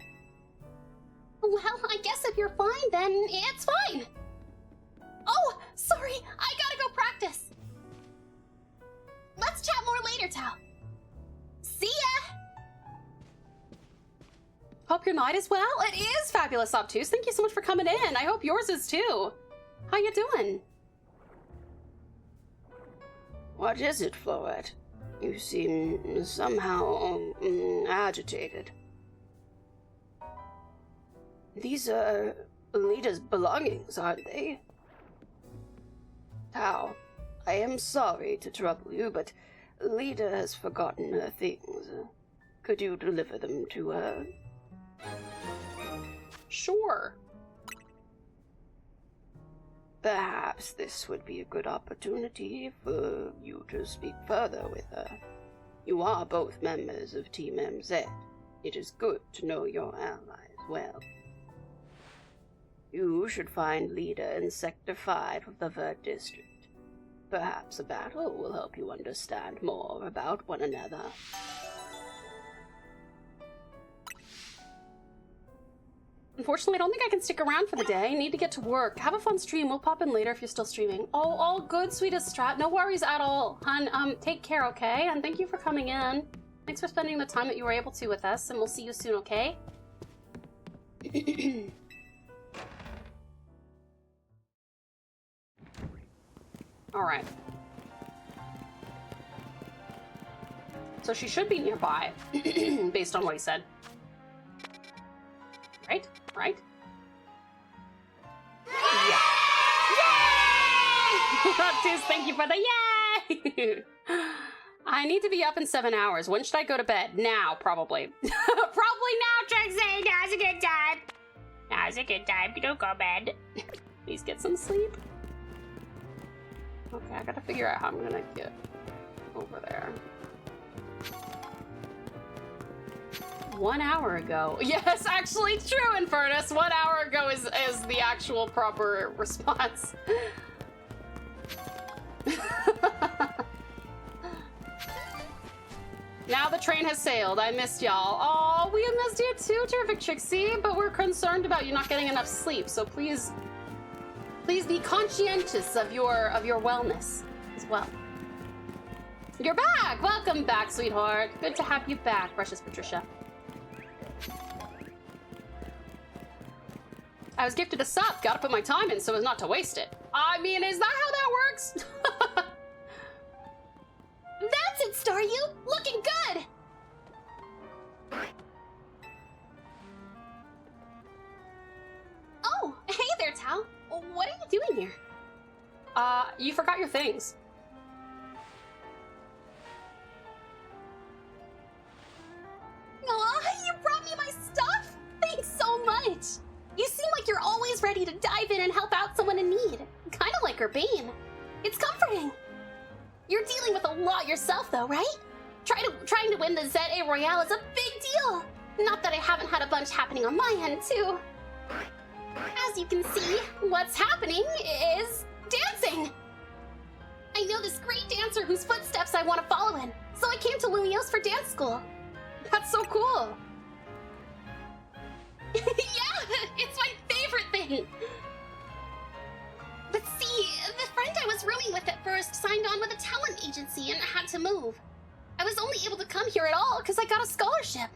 Well, I guess if you're fine, then it's fine. Oh, sorry, I gotta go practice. Let's chat more later, Tao. See ya! Hope your night is well. It is Fabulous Obtuse. Thank you so much for coming in. I hope yours is too. How you doing? What is it, Floette? You seem somehow agitated. These are Lita's belongings, aren't they? Tao, I am sorry to trouble you, but Lita has forgotten her things. Could you deliver them to her? Sure. Perhaps this would be a good opportunity for you to speak further with her. You are both members of Team MZ. It is good to know your allies well. You should find leader in Sector 5 of the Vert District. Perhaps a battle will help you understand more about one another. Unfortunately, I don't think I can stick around for the day. I need to get to work. Have a fun stream. We'll pop in later if you're still streaming. Oh, all good, sweetest Strat. No worries at all. Hun, take care, okay? And thank you for coming in. Thanks for spending the time that you were able to with us, and we'll see you soon, okay? Alright. So she should be nearby, based on what he said. Right? Right? Yeah. Yay! Tis, thank you for the yay! I need to be up in 7 hours. When should I go to bed? Now, probably. Probably now, Trixie! Now's a good time! Now's a good time to go to bed. Please get some sleep. Okay, I gotta figure out how I'm gonna get over there. 1 hour ago. Yes, actually true, Infernus. 1 hour ago is the actual proper response. Now the train has sailed. I missed y'all. Oh, we missed you too, Terrific Trixie, but we're concerned about you not getting enough sleep, so please be conscientious of your wellness as well. You're back! Welcome back, sweetheart. Good to have you back, precious Patricia. I was gifted a sub. Gotta put my time in so as not to waste it. I mean, is that how that works? That's it, Staryu! Looking good! Oh, hey there, Tau. What are you doing here? You forgot your things. Aw, you brought me my stuff? Thanks so much! You seem like you're always ready to dive in and help out someone in need. Kinda like Urbane. It's comforting. You're dealing with a lot yourself, though, right? Trying to win the ZA Royale is a big deal. Not that I haven't had a bunch happening on my end, too. As you can see, what's happening is dancing. I know this great dancer whose footsteps I want to follow in, so I came to Lumiose for dance school. That's so cool. Yeah, it's my favorite thing. But see, the friend I was rooming with at first signed on with a talent agency and had to move. I was only able to come here at all because I got a scholarship.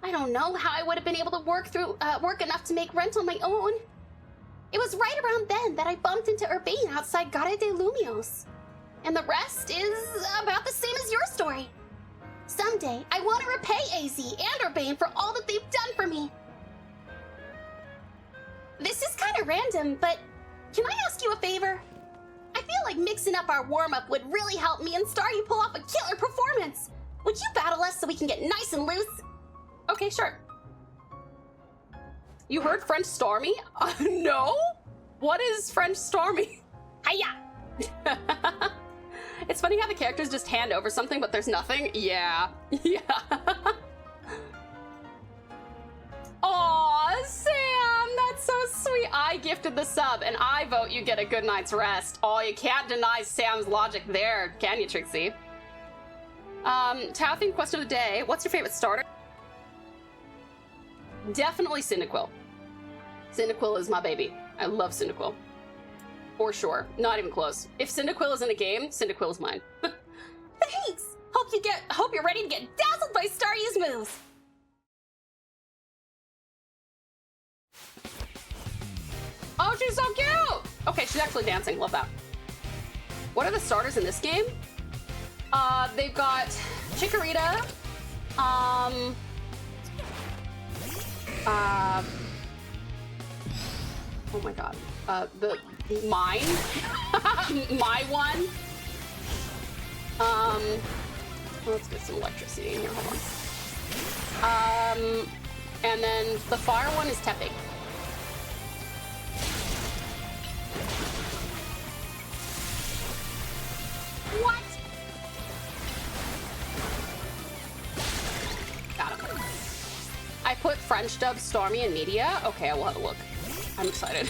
I don't know how I would have been able to work enough to make rent on my own. It was right around then that I bumped into Urbane outside Gare de Lumiose. And the rest is about the same as your story. Someday, I want to repay AZ and Urbane for all that they've done for me. This is kind of random, but can I ask you a favor? I feel like mixing up our warm-up would really help me and Staryu pull off a killer performance. Would you battle us so we can get nice and loose? Okay, sure. You heard French Stormy? No? What is French Stormy? Hiya! It's funny how the characters just hand over something, but there's nothing. Yeah. Yeah. Aw, Sam, that's so sweet. I gifted the sub, and I vote you get a good night's rest. Oh, you can't deny Sam's logic there, can you, Trixie? Tau theme question of the day. What's your favorite starter? Definitely Cyndaquil. Cyndaquil is my baby. I love Cyndaquil. For sure. Not even close. If Cyndaquil is in a game, Cyndaquil is mine. Thanks! Hope you're ready to get dazzled by Staryu's moves! Oh, she's so cute! Okay, she's actually dancing. Love that. What are the starters in this game? They've got Chikorita, oh my god, mine, my one. Let's get some electricity in here. Hold on. And then the fire one is Tepe. What? Got him. I put French dub Stormy in media. Okay, I will have a look. I'm excited.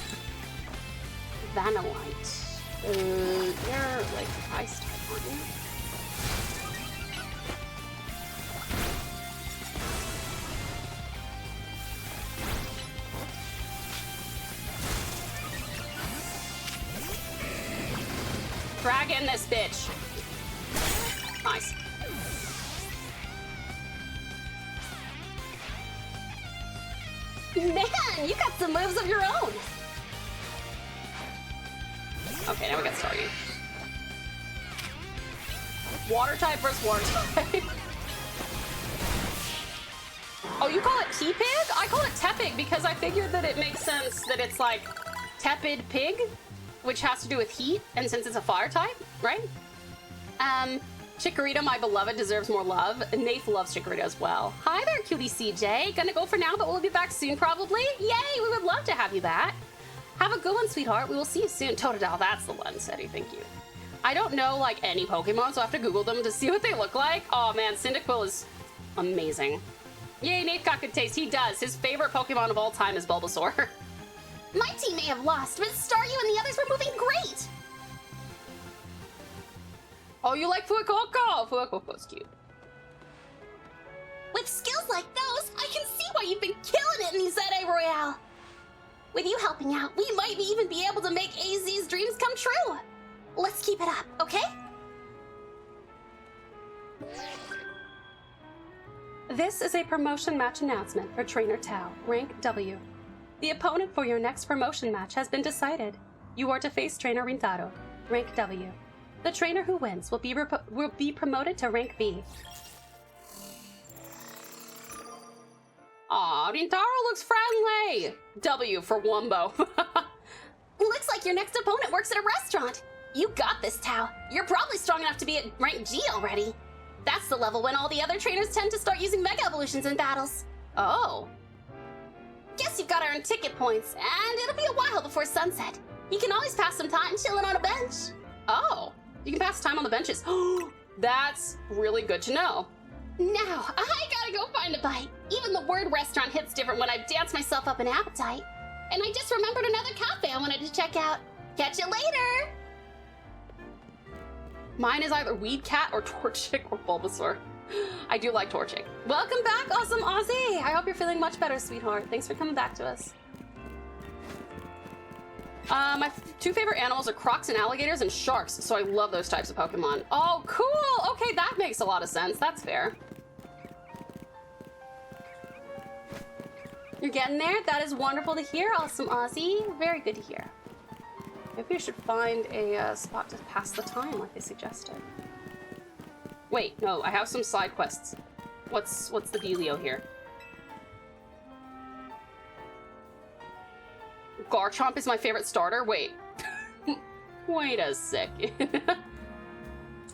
Vanillite. You're like ice type, aren't you? Drag in this bitch. Nice. Man, you got some moves of your own. Okay, now we got started. Water type versus water type. Oh, you call it T-Pig? I call it Tepig because I figured that it makes sense that it's like tepid pig, which has to do with heat, and since it's a fire type, right? Chikorita, my beloved, deserves more love. Nath loves Chikorita as well. Hi there, cutie CJ. Gonna go for now, but we'll be back soon probably. Yay, we would love to have you back. Have a good one, sweetheart. We will see you soon. Totodile, that's the one, Seti, thank you. I don't know, like, any Pokemon, so I have to Google them to see what they look like. Oh, man, Cyndaquil is amazing. Yay, Nate got good taste. He does. His favorite Pokemon of all time is Bulbasaur. My team may have lost, but Staryu and the others were moving great. Oh, you like Fuecoco? Fuecoco's cute. With skills like those, I can see why you've been killing it in the ZA Royale. With you helping out, we might even be able to make AZ's dreams come true. Let's keep it up, okay? This is a promotion match announcement for Trainer Tau, rank W. The opponent for your next promotion match has been decided. You are to face Trainer Rintaro, rank W. The trainer who wins will be promoted to rank V. Aw, Rintaro looks friendly! W for Wumbo. Looks like your next opponent works at a restaurant. You got this, Tau. You're probably strong enough to be at rank G already. That's the level when all the other trainers tend to start using Mega Evolutions in battles. Oh. Guess you've got to earn ticket points, and it'll be a while before sunset. You can always pass some time chilling on a bench. Oh, you can pass time on the benches. That's really good to know. Now, I gotta go find a bite. Even the word restaurant hits different when I've danced myself up an appetite. And I just remembered another cafe I wanted to check out. Catch you later! Mine is either Weed Cat or Torchic or Bulbasaur. I do like Torchic. Welcome back, awesome Aussie! I hope you're feeling much better, sweetheart. Thanks for coming back to us. My two favorite animals are crocs and alligators and sharks, so I love those types of Pokemon. Oh, cool! Okay, that makes a lot of sense. That's fair. You're getting there? That is wonderful to hear, awesome Aussie. Very good to hear. Maybe we should find a spot to pass the time like they suggested. Wait, no, I have some side quests. What's the dealio here? Garchomp is my favorite starter? Wait. Wait a second.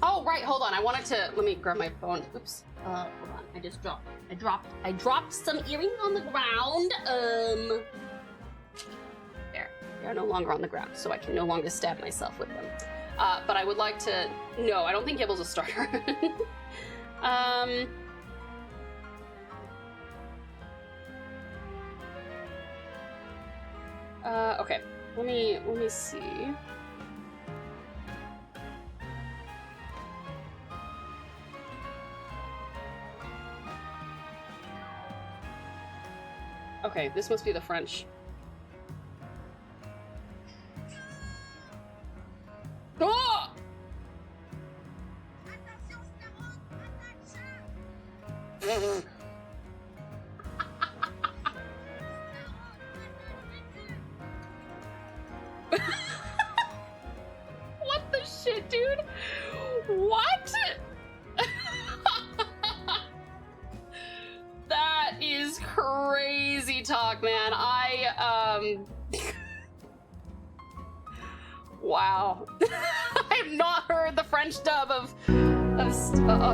Oh, right, hold on. I wanted to... Let me grab my phone. Oops. Hold on. I dropped some earrings on the ground. There. They're no longer on the ground, so I can no longer stab myself with them. But I would like to... No, I don't think Gibble's a starter. Okay. Let me see. Okay, this must be the French. Oh! What the shit, dude? What? That is crazy talk, man. Wow. I have not heard the French dub of Starmie?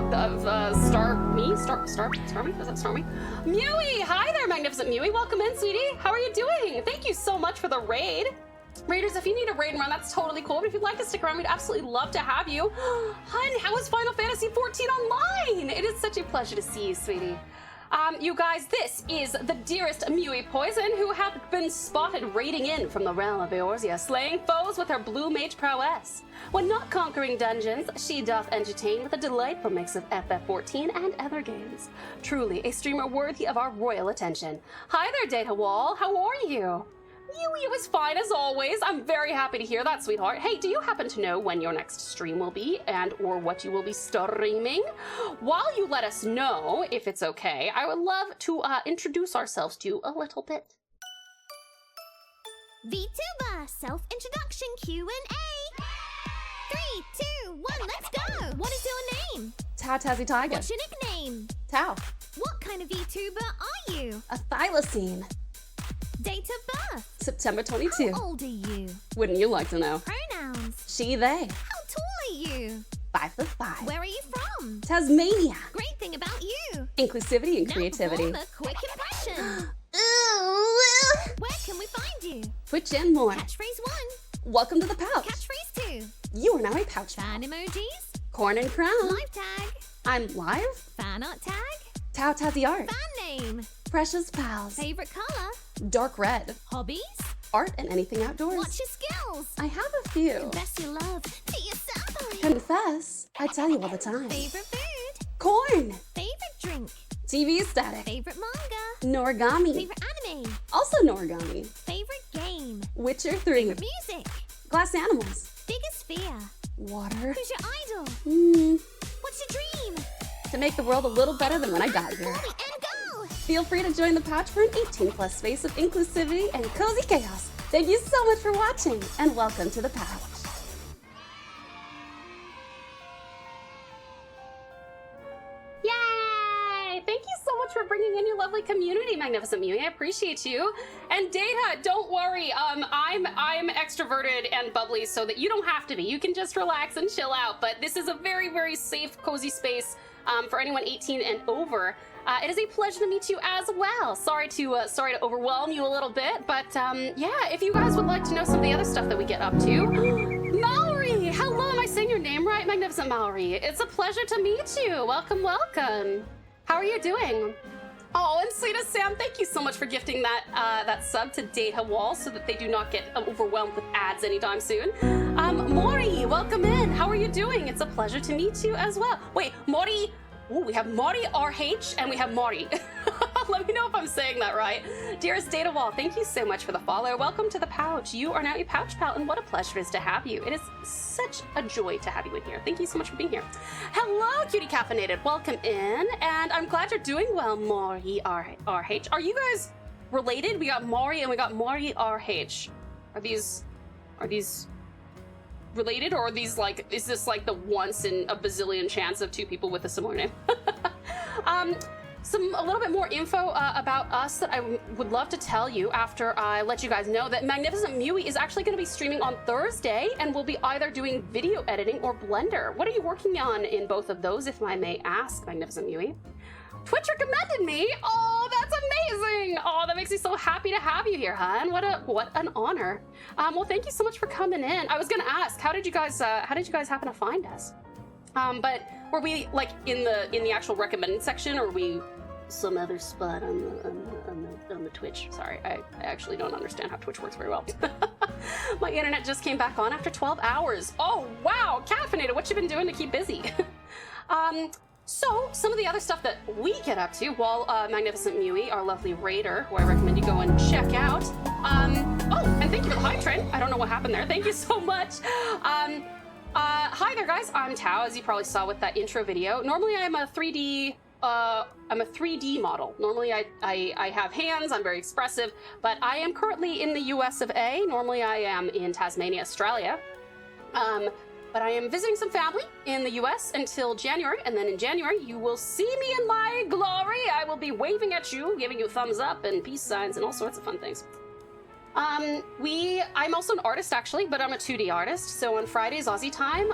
Starmie? Is that Starmie? Mewy! Hi there, magnificent Mewy. Welcome in, sweetie. How are you doing? Thank you so much for the raid. Raiders, if you need a raid run, that's totally cool. But if you'd like to stick around, we'd absolutely love to have you. Hun, how is Final Fantasy XIV Online? It is such a pleasure to see you, sweetie. You guys, this is the dearest Mewy Poison, who hath been spotted raiding in from the realm of Eorzea, slaying foes with her blue mage prowess. When not conquering dungeons, she doth entertain with a delightful mix of FF14 and other games. Truly a streamer worthy of our royal attention. Hi there, Data Wall. How are you? Mewy was fine as always. I'm very happy to hear that, sweetheart. Hey, do you happen to know when your next stream will be and or what you will be streaming? While you let us know, if it's okay, I would love to introduce ourselves to you a little bit. Vtuber, self-introduction Q&A. 3, 2, 1, let's go. What is your name? TauTassieTiger. What's your nickname? Tau. What kind of Vtuber are you? A Thylacine. Date of birth? September 22. How old are you? Wouldn't you like to know? Pronouns? She, they. How tall are you? 5'5". Where are you from? Tasmania. Great thing about you. Inclusivity and Now creativity. perform a quick impression. Where can we find you? Twitch and more. Catchphrase 1. Welcome to the pouch. Catchphrase 2. You are now a pouch. Fan emojis. Corn and crown. Live tag. I'm live. Fan art tag. TauTassie art. Fan name. Precious pals. Favorite color. Dark red. Hobbies. Art and anything outdoors. What's your skills? I have a few. Confess your love to yourself. Confess. I tell you all the time. Favorite food. Corn. Favorite drink. TV static. Favorite manga. Norigami. Favorite anime. Also Norigami. Favorite game. Witcher 3. Favorite music. Glass animals. Biggest fear. Water. Who's your idol? What's your dream? To make the world a little better than when I got here. And go. Feel free to join the pouch for an 18+ space of inclusivity and cozy chaos. Thank you so much for watching, and welcome to the pouch. Yay! Thank you so much for bringing in your lovely community, Magnificent Mewy. I appreciate you. And Data, don't worry. I'm extroverted and bubbly, so that you don't have to be. You can just relax and chill out. But this is a very, very safe, cozy space for anyone 18 and over. It is a pleasure to meet you as well. Sorry to overwhelm you a little bit, but yeah, if you guys would like to know some of the other stuff that we get up to. Mallory! Hello, am I saying your name right? Magnificent Mallory. It's a pleasure to meet you. Welcome, welcome. How are you doing? Oh, and Sleeta Sam, thank you so much for gifting that sub to Data Wall so that they do not get overwhelmed with ads anytime soon. Mori, welcome in. How are you doing? It's a pleasure to meet you as well. Wait, Mori. Ooh, we have Mori RH and we have Mori. Let me know if I'm saying that right. Dearest Data Wall, thank you so much for the follow. Welcome to the pouch. You are now a pouch pal, and what a pleasure it is to have you. It is such a joy to have you in here. Thank you so much for being here. Hello, Cutie Caffeinated. Welcome in, and I'm glad you're doing well, Mori RH. Are you guys related? We got Mori and we got Mori RH. Are these related, or are these like, is this like the once in a bazillion chance of two people with a similar name? A little bit more info about us that I would love to tell you after I let you guys know that Magnificent Mewy is actually going to be streaming on Thursday, and we'll be either doing video editing or Blender. What are you working on in both of those, if I may ask, Magnificent Mewy? Twitch recommended me. Oh, that's amazing. Oh, that makes me so happy to have you here, hon. What an honor. Well, thank you so much for coming in. I was gonna ask, how did you guys happen to find us? But were we like in the actual recommended section, or were we some other spot on the Twitch? Sorry, I actually don't understand how Twitch works very well. My internet just came back on after 12 hours. Oh wow, Caffeinated, what you been doing to keep busy? So, some of the other stuff that we get up to while Magnificent Mewy, our lovely raider, who I recommend you go and check out. Oh, and thank you for the hype train. I don't know what happened there. Thank you so much. Hi there, guys. I'm Tau, as you probably saw with that intro video. Normally, I'm a 3D model. Normally, I have hands. I'm very expressive, but I am currently in the US of A. Normally, I am in Tasmania, Australia. But I am visiting some family in the US until January, and then in January you will see me in my glory. I will be waving at you, giving you thumbs up and peace signs and all sorts of fun things. I'm also an artist actually, but I'm a 2D artist. So on Fridays, Aussie time,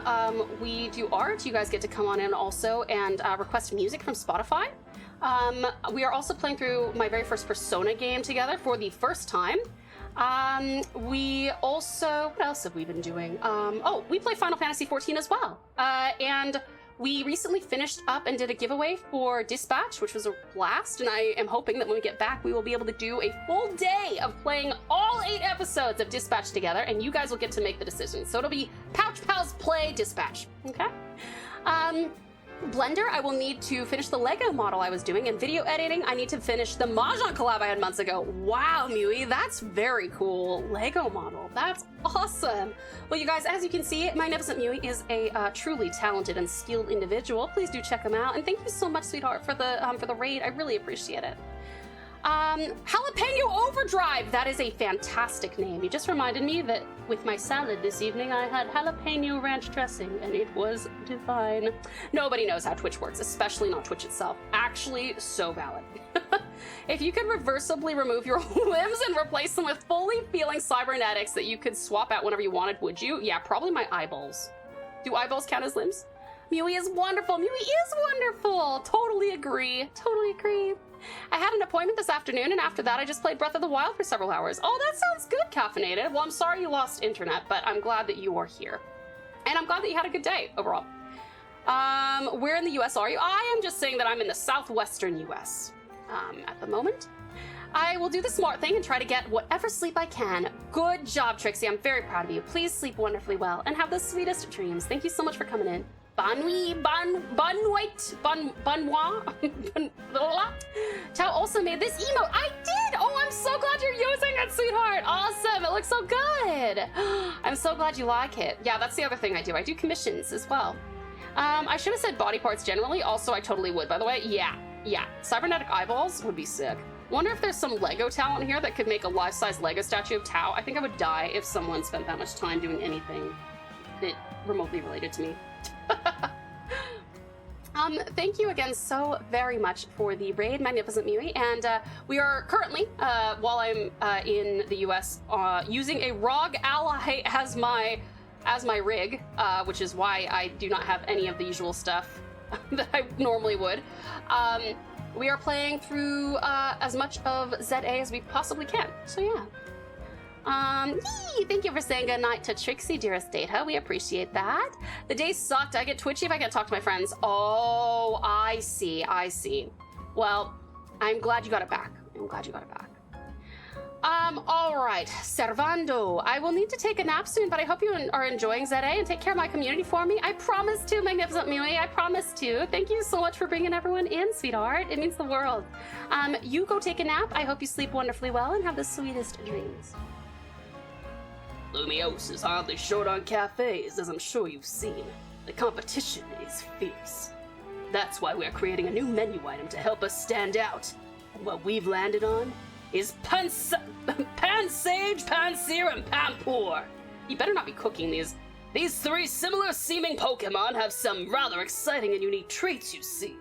we do art. You guys get to come on in also and request music from Spotify. We are also playing through my very first Persona game together for the first time. We also, what else have we been doing? Oh, we play Final Fantasy XIV as well. And we recently finished up and did a giveaway for Dispatch, which was a blast, and I am hoping that when we get back, we will be able to do a full day of playing all 8 episodes of Dispatch together, and you guys will get to make the decision. So it'll be Pouch Pals Play Dispatch, okay? Blender, I will need to finish the Lego model I was doing, and video editing, I need to finish the Mahjong collab I had months ago. Wow, Mui, that's very cool. Lego model, that's awesome. Well, you guys, as you can see, Magnificent Mui is a truly talented and skilled individual. Please do check him out, and thank you so much, sweetheart, for the raid. I really appreciate it. Jalapeno Overdrive, that is a fantastic name. You just reminded me that with my salad this evening, I had jalapeno ranch dressing, and it was divine. Nobody knows how Twitch works, especially not Twitch itself. Actually, so valid. If you could reversibly remove your limbs and replace them with fully feeling cybernetics that you could swap out whenever you wanted, would you? Yeah, probably my eyeballs. Do eyeballs count as limbs? Mui is wonderful. Mui is wonderful. Totally agree. Totally agree. I had an appointment this afternoon, and after that I just played Breath of the Wild for several hours. Oh, that sounds good, Caffeinated. Well, I'm sorry you lost internet, but I'm glad that you are here. And I'm glad that you had a good day overall. Where in the US are you? I am just saying that I'm in the southwestern US at the moment. I will do the smart thing and try to get whatever sleep I can. Good job, Trixie. I'm very proud of you. Please sleep wonderfully well and have the sweetest dreams. Thank you so much for coming in. Tao also made this emote. I did! Oh, I'm so glad you're using it, sweetheart. Awesome, it looks so good. I'm so glad you like it. Yeah, that's the other thing I do. I do commissions as well. I should have said body parts generally. Also, I totally would, by the way. Yeah. Cybernetic eyeballs would be sick. Wonder if there's some Lego talent here that could make a life-size Lego statue of Tao. I think I would die if someone spent that much time doing anything that remotely related to me. Thank you again so very much for the raid, Magnificent Mui, and we are currently, while I'm in the US, using a ROG ally as my rig, which is why I do not have any of the usual stuff that I normally would. We are playing through as much of ZA as we possibly can, so yeah. Thank you for saying goodnight to Trixie, dearest Data. We appreciate that. The day sucked. I get twitchy if I can't talk to my friends. Oh, I see. Well, I'm glad you got it back. All right, Servando. I will need to take a nap soon, but I hope you are enjoying ZA and take care of my community for me. I promise to, Magnificent Mui. I promise to. Thank you so much for bringing everyone in, sweetheart. It means the world. You go take a nap. I hope you sleep wonderfully well and have the sweetest dreams. Lumiose is hardly short on cafes, as I'm sure you've seen. The competition is fierce. That's why we're creating a new menu item to help us stand out. And what we've landed on is Pansage, Pansear, and Pampour. You better not be cooking these. These 3 similar-seeming Pokemon have some rather exciting and unique traits, you see.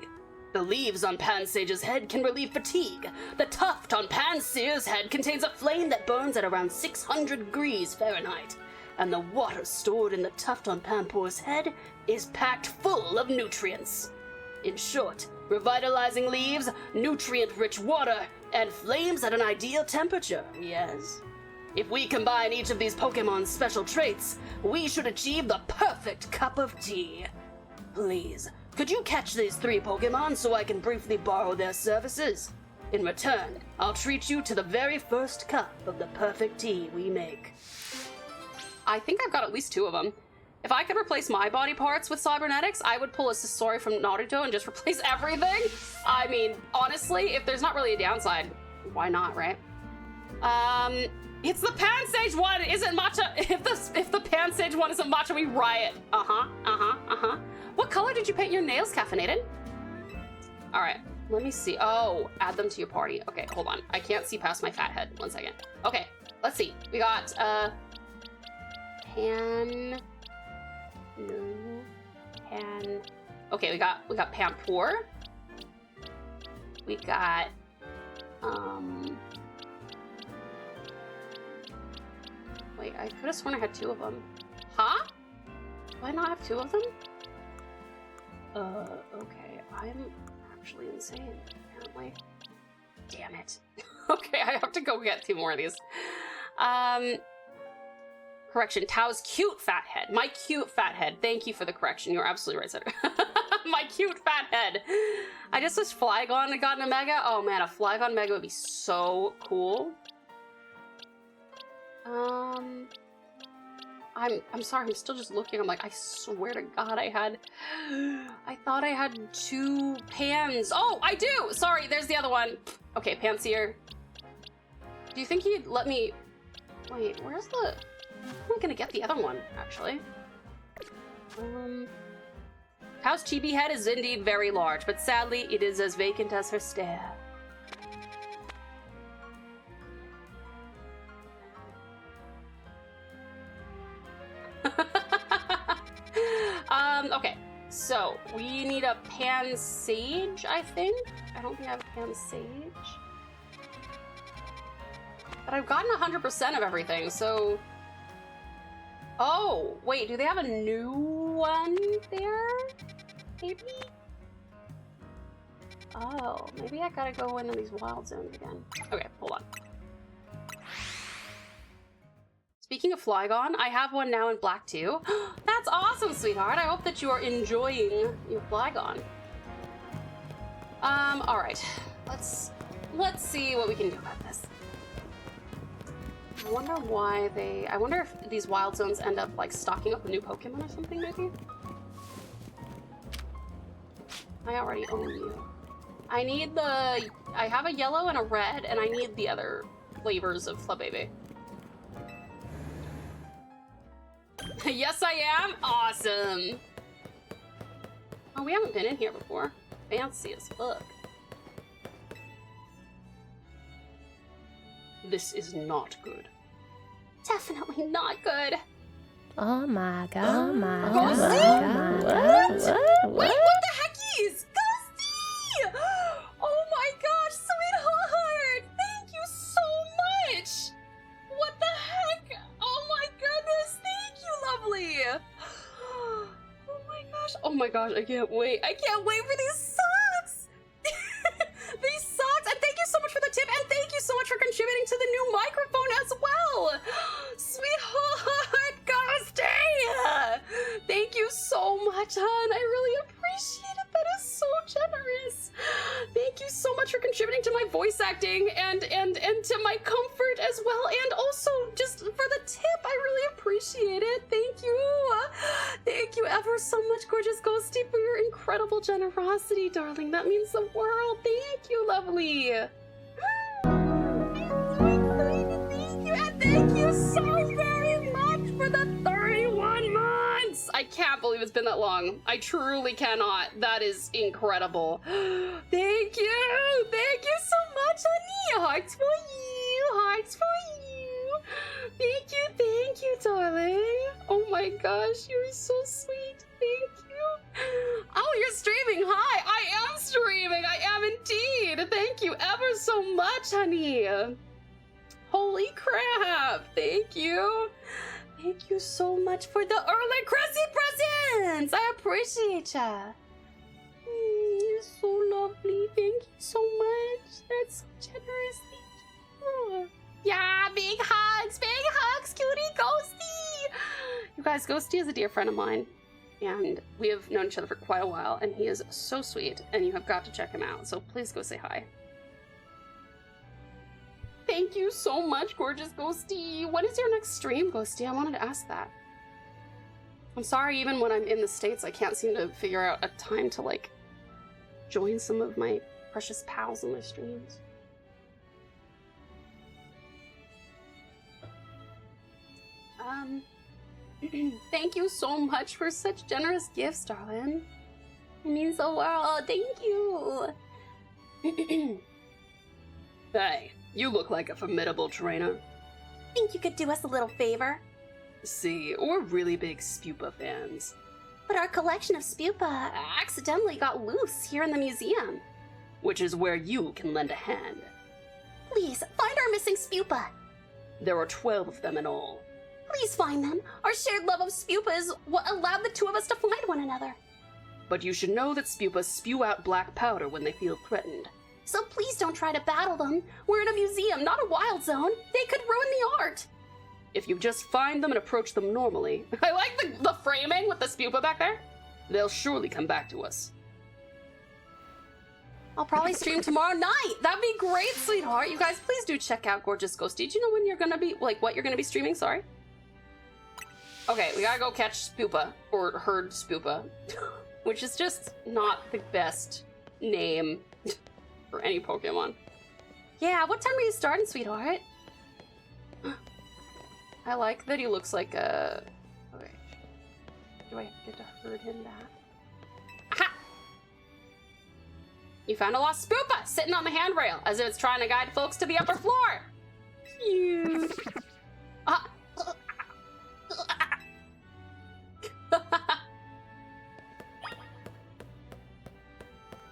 The leaves on Pansage's head can relieve fatigue. The tuft on Pansear's head contains a flame that burns at around 600 degrees Fahrenheit. And the water stored in the tuft on Pampour's head is packed full of nutrients. In short, revitalizing leaves, nutrient-rich water, and flames at an ideal temperature, yes. If we combine each of these Pokemon's special traits, we should achieve the perfect cup of tea. Please, could you catch these 3 Pokemon so I can briefly borrow their services? In return, I'll treat you to the very first cup of the perfect tea we make. I think I've got at least 2 of them. If I could replace my body parts with cybernetics, I would pull a Sasori from Naruto and just replace everything. I mean, honestly, if there's not really a downside, why not, right? It's the Pansage one, isn't Matcha? If the Pansage one isn't Matcha, we riot. What color did you paint your nails, Caffeinated? All right, let me see. Oh, add them to your party. Okay, hold on. I can't see past my fat head. 1 second. Okay, let's see. We got Okay, we got Pampour. We got wait, I could have sworn I had 2 of them. Huh? Do I not have 2 of them? Okay, I'm actually insane, apparently. Damn it. Okay, I have to go get 2 more of these. Correction, Tao's cute fat head. My cute fat head. Thank you for the correction. You're absolutely right, Cedric. My cute fat head. I just wish Flygon had gotten a Mega. Oh man, a Flygon Mega would be so cool. I'm sorry, I'm still just looking. I'm like, I swear to God I thought I had 2 pans. Oh, I do! Sorry, there's the other one. Okay, Panseer. Do you think he'd let me... Wait, where's the... How am I gonna get the other one, actually? House Chibi head is indeed very large, but sadly, it is as vacant as her stare. Okay, so we need a Pan Sage, I think. I don't think I have a Pan Sage. But I've gotten 100% of everything, so... Oh, wait, do they have a new one there? Maybe? Oh, maybe I gotta go into these wild zones again. Okay, hold on. Speaking of Flygon, I have one now in black too. That's awesome, sweetheart. I hope that you are enjoying your Flygon. All right. Let's see what we can do about this. I wonder why I wonder if these wild zones end up like stocking up a new Pokemon or something, maybe? I already own you. I have a yellow and a red, and I need the other flavors of Flababy. Yes, I am. Awesome. Oh, we haven't been in here before. Fancy as fuck. This is not good. Definitely not good. Oh my god. Oh my Ghosty? god. Wait, what the heckies? Ghosty! Oh my gosh, sweetheart! Thank you so much! What the heck? Oh my goodness, thank you, lovely! Oh my gosh, I can't wait. I can't wait for these socks! These socks! And thank you so much for the tip, and thank you so much for contributing to the new microphone as well! Sweetheart, Ghosty! Thank you so much, hon. I really appreciate it. That is so generous. Thank you so much for contributing to my voice acting and to my comfort as well, and also just for the tip. I really appreciate it. Thank you. Thank you ever so much, gorgeous Ghosty, for your incredible generosity, darling. That means the world. Thank you, lovely. Thank you, and thank you so very much for the 31 months. I can't believe it's been that long. I truly cannot. That is incredible. Thank you. Thank you so much, honey. Hearts for you. Hearts for you. Thank you, darling. Oh my gosh, you're so sweet. Thank you. Oh, you're streaming. Hi, I am streaming. I am indeed. Thank you ever so much, honey. Holy crap. Thank you. Thank you so much for the early Chrissy presents. I appreciate ya. You're so lovely. Thank you so much. That's so generous. Thank you. Yeah, big hugs, cutie Ghosty. You guys, Ghosty is a dear friend of mine, and we have known each other for quite a while, and he is so sweet, and you have got to check him out, so please go say hi. Thank you so much, gorgeous Ghosty. When is your next stream, Ghosty? I wanted to ask that. I'm sorry, even when I'm in the States, I can't seem to figure out a time to, like, join some of my precious pals in my streams. Thank you so much for such generous gifts, darling. It means the world. Thank you. Hey, you look like a formidable trainer. Think you could do us a little favor? See, we're really big Spupa fans. But our collection of Spupa accidentally got loose here in the museum. Which is where you can lend a hand. Please, find our missing Spupa. There are 12 of them in all. Please find them. Our shared love of Spupa is what allowed the two of us to find one another. But you should know that Spupas spew out black powder when they feel threatened. So please don't try to battle them. We're in a museum, not a wild zone. They could ruin the art. If you just find them and approach them normally, I like the framing with the Spupa back there, they'll surely come back to us. I'll probably stream tomorrow night. That'd be great, sweetheart. You guys, please do check out Gorgeous Ghosty. Do you know when you're gonna be, like, what you're gonna be streaming? Sorry. Okay, we gotta go catch Spoopa, or herd Spoopa, which is just not the best name for any Pokemon. Yeah, what time are you starting, sweetheart? I like that he looks like a... Okay. Do I get to herd him back? Aha! You found a lost Spoopa sitting on the handrail, as if it's trying to guide folks to the upper floor. Cute.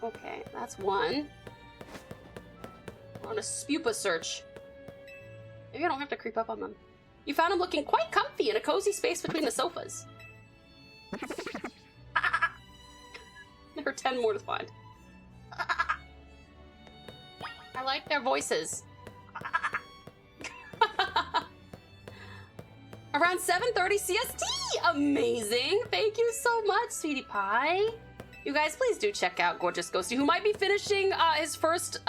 Okay, that's one. We're on a Spoopa search. Maybe I don't have to creep up on them. You found him looking quite comfy in a cozy space between the sofas. There are 10 more to find. I like their voices. Around 7:30 CST! Amazing! Thank you so much, sweetie pie. You guys, please do check out Gorgeous Ghosty, who might be finishing his first,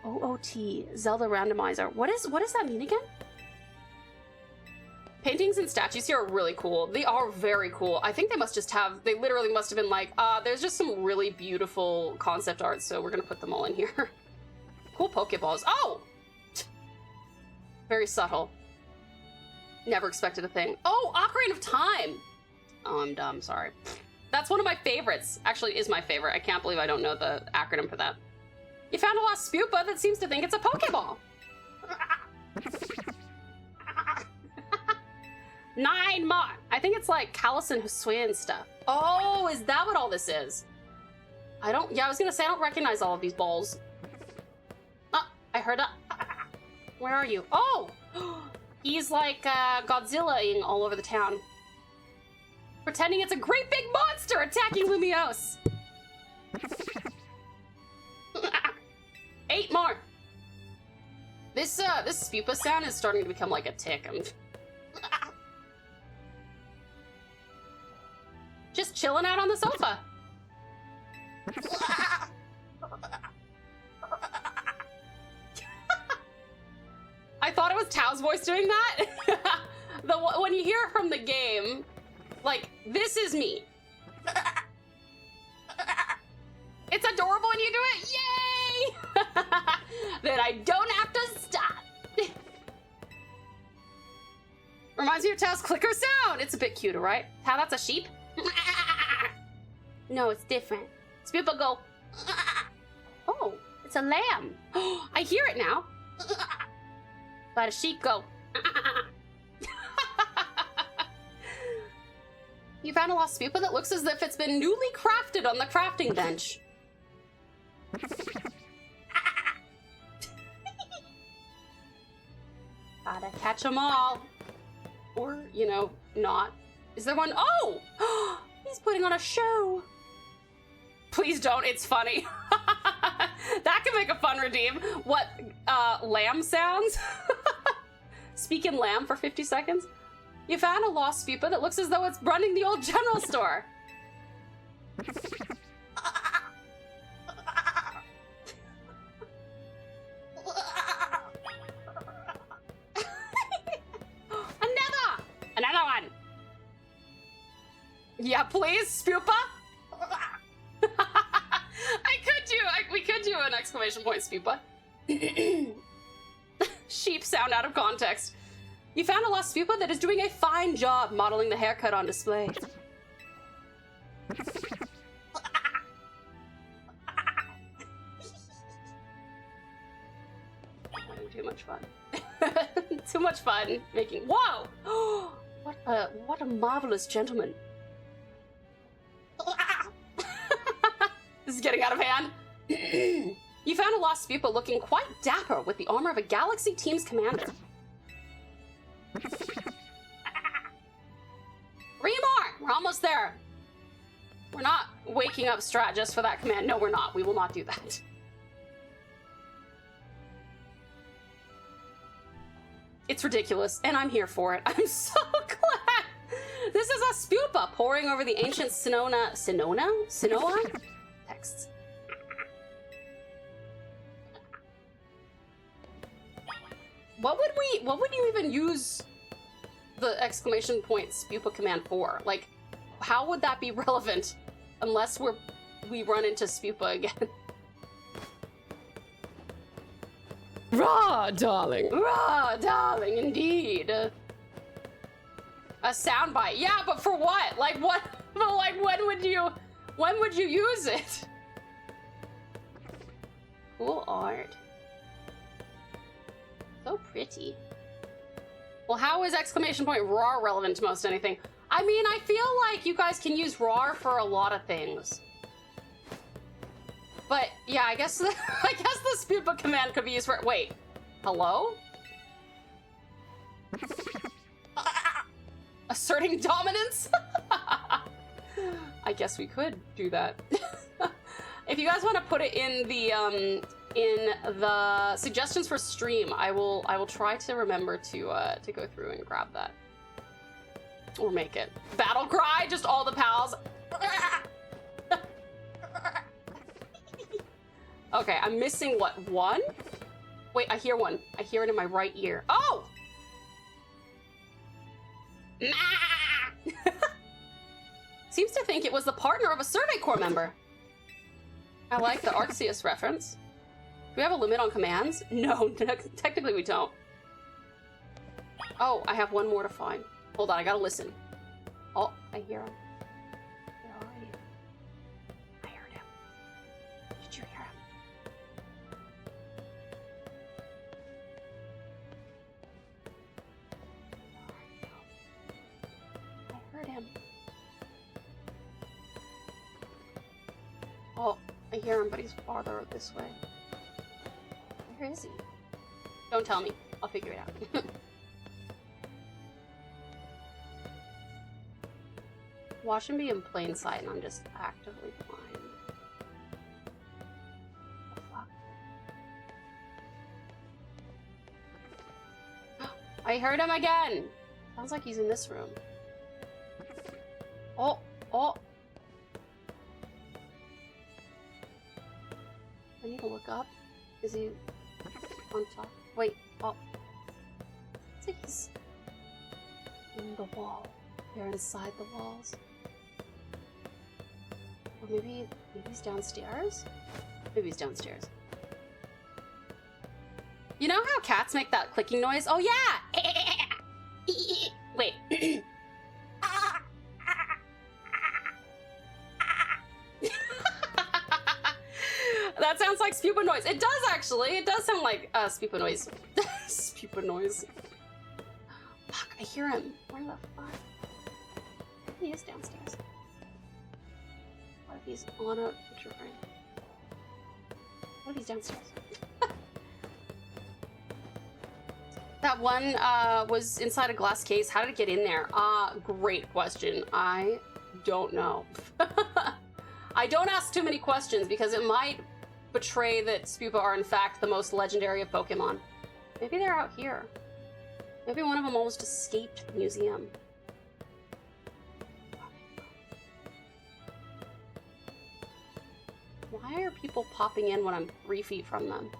OOT, Zelda Randomizer. What does that mean again? Paintings and statues here are really cool. They are very cool. I think they literally must have been like, there's just some really beautiful concept art, so we're gonna put them all in here. Cool Pokeballs. Oh! Very subtle. Never expected a thing. Oh, Ocarina of Time! Oh, I'm dumb, sorry. That's one of my favorites. Actually, it is my favorite. I can't believe I don't know the acronym for that. You found a lost Spoopa that seems to think it's a Pokeball. 9 more. I think it's like Callus and Husui and stuff. Oh, is that what all this is? I was gonna say I don't recognize all of these balls. I heard a... Where are you? Oh! He's like Godzilla-ing all over the town. Pretending it's a great big monster attacking Lumiose. 8 more. This Spoopa sound is starting to become like a tick. Just chilling out on the sofa. I thought it was Tao's voice doing that. When you hear it from the game, like, this is me. It's adorable when you do it. Yay! Then I don't have to stop. Reminds me of Tao's clicker sound. It's a bit cuter, right? Tao, that's a sheep? No, it's different. Spoopa go. Oh, it's a lamb. I hear it now. But a sheep go. You found a lost Spoopa that looks as if it's been newly crafted on the crafting bench. Gotta catch them all. Or, you know, not. Is there one? Oh! He's putting on a show. Please don't, it's funny. That could make a fun redeem. What, lamb sounds? Speaking lamb for 50 seconds? You found a lost Spoopa that looks as though it's running the old general store. Another one. Yeah, please, Spoopa. We could do an exclamation point, Spoopa. Sheep sound out of context. You found a lost Spoopa that is doing a fine job modeling the haircut on display. Too much fun. Too much fun making. Whoa! What a marvelous gentleman. This is getting out of hand. You found a lost Spoopa looking quite dapper with the armor of a Galaxy Team's commander. 3 more! We're almost there. We're not waking up Strat just for that command. No, we're not. We will not do that. It's ridiculous, and I'm here for it. I'm so glad. This is a Spoopa pouring over the ancient Sinnoh texts. what would you even use the exclamation point spupa command for? Like, how would that be relevant unless we run into spupa again? Rah, darling. Rah, darling, indeed. A soundbite. Yeah, but for what? Like, what? Like, when would you use it? Cool art. So pretty. Well, how is exclamation point roar relevant to most anything? I mean, I feel like you guys can use roar for a lot of things. But yeah, I guess the spupa command could be used for. Wait, hello? Asserting dominance? I guess we could do that. If you guys want to put it in the suggestions for stream, I will try to remember to go through and grab that. Or make it. Battle cry, just all the pals. Okay, I'm missing what, one? Wait, I hear one. I hear it in my right ear. Oh! Seems to think it was the partner of a Survey Corps member. I like the Arceus reference. Do we have a limit on commands? No, technically we don't. Oh, I have one more to find. Hold on, I gotta listen. Oh, I hear him. Where are you? I heard him. Did you hear him? I heard him. Oh, I hear him, but he's farther this way. Where is he? Don't tell me. I'll figure it out. Watch him be in plain sight and I'm just actively blind. What the fuck? I heard him again! Sounds like he's in this room. Oh, oh! I need to look up. Is he on top? Wait, oh. It's like he's in the wall. They're inside the walls. Or maybe he's downstairs? Maybe he's downstairs. You know how cats make that clicking noise? Oh yeah! Wait. That sounds like spupa noise. It does actually. It does sound like spupa noise. Spupa noise. Fuck, I hear him. Where the fuck? He is downstairs. What if he's on a picture frame? What if he's downstairs? That one was inside a glass case. How did it get in there? Great question. I don't know. I don't ask too many questions because it might betray that Spupa are in fact the most legendary of Pokemon. Maybe they're out here. Maybe one of them almost escaped the museum. Why are people popping in when I'm 3 feet from them?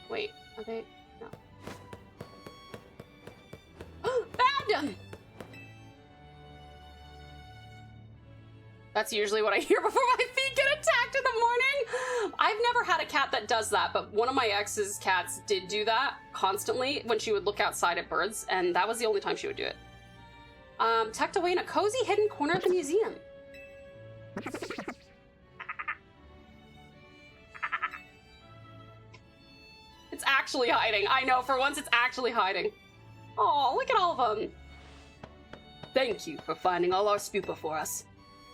Wait, are they? No. Found him! That's usually what I hear before my feet get attacked in the morning. I've never had a cat that does that, but one of my ex's cats did do that constantly when she would look outside at birds, and that was the only time she would do it. Tucked away in a cozy hidden corner of the museum. It's actually hiding. I know, for once it's actually hiding. Oh, look at all of them. Thank you for finding all our Spupa for us.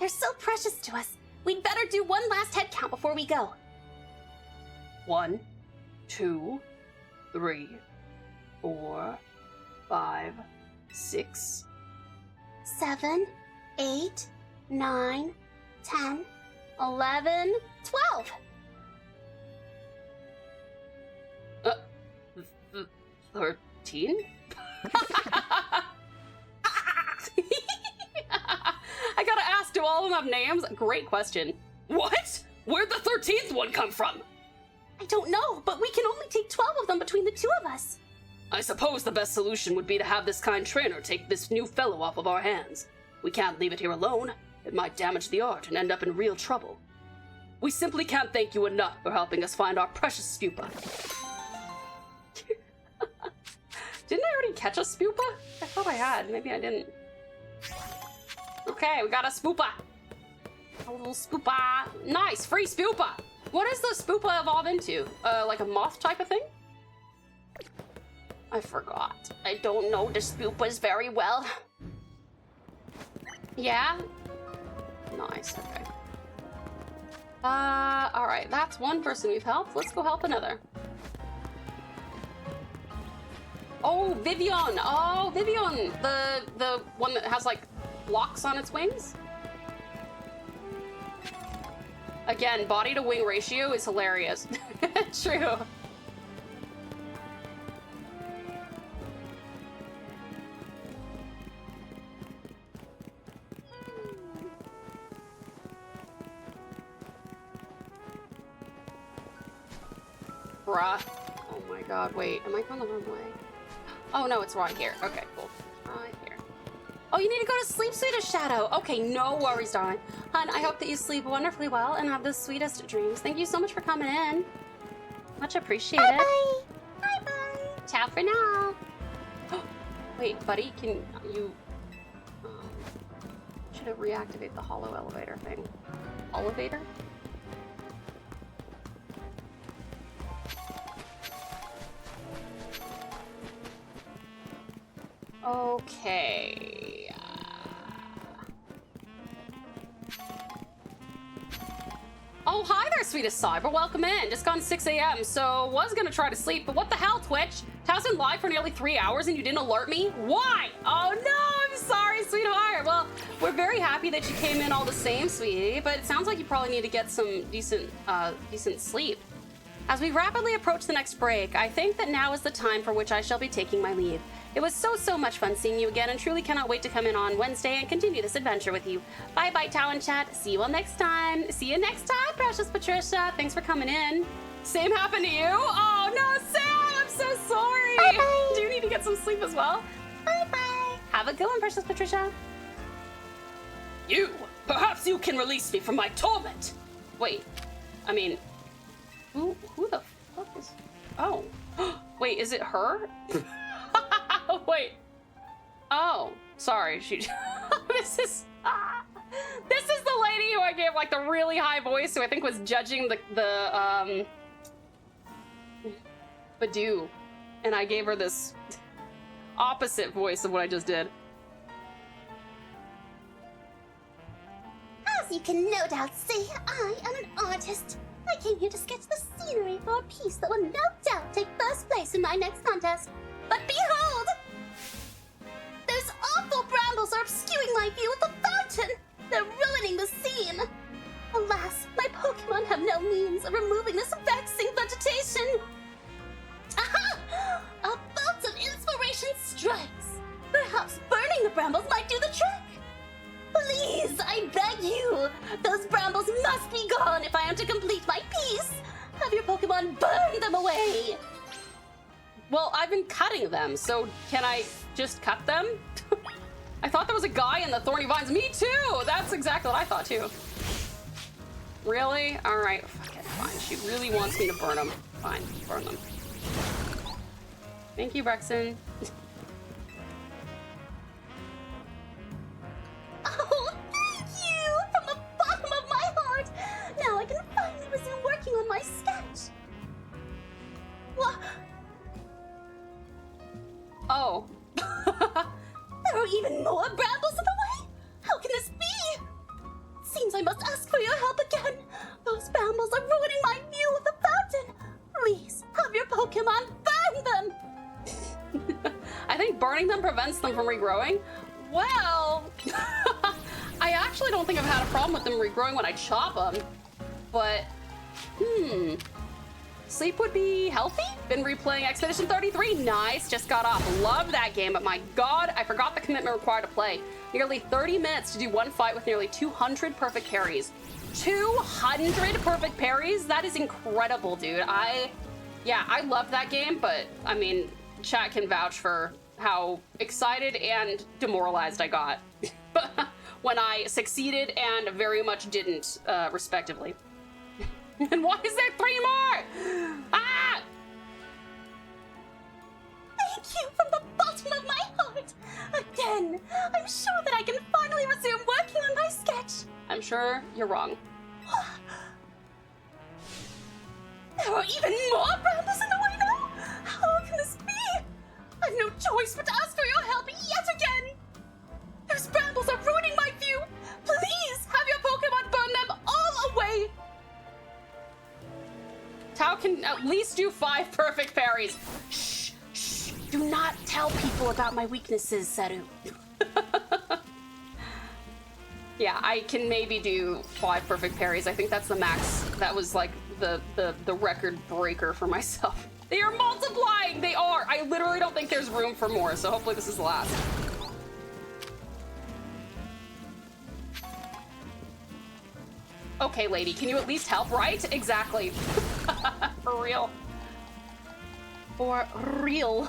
They're so precious to us. We'd better do one last head count before we go. 1, 2, 3, 4, 5, 6, 7, 8, 9, 10, 11, 12. 13? I gotta ask, do all of them have names? Great question. What? Where'd the 13th one come from? I don't know, but we can only take 12 of them between the two of us. I suppose the best solution would be to have this kind trainer take this new fellow off of our hands. We can't leave it here alone. It might damage the art and end up in real trouble. We simply can't thank you enough for helping us find our precious Spupa. Didn't I already catch a Spupa? I thought I had. Maybe I didn't. Okay, we got a Spupa. A little Spupa. Nice, free Spupa. What does the Spupa evolve into? Like a moth type of thing? I forgot. I don't know the Spupas very well. Yeah? Nice, okay. Alright, that's one person we've helped. Let's go help another. Oh, Vivian! Oh, Vivian! The one that has, like, blocks on its wings? Again, body to wing ratio is hilarious. True. Bruh. Oh my god, wait. Am I going the wrong way? Oh no, it's right here. Okay, cool. Right here. Oh, you need to go to sleep, sweetest Shadow. Okay, no worries, darling. Hun, I hope that you sleep wonderfully well and have the sweetest dreams. Thank you so much for coming in. Much appreciated. Bye-bye. Bye-bye. Ciao for now. Wait, buddy, can you... should have reactivated the hollow elevator thing. Elevator? Okay. Oh, hi there, sweetest Cyber. Welcome in. Just gone 6 a.m., so was gonna try to sleep, but what the hell, Twitch? Tau's been live for nearly 3 hours and you didn't alert me? Why? Oh no, I'm sorry, sweetheart. Well, we're very happy that you came in all the same, sweetie, but it sounds like you probably need to get some decent sleep. As we rapidly approach the next break, I think that now is the time for which I shall be taking my leave. It was so much fun seeing you again and truly cannot wait to come in on Wednesday and continue this adventure with you. Bye bye, Tau and chat. See you all next time. See you next time, precious Patricia. Thanks for coming in. Same happened to you? Oh no, Sam, I'm so sorry. Bye-bye. Do you need to get some sleep as well? Bye-bye. Have a good one, precious Patricia. You, perhaps you can release me from my torment. Wait, I mean, who the fuck is, oh, wait, is it her? Wait. Oh, sorry. She. This is the lady who I gave like the really high voice, who I think was judging the Badoo, and I gave her this opposite voice of what I just did. As you can no doubt see, I am an artist. I came here to sketch the scenery for a piece that will no doubt take first place in my next contest. But behold! Those awful brambles are obscuring my view of the fountain! They're ruining the scene! Alas, my Pokemon have no means of removing this vexing vegetation! Aha! A bolt of inspiration strikes! Perhaps burning the brambles might do the trick! Please, I beg you! Those brambles must be gone if I am to complete my piece! Have your Pokemon burn them away! Well, I've been cutting them, so can I just cut them? I thought there was a guy in the thorny vines. Me too! That's exactly what I thought too. Really? Alright, fuck it, fine. She really wants me to burn them. Fine, burn them. Thank you, Brexton. Oh, thank you! From the bottom of my heart! Now I can finally resume working on my sketch! What? Oh. There are even more brambles in the way? How can this be? Seems I must ask for your help again. Those brambles are ruining my view of the fountain. Please, have your Pokemon burn them. I think burning them prevents them from regrowing. Well, I actually don't think I've had a problem with them regrowing when I chop them, but, sleep would be healthy? Been replaying Expedition 33, nice, just got off. Love that game, but my god, I forgot the commitment required to play. Nearly 30 minutes to do one fight with nearly 200 perfect carries. 200 perfect parries? That is incredible, dude. I loved that game, but I mean, chat can vouch for how excited and demoralized I got when I succeeded and very much didn't, respectively. And why is there 3 more? Ah! Thank you from the bottom of my heart. Again, I'm sure that I can finally resume working on my sketch. I'm sure you're wrong. There are even more brambles in the way now? How can this be? I've no choice but to ask for your help yet again. Those brambles are ruining my view. Please have your Pokemon burn them all away. Tau can at least do 5 perfect parries. Shh, shh. Do not tell people about my weaknesses, Seru. Yeah, I can maybe do 5 perfect parries. I think that's the max. That was like the record breaker for myself. They are multiplying! They are! I literally don't think there's room for more, so hopefully this is the last. Okay, lady, can you at least help, right? Exactly. For real. For real.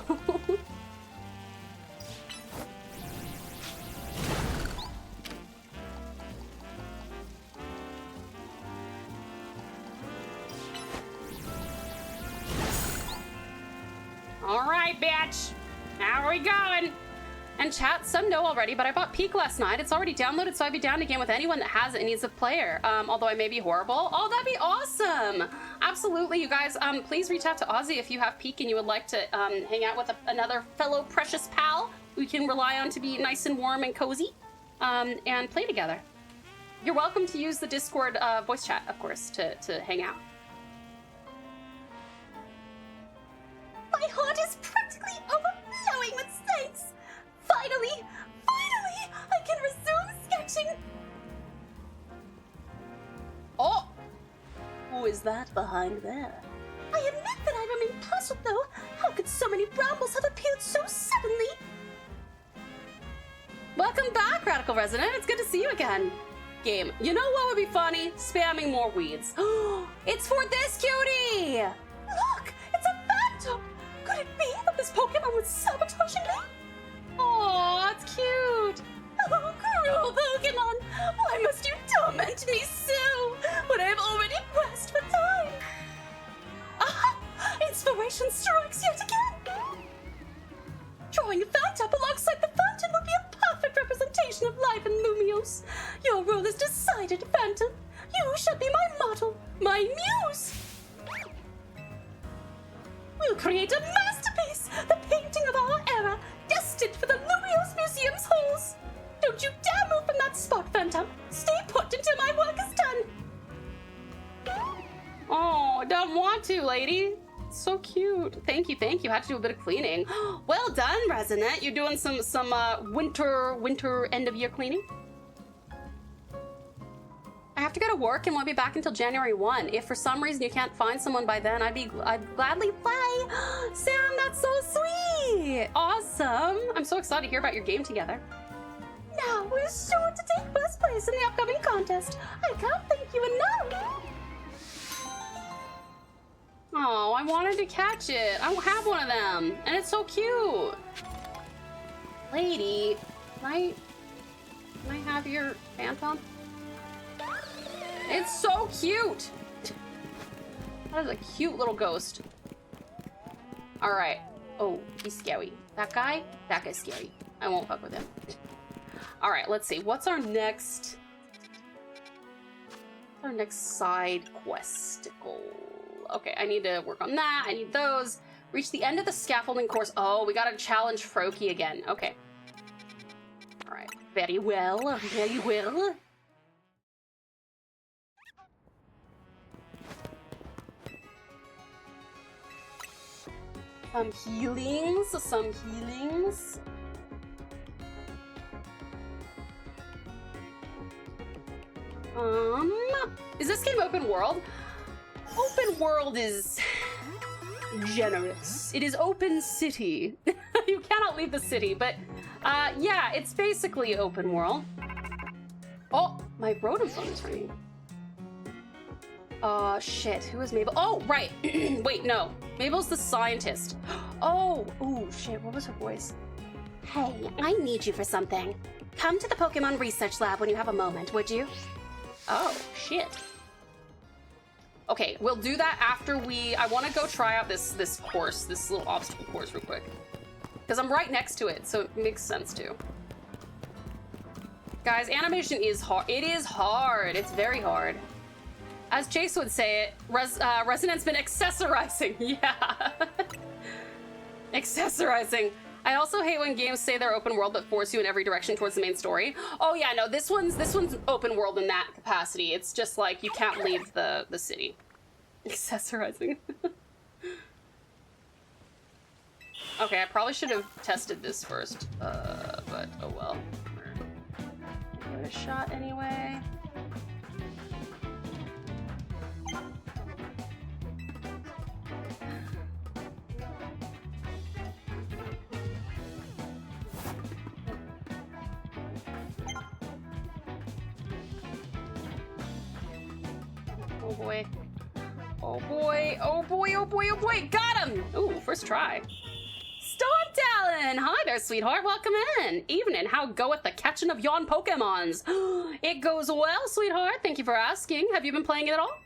All right, bitch. How are we going? And chat, some know already, but I bought Peak last night. It's already downloaded, so I'd be down again with anyone that has it and needs a player. Although I may be horrible. Oh, that'd be awesome. Absolutely, you guys. Please reach out to Ozzy if you have Peak and you would like to hang out with another fellow precious pal we can rely on to be nice and warm and cozy and play together. You're welcome to use the Discord voice chat, of course, to hang out. My heart is practically overflowing with thanks. Finally, I can resume sketching. Oh! Who is that behind there? I admit that I remain puzzled, though. How could so many brambles have appeared so suddenly? Welcome back, Radical Resident. It's good to see you again. Game. You know what would be funny? Spamming more weeds. It's for this cutie! Look, it's a phantom. Could it be that this Pokemon was sabotaging me? Oh, that's cute. Oh, cruel Pokemon! Why must you torment me so when I have already pressed for time? Ah! Inspiration strikes yet again! Drawing a Phantom alongside the fountain would be a perfect representation of life in Lumiose. Your role is decided, Phantom. You shall be my model, my muse. We'll create a masterpiece, the painting of our era, destined for the Lumiose Museum's halls. Don't you dare move from that spot, Phantom. Stay put until my work is done. Oh, I don't want to, lady. So cute. Thank you, thank you. Had to do a bit of cleaning. Well done, Resonant. You're doing some winter end of year cleaning? I have to go to work and won't be back until January 1. If for some reason you can't find someone by then, I'd gladly play. Sam, that's so sweet. Awesome. I'm so excited to hear about your game together. Now we're sure to take first place in the upcoming contest. I can't thank you enough. Oh, I wanted to catch it. I don't have one of them. And it's so cute. Lady, can I have your Phantom? It's so cute. That is a cute little ghost. All right. Oh, he's scary. That guy's scary. I won't fuck with him. All right, let's see. What's our next side quest goal? Okay, I need to work on that. I need those. Reach the end of the scaffolding course. Oh, we gotta challenge Froakie again. Okay. All right. Very well. Very well. Some healings. Is this game open world? Open world is generous. It is open city. You cannot leave the city, but yeah, it's basically open world. Oh, my Rotom phone is ringing. Shit, who is Mabel? Oh, right. Wait, no. Mabel's the scientist. Oh, shit, what was her voice? Hey, I need you for something. Come to the Pokemon Research Lab when you have a moment, would you? Oh, shit. Okay, we'll do that after I want to go try out this course, this little obstacle course real quick. Because I'm right next to it, so it makes sense to. Guys, animation is hard. It is hard. It's very hard. As Chase would say it, Resident's been accessorizing. Yeah. Accessorizing. I also hate when games say they're open world but force you in every direction towards the main story. Oh yeah, no, this one's open world in that capacity. It's just like you can't leave the city. Accessorizing. Okay, I probably should have tested this first, but oh well. Give it a shot anyway. Oh boy. Oh boy, oh boy, oh boy, oh boy, got him! Ooh, first try. Storm Talon! Hi there, sweetheart, welcome in. Evening, how goeth the catching of yon Pokemons? It goes well, sweetheart, thank you for asking. Have you been playing it at all?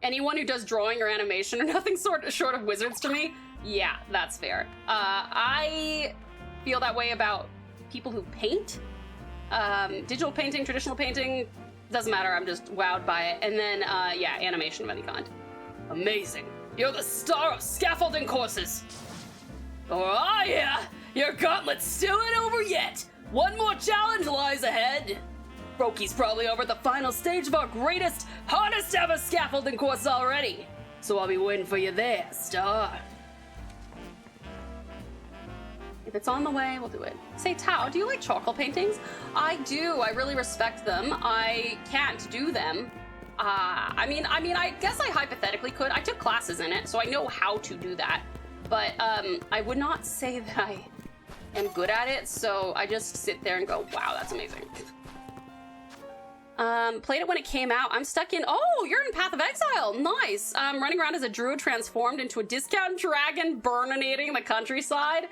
Anyone who does drawing or animation or nothing short of wizards to me? Yeah, that's fair. I feel that way about people who paint. Digital painting, traditional painting, doesn't matter, I'm just wowed by it. And then, yeah, animation of any kind. Amazing. You're the star of scaffolding courses. Oh yeah, your gauntlet's still ain't over yet. One more challenge lies ahead. Brokey's probably over at the final stage of our greatest, hardest ever scaffolding course already. So I'll be waiting for you there, star. If it's on the way, we'll do it. Say, Tao, do you like charcoal paintings? I do. I really respect them. I can't do them. I mean, I guess I hypothetically could. I took classes in it, so I know how to do that. But I would not say that I am good at it, so I just sit there and go, wow, that's amazing. Played it when it came out. I'm stuck in, oh, you're in Path of Exile. Nice. Running around as a druid transformed into a discount dragon burninating the countryside.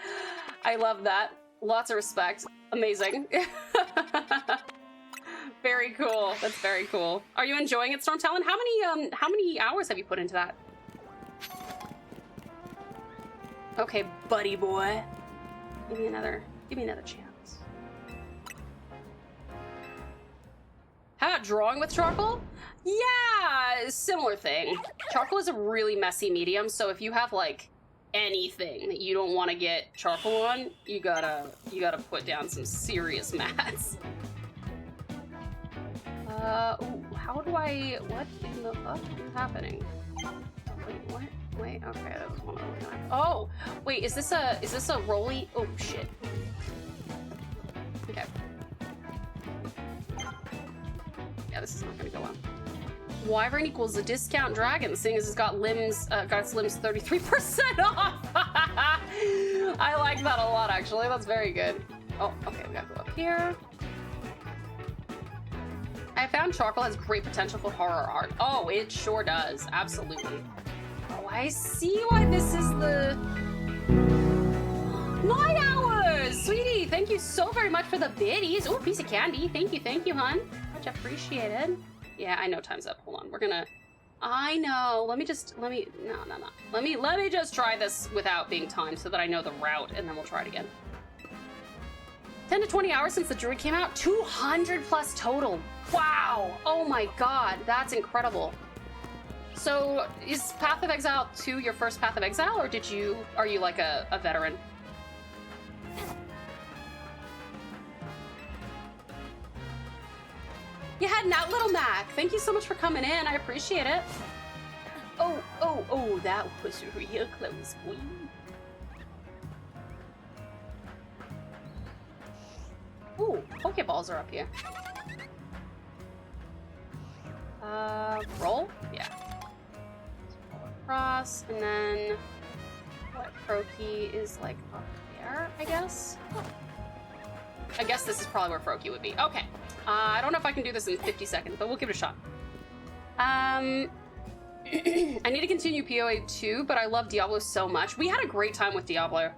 I love that. Lots of respect. Amazing. Very cool. That's very cool. Are you enjoying it, Storm Talon? How many hours have you put into that? Okay, buddy boy. Give me another chance. How about drawing with charcoal? Yeah, similar thing. Charcoal is a really messy medium, so if you have like anything that you don't want to get charcoal on, you gotta put down some serious mats. Ooh, how do I, what in the fuck is happening? Wait, what? Wait, okay, that was one of them. Oh, wait, is this a rolly? Oh, shit. Okay. Yeah, this is not gonna go well. Wyvern equals a discount dragon, seeing as it's got limbs, got its limbs 33% off. I like that a lot, actually. That's very good. Oh, okay, we gotta go up here. I found charcoal has great potential for horror art. Oh, it sure does. Absolutely. Oh, I see why this is the 9 hours! Sweetie, thank you so very much for the biddies. Oh, a piece of candy. Thank you, hun. Much appreciated. Yeah, I know time's up. Hold on. We're gonna... I know. Let me just try this without being timed so that I know the route, and then we'll try it again. 10 to 20 hours since the druid came out. 200 plus total. Wow. Oh my god. That's incredible. So is Path of Exile 2 your first Path of Exile, or are you like a veteran? You heading out, Little Mac. Thank you so much for coming in. I appreciate it. Oh, that was real close, boy. Ooh, Pokeballs are up here. Roll? Yeah. Roll across, and then what Froakie is like up there, I guess? I guess this is probably where Froakie would be. Okay. I don't know if I can do this in 50 seconds, but we'll give it a shot. I need to continue PoE 2, but I love Diablo so much. We had a great time with Diablo.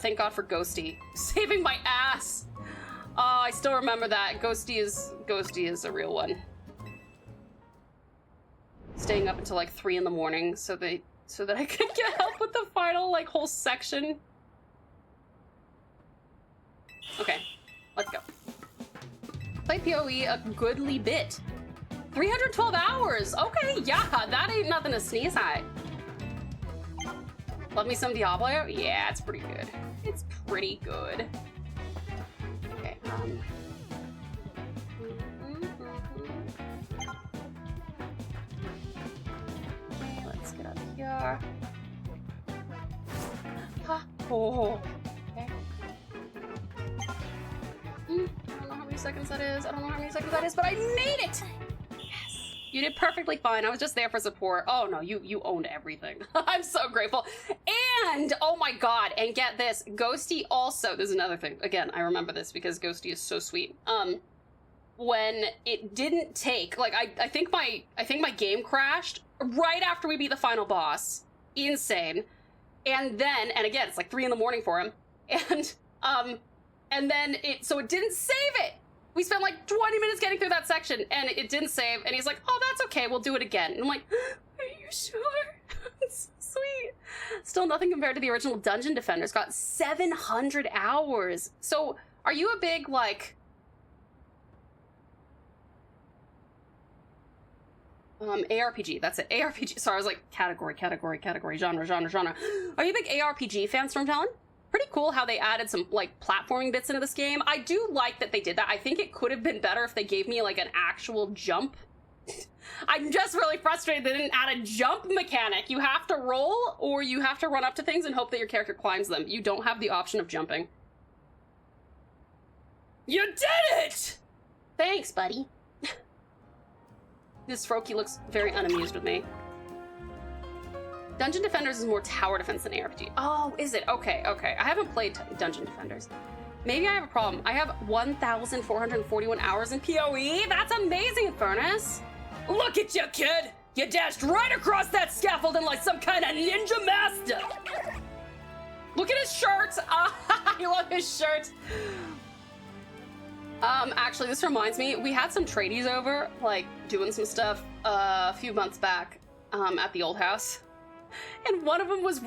Thank God for Ghosty. Saving my ass! I still remember that. Ghosty is a real one. Staying up until like 3 in the morning so that I could get help with the final like whole section. Okay, let's go. Play PoE a goodly bit. 312 hours! Okay, yeah, that ain't nothing to sneeze at. Love me some Diablo? Yeah, it's pretty good. It's pretty good. Okay, let's get up here. Oh, okay. I don't know how many seconds that is. I don't know how many seconds that is, but I made it! Yes. You did perfectly fine. I was just there for support. Oh no, you owned everything. I'm so grateful. And, oh my god, and get this, Ghosty also, there's another thing. Again, I remember this because Ghosty is so sweet. When it didn't take, like, I think my game crashed right after we beat the final boss. Insane. And then, and again, it's like 3 in the morning for him. And then so it didn't save it. We spent like 20 minutes getting through that section and it didn't save. And he's like, oh, that's okay. We'll do it again. And I'm like, are you sure? It's so sweet. Still nothing compared to the original Dungeon Defenders. Got 700 hours. So are you a big, like, ARPG, that's it. ARPG, sorry, I was like, category, genre. Are you big ARPG fans from Talon? Pretty cool how they added some, like, platforming bits into this game. I do like that they did that. I think it could have been better if they gave me, like, an actual jump. I'm just really frustrated they didn't add a jump mechanic. You have to roll, or you have to run up to things and hope that your character climbs them. You don't have the option of jumping. You did it! Thanks, buddy. This Froakie looks very unamused with me. Dungeon Defenders is more tower defense than ARPG. Oh, is it? Okay. I haven't played Dungeon Defenders. Maybe I have a problem. I have 1,441 hours in PoE. That's amazing, Furnace. Look at you, kid. You dashed right across that scaffolding like some kind of ninja master. Look at his shirt. I love his shirt. Actually, this reminds me, we had some tradies over, like, doing some stuff a few months back at the old house. And one of them was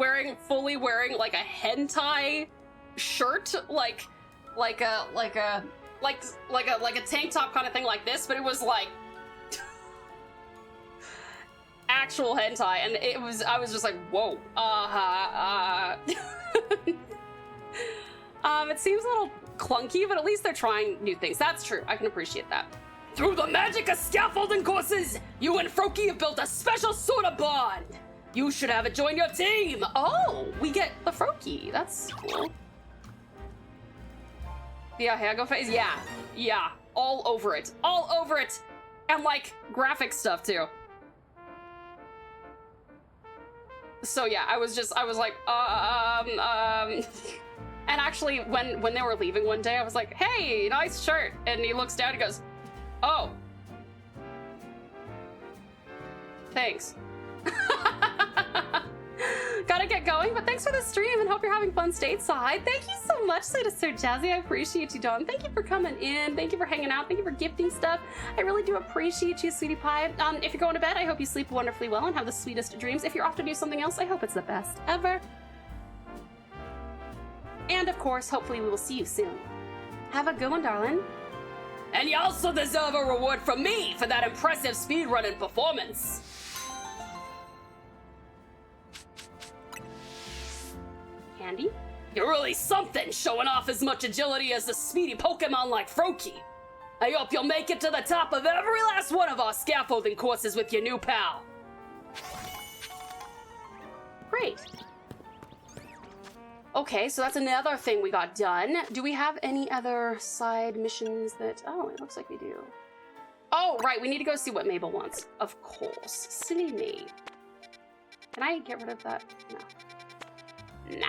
fully wearing like a hentai shirt, like a tank top kind of thing like this, but it was like actual hentai, and I was just like, whoa. It seems a little clunky, but at least they're trying new things. That's true. I can appreciate that. Through the magic of scaffolding courses, you and Froakie have built a special sort of bond. You should have it join your team. Oh, we get the Froakie. That's cool. Yeah, Hago phase. Yeah. All over it. And like graphic stuff too. So yeah, I was like, And actually, when they were leaving one day, I was like, hey, nice shirt. And he looks down and goes, oh. Thanks. Gotta get going, but thanks for the stream and hope you're having fun stateside. Thank you so much, Sir Jazzy. I appreciate you, Dawn. Thank you for coming in. Thank you for hanging out. Thank you for gifting stuff. I really do appreciate you, sweetie pie. If you're going to bed, I hope you sleep wonderfully well and have the sweetest dreams. If you're off to do something else, I hope it's the best ever. And of course, hopefully we will see you soon. Have a good one, darling. And you also deserve a reward from me for that impressive speedrunning performance. Candy? You're really something, showing off as much agility as a speedy Pokemon like Froakie. I hope you'll make it to the top of every last one of our scaffolding courses with your new pal. Great. Okay, so that's another thing we got done. Do we have any other side missions that... Oh, it looks like we do. Oh, right, we need to go see what Mabel wants. Of course. Silly me. Can I get rid of that? No. Nah.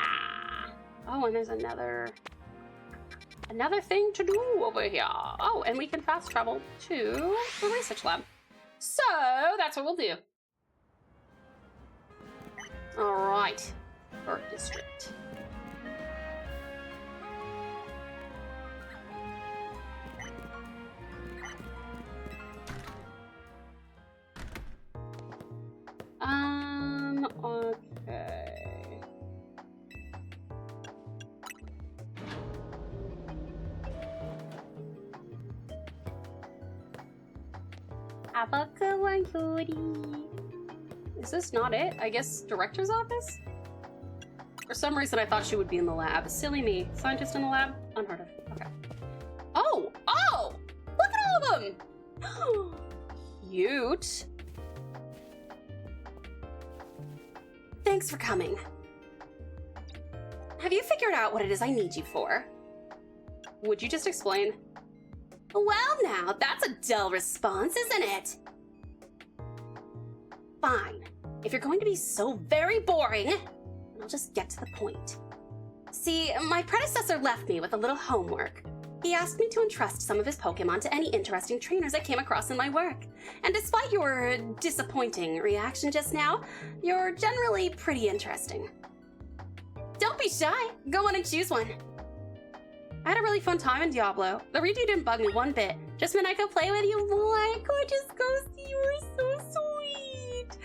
Oh, and there's another Another thing to do over here. Oh, and we can fast travel to the research lab. So that's what we'll do. All right, Art District. Okay. Have a good one, cutie. Is this not it? I guess director's office? For some reason I thought she would be in the lab. Silly me. Scientist in the lab? Unheard of. Okay. Oh! Oh! Look at all of them! Cute. Thanks for coming. Have you figured out what it is I need you for? Would you just explain? Well now, that's a dull response, isn't it? Fine. If you're going to be so very boring, I'll just get to the point. See, my predecessor left me with a little homework. He asked me to entrust some of his Pokemon to any interesting trainers I came across in my work. And despite your disappointing reaction just now, you're generally pretty interesting. Don't be shy. Go on and choose one. I had a really fun time in Diablo. The redo didn't bug me one bit. Just meant I could play with you more. Gorgeous Ghosty, you were so sweet.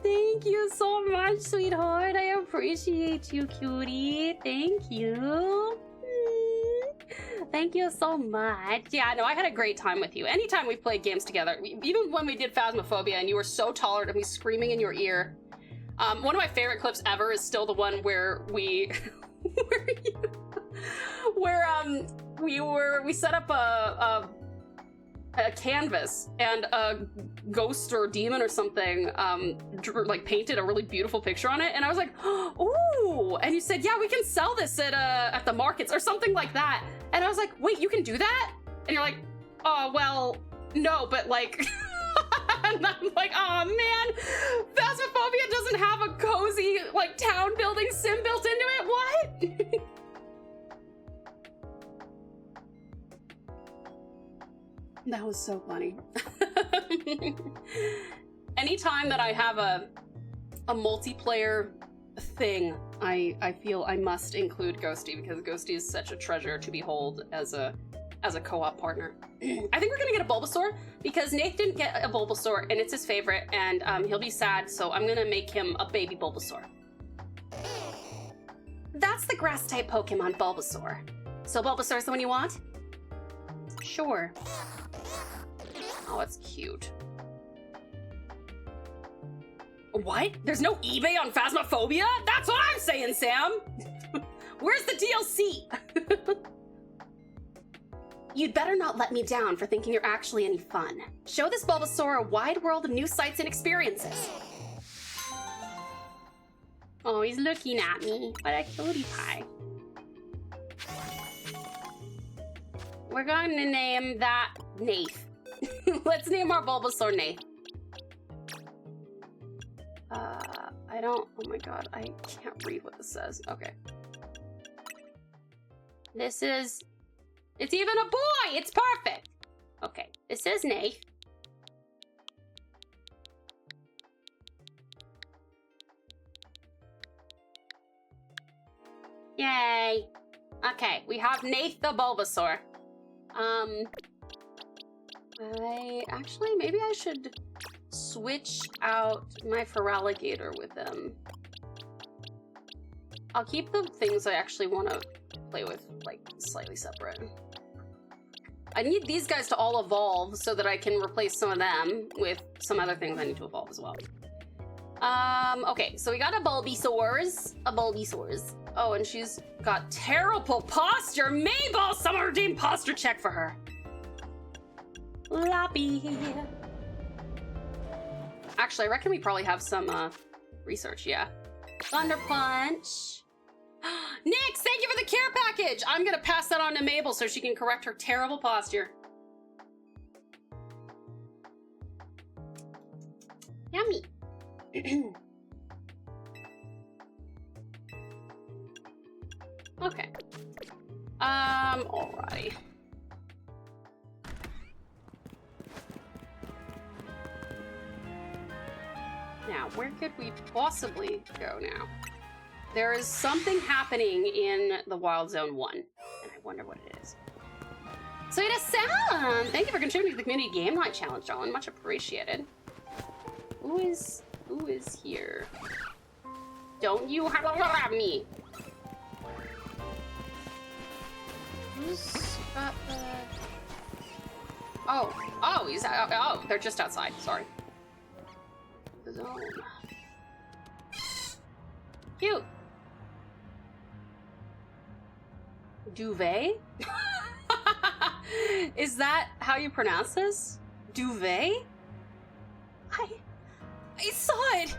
Thank you so much, sweetheart. I appreciate you, cutie. Thank you. Thank you so much. Yeah, no, I had a great time with you. Anytime we've played games together, even when we did Phasmophobia and you were so tolerant of me screaming in your ear. One of my favorite clips ever is still the one where we... we set up a canvas and a ghost or demon or something like painted a really beautiful picture on it, and I was like, ooh, and you said, yeah, we can sell this at the markets or something like that, and I was like, wait, you can do that? And you're like, oh, well, no, but like and I'm like, oh man, Phasmophobia doesn't have a cozy like town building sim built into it. What? That was so funny. Anytime that I have a multiplayer thing, I feel I must include Ghosty, because Ghosty is such a treasure to behold as a co-op partner. I think we're gonna get a Bulbasaur because Nate didn't get a Bulbasaur and it's his favorite, and he'll be sad, so I'm gonna make him a baby Bulbasaur. That's the grass-type Pokemon Bulbasaur. So Bulbasaur's the one you want? Sure. Oh, it's cute. What? There's no eBay on Phasmophobia? That's what I'm saying, Sam! Where's the DLC? You'd better not let me down for thinking you're actually any fun. Show this Bulbasaur a wide world of new sights and experiences. Oh, he's looking at me. What a cutie pie. We're going to name that Nath. Let's name our Bulbasaur Nath. I don't... Oh my god, I can't read what this says. Okay. This is... It's even a boy! It's perfect! Okay, this is Nath. Yay! Okay, we have Nath the Bulbasaur. Maybe I should switch out my Feraligatr with him. I'll keep the things I actually want to play with, like, slightly separate. I need these guys to all evolve so that I can replace some of them with some other things I need to evolve as well. Okay, so we got a Bulbasaur's. Oh, and she's got terrible posture. Mabel, someone redeem posture check for her. Lappy. Actually, I reckon we probably have some research, yeah. Thunder Punch. Nix, thank you for the care package! I'm gonna pass that on to Mabel so she can correct her terrible posture. Yummy. Okay. Alright. Now, where could we possibly go now? There is something happening in the Wild Zone 1, and I wonder what it is. Sweet Sam! Thank you for contributing to the Community Game Night Challenge, John. Much appreciated. Who is here? Don't you have me? Who's got the... Oh, he's... Oh, they're just outside. Sorry. The zone. Cute. Duvet? Is that how you pronounce this? Duvet? I saw it!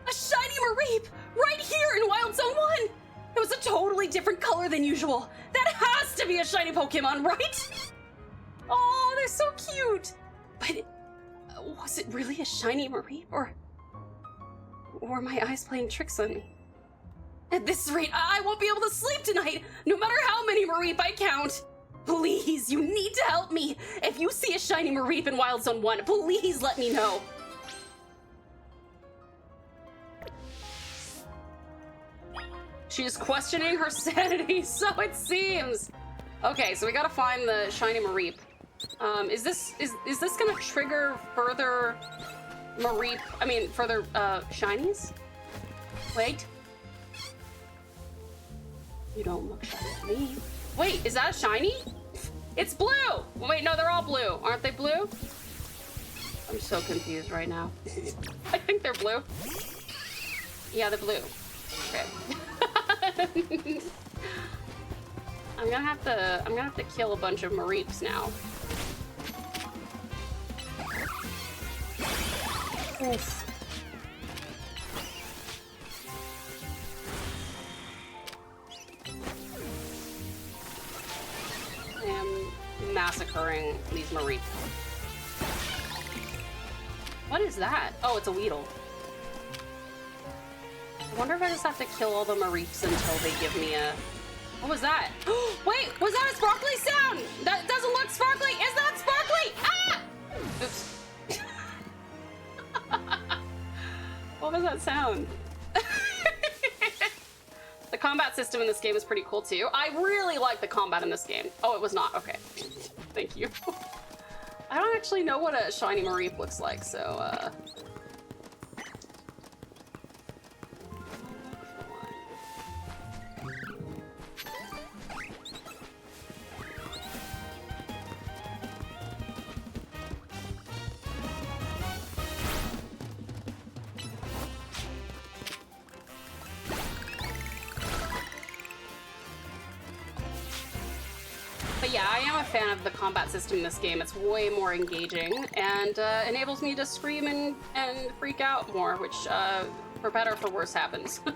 A shiny Mareep! Right here in Wild Zone 1! It was a totally different color than usual. That has to be a shiny Pokemon, right? Oh, they're so cute! But was it really a shiny Mareep, or were my eyes playing tricks on me? At this rate, I won't be able to sleep tonight, no matter how many Mareep I count. Please, you need to help me. If you see a shiny Mareep in Wild Zone 1, please let me know. She's questioning her sanity, so it seems. Okay, so we gotta find the shiny Mareep. Is this gonna trigger further Mareep? I mean, further shinies? Wait. You don't look shiny to me. Wait, is that a shiny? It's blue! Wait, no, they're all blue. Aren't they blue? I'm so confused right now. I think they're blue. Yeah, they're blue. Okay. I'm gonna have to kill a bunch of Mareeps now. Oof. I am massacring these Mareep. What is that? Oh, it's a Weedle. I wonder if I just have to kill all the Mareeps until they give me a... What was that? Wait, was that a sparkly sound? That doesn't look sparkly. Is that sparkly? Ah! Oops. What was that sound? The combat system in this game is pretty cool too. I really like the combat in this game. Oh, it was not. Okay. Thank you. I don't actually know what a shiny Mareep looks like, so But yeah, I am a fan of the combat system in this game. It's way more engaging and enables me to scream and freak out more, which, for better or for worse, happens. Where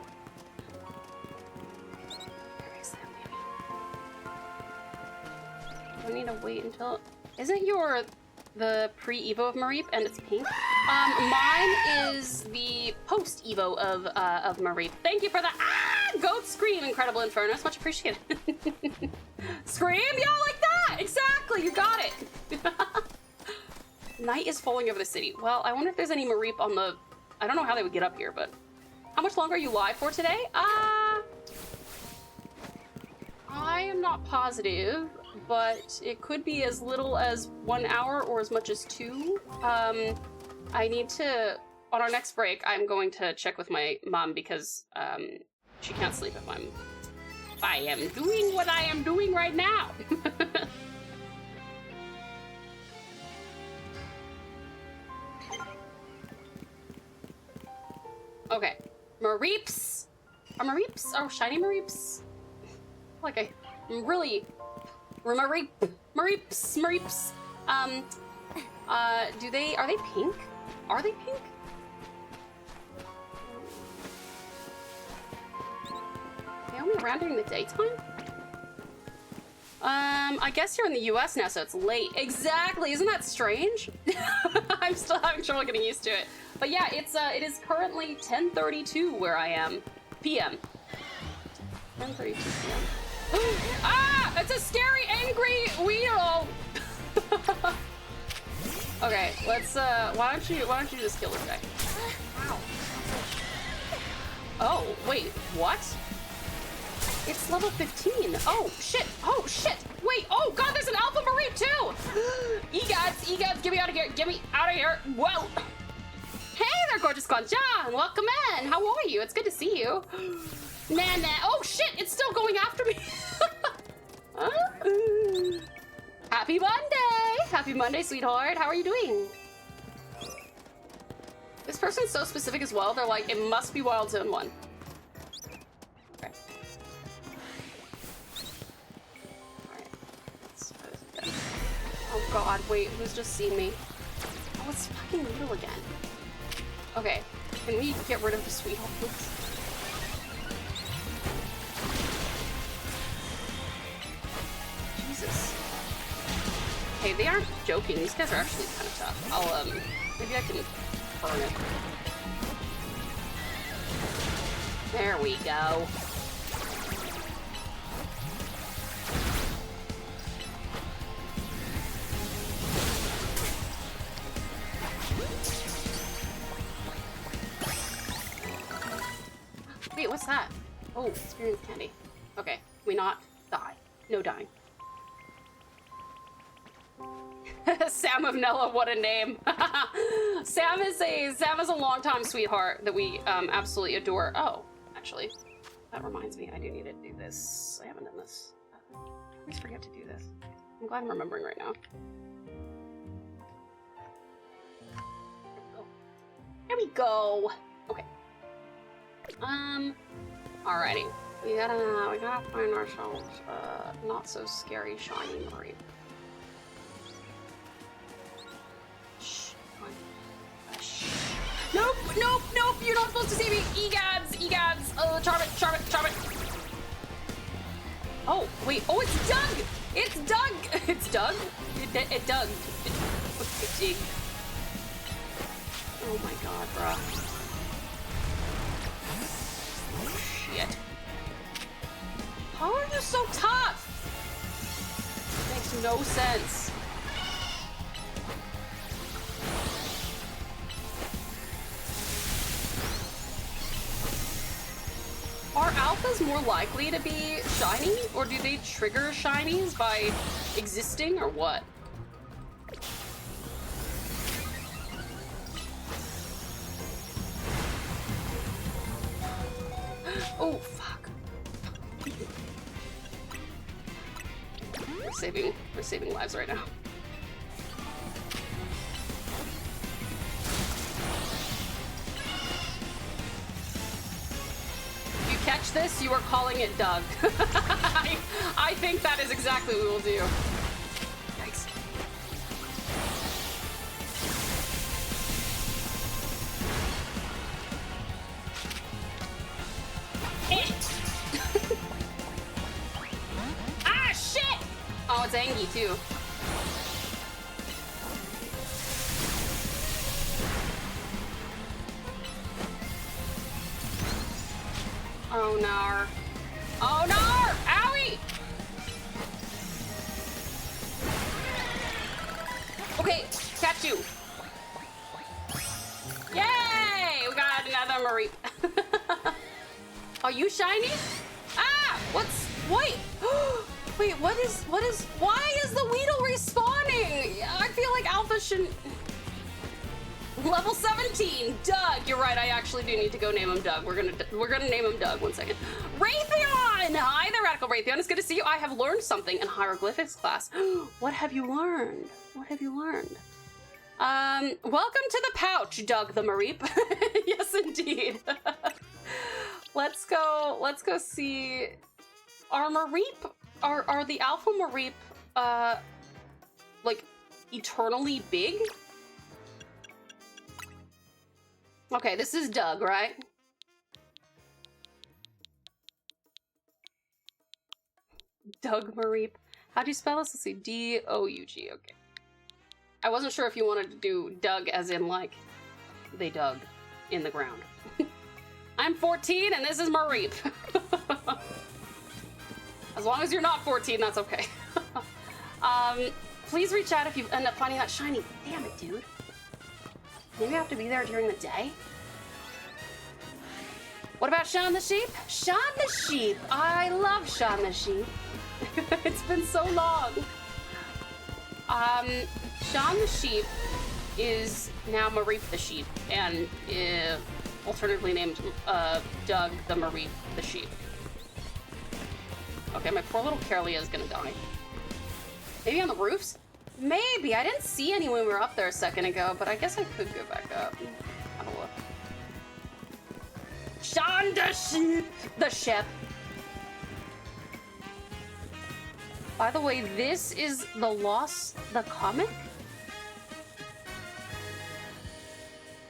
is that baby? Do I need to wait until... Isn't the pre-Evo of Mareep and it's pink? Mine is the post-Evo of Mareep. Thank you for that. Ah! Goat Scream, Incredible Infernos. Much appreciated. Scream? Yeah, like that! Exactly, you got it! Night is falling over the city. Well, I wonder if there's any Mareep on the... I don't know how they would get up here, but... How much longer are you live for today? I am not positive, but it could be as little as 1 hour or as much as 2. I need to... On our next break, I'm going to check with my mom because she can't sleep if I am doing what I am doing right now. Okay, Mareeps. Are Mareeps? Oh, shiny Mareeps. Like I'm really Mareeps. Are they pink? Are they pink? They only around during the daytime? I guess you're in the US now, so it's late. Exactly, isn't that strange? I'm still having trouble getting used to it. But yeah, it is currently 10:32 where I am. PM. 10:32 PM. Ah! It's a scary, angry weirdo! Okay, let's, why don't you just kill this guy? Ow. Oh, wait, what? It's level 15. Oh, shit. Oh, shit. Wait, oh, God, there's an Alpha Mareep, too. Egods, get me out of here. Get me out of here. Whoa. Hey there, gorgeous Guanjan. Welcome in. How are you? It's good to see you. Nah. Oh, shit, it's still going after me. Happy Monday. Happy Monday, sweetheart. How are you doing? This person's so specific as well. They're like, it must be Wild Zone 1. Okay. Alright. Oh god, wait, who's just seen me? Oh, it's fucking Noodle again. Okay, can we get rid of the sweetheart, please? Jesus. Hey, they aren't joking. These guys are actually kind of tough. I'll, maybe I can burn it. There we go. Wait, what's that? Oh, experience candy. Okay, can we not die? No dying. Sam of Nella, what a name. Sam is a longtime sweetheart that we absolutely adore. Oh, actually, that reminds me, I do need to do this. I haven't done this. I always forget to do this. I'm glad I'm remembering right now. There we go. Okay. Alrighty. We gotta find ourselves not so scary shiny Mareep. Nope, you're not supposed to see me! Egods! Oh, charm it! Oh, wait, oh, it's Doug! It's Doug! It's Doug? It Doug. It's Dig. Oh my god, bruh. Oh, shit. How are you so tough? Makes no sense. Are alphas more likely to be shiny, or do they trigger shinies by existing, or what? Oh, fuck. We're saving lives right now. Catch this, you are calling it Doug. I think that is exactly what we will do. Yikes. Ah, shit! Oh, it's Angie too. Oh no. Oh no! Owie! Okay, catch you. Yay! We got another Mareep. Are you shiny? Ah! Wait! Wait, why is the Weedle respawning? I feel like Alpha shouldn't... Level 17, Doug. You're right. I actually do need to go name him Doug. We're gonna name him Doug. 1 second. Raytheon. Hi there, Radical Raytheon. It's good to see you. I have learned something in hieroglyphics class. What have you learned? What have you learned? Welcome to the pouch, Doug the Mareep. Yes, indeed. Let's go see. Are Mareep? Are the Alpha Mareep like eternally big? Okay, this is Doug, right? Doug Mareep. How do you spell this? Let's see. D-O-U-G. Okay. I wasn't sure if you wanted to do Doug as in, like, they dug in the ground. I'm 14 and this is Mareep. As long as you're not 14, that's okay. Please reach out if you end up finding that shiny. Damn it, dude. Maybe I have to be there during the day? What about Sean the Sheep? Sean the Sheep! I love Sean the Sheep. It's been so long. Sean the Sheep is now Mareep the Sheep, and alternatively named Doug the Mareep the Sheep. Okay, my poor little Carolia is gonna die. Maybe on the roofs? Maybe. I didn't see any when we were up there a second ago, but I guess I could go back up and have a look. Sean the Sheep! The Shep. By the way, this is the Lost the comic?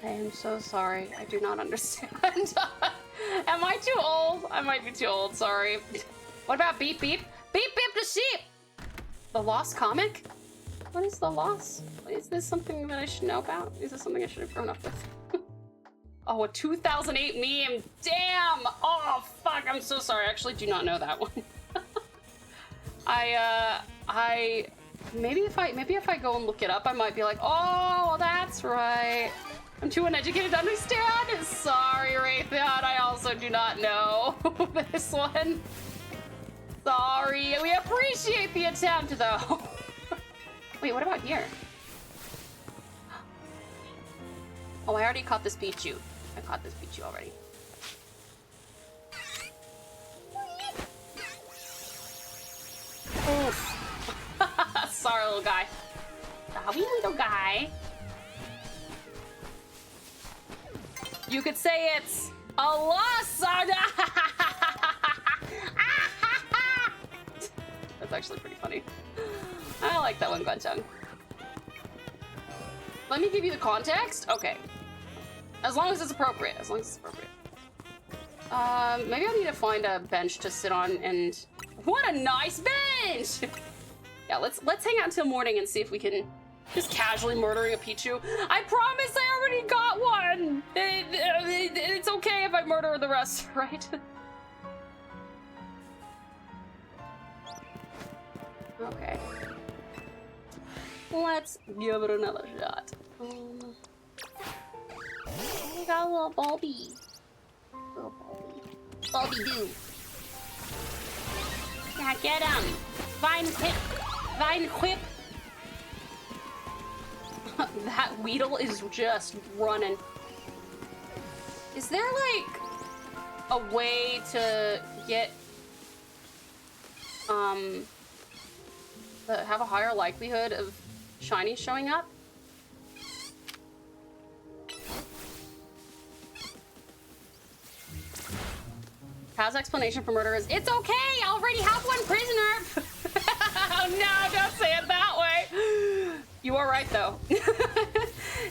I am so sorry. I do not understand. Am I too old? I might be too old, sorry. What about Beep Beep? Beep Beep the Sheep! The Lost comic? What is the Lost? Is this something that I should know about? Is this something I should have grown up with? Oh, a 2008 meme. Damn! Oh, fuck, I'm so sorry. I actually do not know that one. Maybe if I go and look it up, I might be like, oh, that's right. I'm too uneducated to understand. Sorry, Raytheon. I also do not know this one. Sorry. We appreciate the attempt, though. Wait, what about here? Oh, I already caught this Pichu. I caught this Pichu already. Oof. Sorry, little guy. Sorry, little guy. You could say it's a loss. That's actually pretty funny. I like that one, Glenchung. Let me give you the context. Okay. As long as it's appropriate. As long as it's appropriate. Maybe I need to find a bench to sit on and... What a nice bench! Yeah, let's hang out until morning and see if we can just casually murdering a Pichu. I promise I already got one! It's okay if I murder the rest, right? Okay. Let's give it another shot. We got a little Bulby. Little Bulby. Bulby doo. Yeah, get him! Vine whip! Vine whip! That Weedle is just running. Is there, like, a way to get, have a higher likelihood of shinies showing up? Kaz's explanation for murder is, it's okay, I already have one prisoner! Oh no, don't say it that way! You are right, though.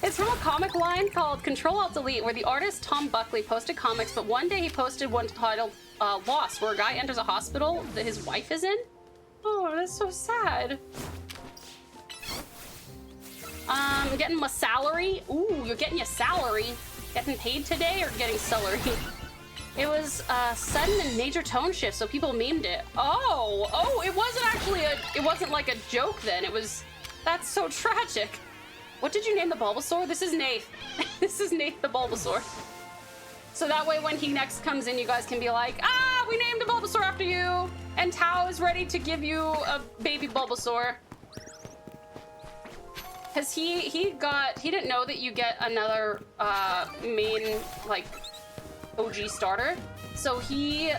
It's from a comic line called Control-Alt-Delete, where the artist Tom Buckley posted comics, but one day he posted one titled Lost, where a guy enters a hospital that his wife is in. Oh, that's so sad. Getting my salary. Ooh, you're getting your salary. Getting paid today or getting celery? It was sudden and major tone shift, so people memed it. Oh, it wasn't actually it wasn't like a joke then. It was, that's so tragic. What did you name the Bulbasaur? This is Nath. This is Nath the Bulbasaur. So that way when he next comes in, you guys can be like, ah, we named a Bulbasaur after you. And Tao is ready to give you a baby Bulbasaur. Cause he didn't know that you get another main, like, OG starter. So he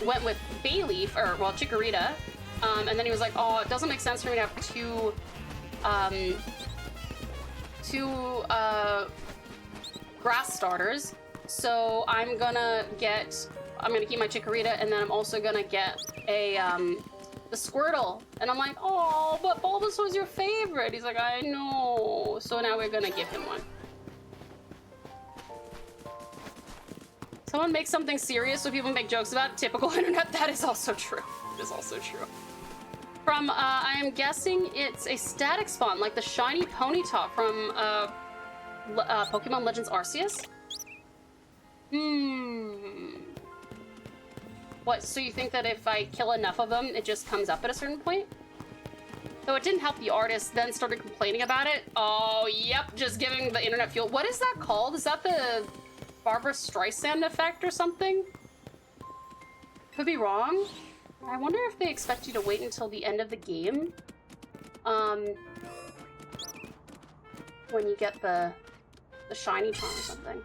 went with Bayleaf, or well, Chikorita, and then he was like, oh, it doesn't make sense for me to have two grass starters. So I'm gonna keep my Chikorita, and then I'm also gonna get the Squirtle. And I'm like, oh, but Bulbasaur's your favorite. He's like, I know. So now we're gonna give him one. Someone makes something serious so people make jokes about it. Typical internet. That is also true. It is also true. From, I am guessing it's a static spawn, like the shiny Ponyta from Pokemon Legends Arceus. What, so you think that if I kill enough of them, it just comes up at a certain point? Though it didn't help the artist then started complaining about it. Oh, yep, just giving the internet fuel. What is that called? Is that the Barbara Streisand effect or something? Could be wrong. I wonder if they expect you to wait until the end of the game. When you get the shiny charm or something.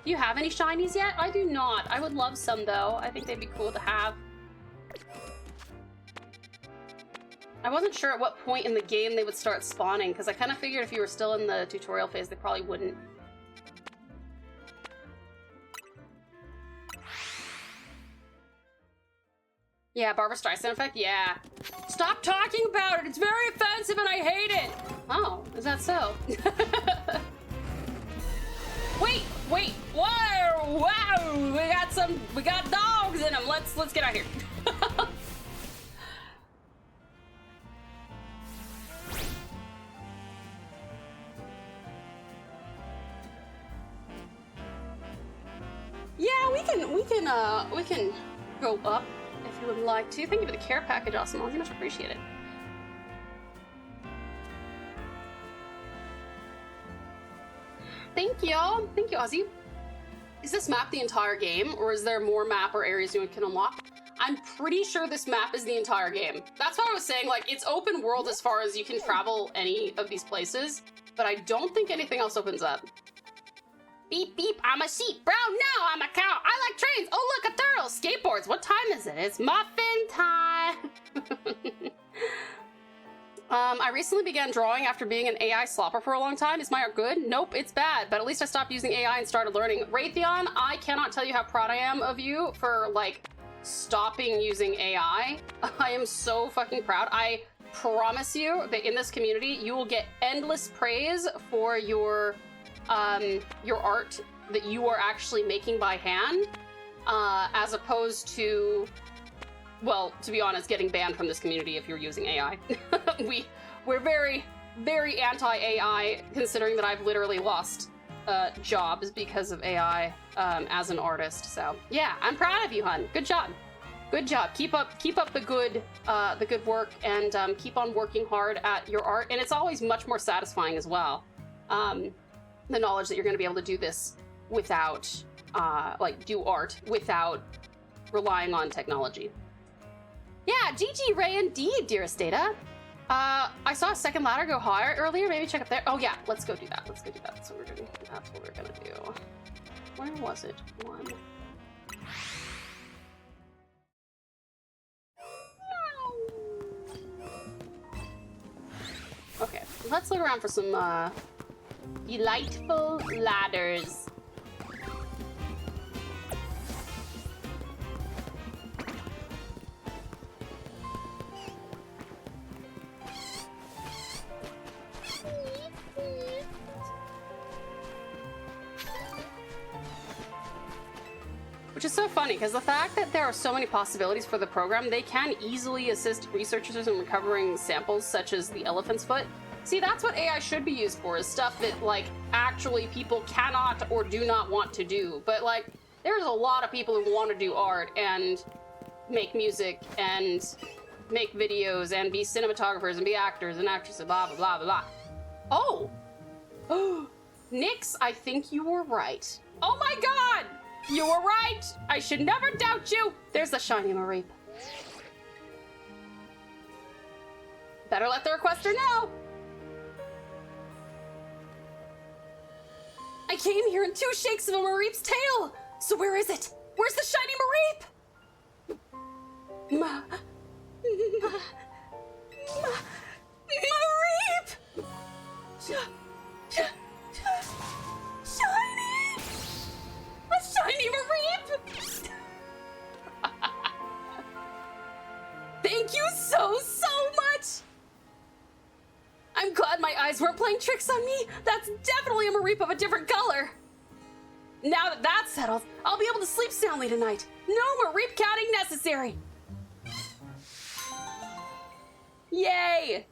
Do you have any shinies yet? I do not. I would love some though. I think they'd be cool to have. I wasn't sure at what point in the game they would start spawning, because I kind of figured if you were still in the tutorial phase, they probably wouldn't. Yeah, Barbara Streisand effect? Yeah. Stop talking about it! It's very offensive and I hate it! Oh, is that so? Wait! Whoa! Wow! We got dogs in them! Let's get out of here. Yeah, we can go up if you would like to. Thank you for the care package, awesome. Much appreciated. Thank you, Ozzy. Is this map the entire game, or is there more map or areas you can unlock? I'm pretty sure this map is the entire game. That's what I was saying, like, it's open world as far as you can travel any of these places, but I don't think anything else opens up. Beep, beep, I'm a sheep. Brown, no, I'm a cow. I like trains. Oh, look, a turtle. Skateboards. What time is it? It's muffin time. I recently began drawing after being an AI slopper for a long time. Is my art good? Nope, it's bad, but at least I stopped using AI and started learning. Raytheon, I cannot tell you how proud I am of you for, like, stopping using AI. I am so fucking proud. I promise you that in this community, you will get endless praise for your art that you are actually making by hand, as opposed to, well, to be honest, getting banned from this community if you're using AI. We're very, very anti-AI, considering that I've literally lost jobs because of AI as an artist. So yeah, I'm proud of you, hun. Good job. Good job. Keep up the good work, and keep on working hard at your art. And it's always much more satisfying as well. The knowledge that you're going to be able to do this without, do art without relying on technology. Yeah, GG Ray indeed, dearest Data. I saw a second ladder go higher earlier. Maybe check up there. Oh yeah, let's go do that. That's what we're doing. That's what we're gonna do. Where was it? One. Okay, let's look around for some, delightful ladders. Which is so funny, because the fact that there are so many possibilities for the program, they can easily assist researchers in recovering samples such as the elephant's foot. See, that's what AI should be used for, is stuff that, like, actually people cannot or do not want to do. But, like, there's a lot of people who want to do art and make music and make videos and be cinematographers and be actors and actresses and blah, blah, blah, blah, blah. Oh! Nyx, I think you were right. Oh my god! You were right! I should never doubt you! There's the shiny Mareep. Better let the requester know! I came here in 2 shakes of a Mareep's tail! So where is it? Where's the shiny Mareep? Mareep! Shiny! A shiny Mareep! Thank you so much! I'm glad my eyes weren't playing tricks on me. That's definitely a Mareep of a different color. Now that that's settled, I'll be able to sleep soundly tonight. No Mareep counting necessary. Yay!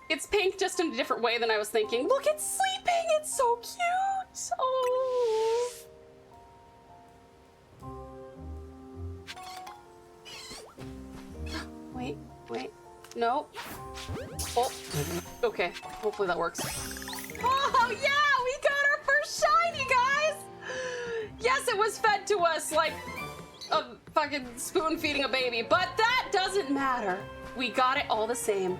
It's pink just in a different way than I was thinking. Look, it's sleeping! It's so cute! Oh! No. Oh, okay. Hopefully that works. Oh, yeah! We got our first shiny, guys! Yes, it was fed to us like a fucking spoon feeding a baby, but that doesn't matter. We got it all the same.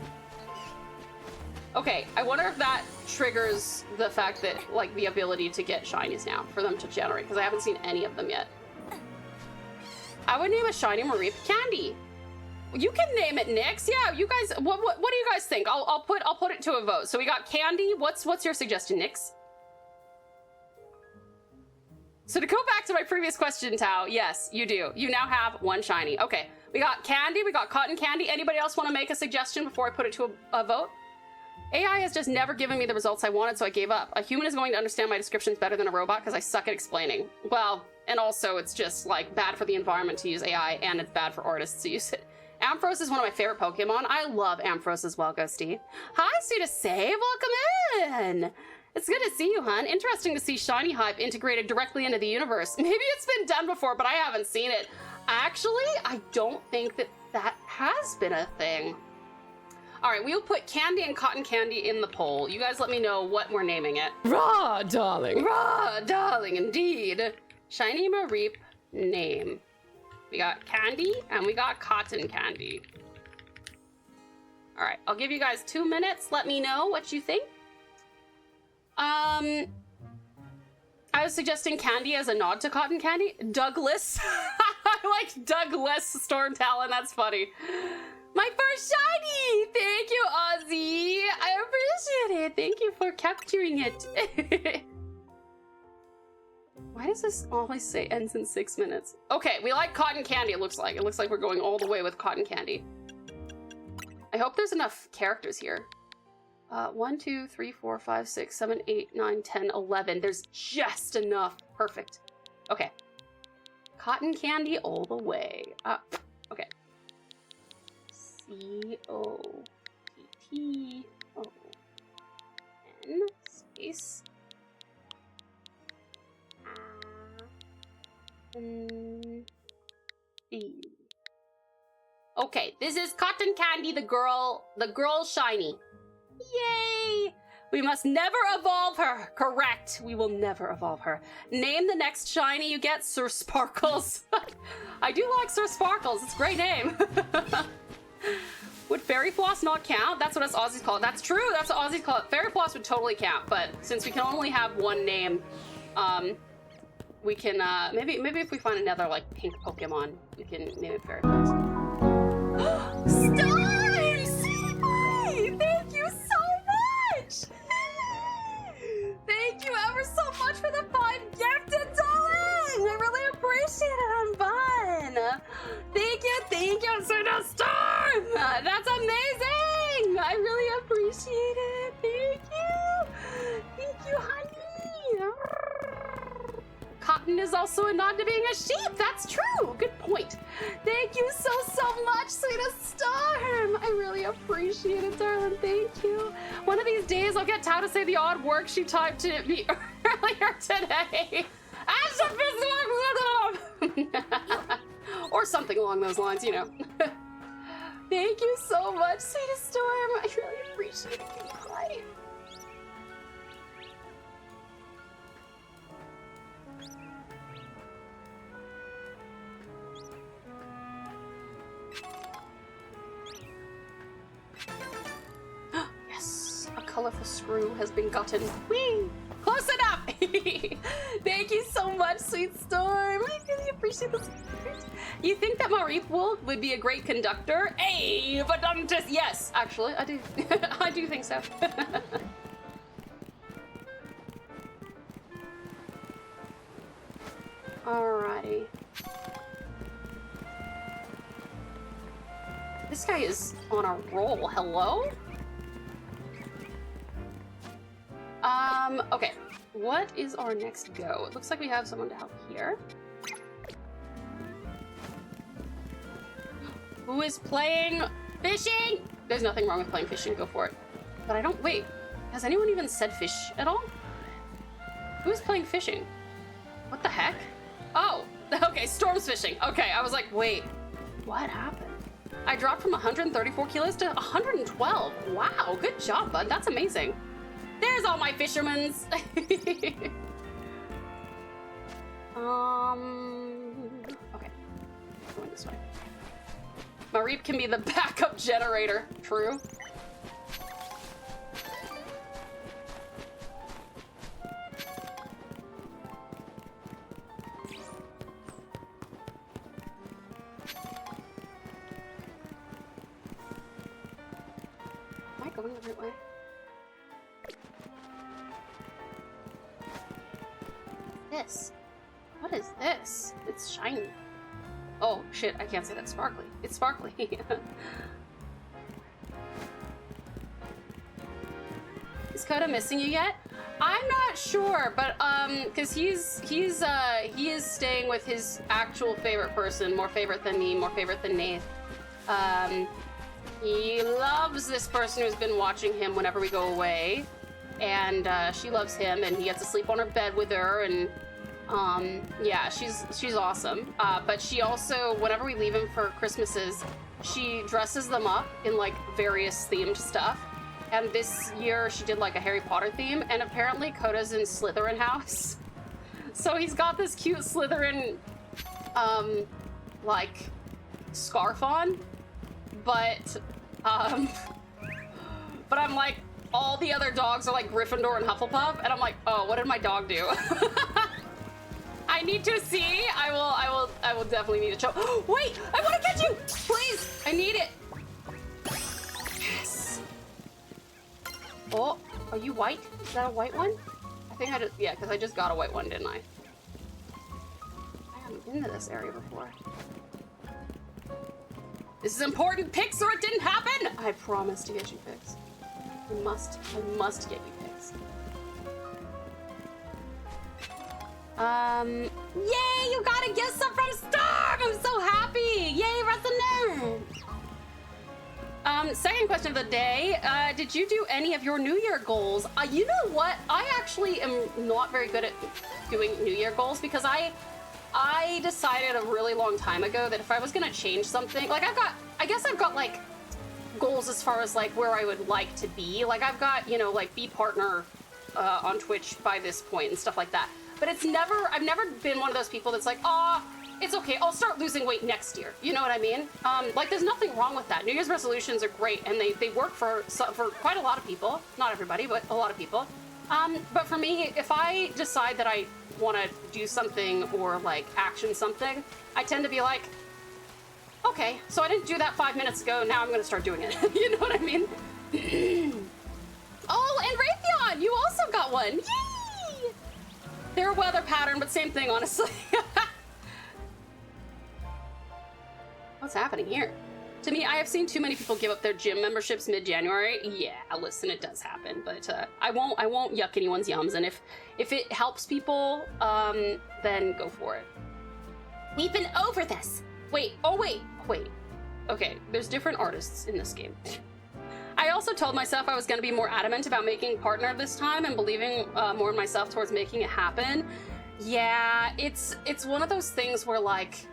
Okay, I wonder if that triggers the fact that, like, the ability to get shinies now for them to generate, because I haven't seen any of them yet. I would name a shiny Mareep Candy. You can name it Nyx. Yeah, you guys, what do you guys think? I'll put it to a vote. So we got Candy. What's your suggestion, Nyx? So to go back to my previous question, Tao, yes, you do. You now have one shiny. Okay, we got Candy, we got Cotton Candy. Anybody else want to make a suggestion before I put it to a vote? AI has just never given me the results I wanted, so I gave up. A human is going to understand my descriptions better than a robot because I suck at explaining. Well, and also it's just like bad for the environment to use AI, and it's bad for artists to use it. Ampharos is one of my favorite Pokemon. I love Ampharos as well, Ghosty. Hi, Sue to Save, welcome in. It's good to see you, hun. Interesting to see Shiny Hype integrated directly into the universe. Maybe it's been done before, but I haven't seen it. Actually, I don't think that has been a thing. All right, we'll put Candy and Cotton Candy in the poll. You guys let me know what we're naming it. Raw, darling. Raw, darling, indeed. Shiny Mareep name. We got Candy and we got Cotton Candy. All right, I'll give you guys 2 minutes. Let me know what you think. I was suggesting Candy as a nod to Cotton Candy. Douglas. I like Douglas Storm Talon. That's funny. My first shiny! Thank you, Ozzy! I appreciate it! Thank you for capturing it. Why does this always say ends in 6 minutes? Okay, we like Cotton Candy, it looks like. It looks like we're going all the way with Cotton Candy. I hope there's enough characters here. 1, 2, 3, 4, 5, 6, 7, 8, 9, 10, 11. There's just enough. Perfect. Okay. Cotton Candy all the way. Okay. C-O-T-T-O-N space N-D. Okay, this is Cotton Candy, the girl shiny. Yay! We must never evolve her. Correct. We will never evolve her. Name the next shiny you get, Sir Sparkles. I do like Sir Sparkles. It's a great name. Would Fairy Floss not count? That's what us Aussies call it. That's true. That's what Aussies call it. Fairy Floss would totally count, but since we can only have one name, we can maybe if we find another like pink Pokemon, we can name it Fairy Floss. Starry! Sweetie! Thank you so much! Thank you ever so much for the 5 gifted, darling! I really appreciate it, I'm fun! Thank you, Sir Storm! That's amazing! I really appreciate it! Thank you, honey! Cotton is also a nod to being a sheep. That's true. Good point. Thank you so much, sweetest Storm. I really appreciate it, darling. Thank you. One of these days, I'll get Tao to say the odd work she typed to me earlier today. Or something along those lines, you know. Thank you so much, sweetest Storm. I really appreciate it. Bye. Yes, a colorful screw has been gotten. Whee! Close enough! Thank you so much, sweet Storm. I really appreciate this. You think that Mareep would be a great conductor? Hey, but yes, actually, I do. I do think so. Alrighty. This guy is on a roll. Hello? Okay. What is our next go? It looks like we have someone to help here. Who is playing fishing? There's nothing wrong with playing fishing. Go for it. But I don't... Wait. Has anyone even said fish at all? Who is playing fishing? What the heck? Oh. Okay, Storm's fishing. Okay, I was like, wait. What happened? I dropped from 134 kilos to 112. Wow, good job, bud. That's amazing. There's all my fishermen's. Okay. Going this way. Mareep can be the backup generator. True. Am I going the right way? This. What is this? It's shiny. Oh shit, I can't say that's sparkly. It's sparkly. Is Coda missing you yet? I'm not sure, but cause he is staying with his actual favorite person, more favorite than me, more favorite than Nath. He loves this person who's been watching him whenever we go away, and she loves him, and he gets to sleep on her bed with her, and yeah, she's awesome. But she also, whenever we leave him for Christmases, she dresses them up in like various themed stuff. And this year she did like a Harry Potter theme, and apparently Coda's in Slytherin house. So he's got this cute Slytherin, like scarf on, but I'm like, all the other dogs are like Gryffindor and Hufflepuff, and I'm like, oh, what did my dog do? I need to see. I will definitely need to show. Wait, I want to catch you, please. I need it. Yes. Oh, are you white? Is that a white one? I think I just, yeah, because I just got a white one, didn't I? I haven't been to this area before. This is important, pics, or it didn't happen. I promise to get you pics. I must get you pics. Yay, you got a gift sub from Storm! I'm so happy! Yay, Resonant! Second question of the day, did you do any of your New Year goals? You know what? I actually am not very good at doing New Year goals because I decided a really long time ago that if I was gonna change something, like I guess I've got like goals as far as like where I would like to be. Like I've got, you know, like be partner on Twitch by this point and stuff like that. But I've never been one of those people that's like, oh, it's okay, I'll start losing weight next year. You know what I mean? Like there's nothing wrong with that. New Year's resolutions are great and they work for quite a lot of people. Not everybody, but a lot of people. But for me, if I decide that I want to do something or like action something, I tend to be like, okay, so I didn't do that 5 minutes ago, now I'm going to start doing it. You know what I mean? Oh, and Raytheon, you also got one. Yay! They're a weather pattern, but same thing, honestly. What's happening here? To me, I have seen too many people give up their gym memberships mid-January. Yeah, listen, it does happen, but I won't yuck anyone's yums, and if it helps people, then go for it. We've been over this. Wait, oh wait. Okay, there's different artists in this game. I also told myself I was going to be more adamant about making partner this time and believing more in myself towards making it happen. Yeah, it's one of those things where like,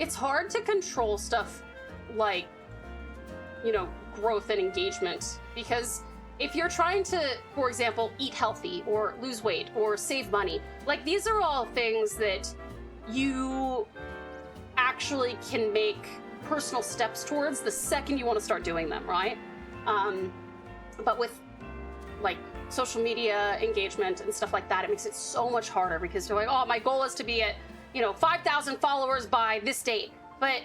it's hard to control stuff like, you know, growth and engagement, because if you're trying to, for example, eat healthy or lose weight or save money, like these are all things that you actually can make personal steps towards the second you want to start doing them, right? But with like social media engagement and stuff like that, it makes it so much harder because you're like, oh, my goal is to be at, you know, 5,000 followers by this date, but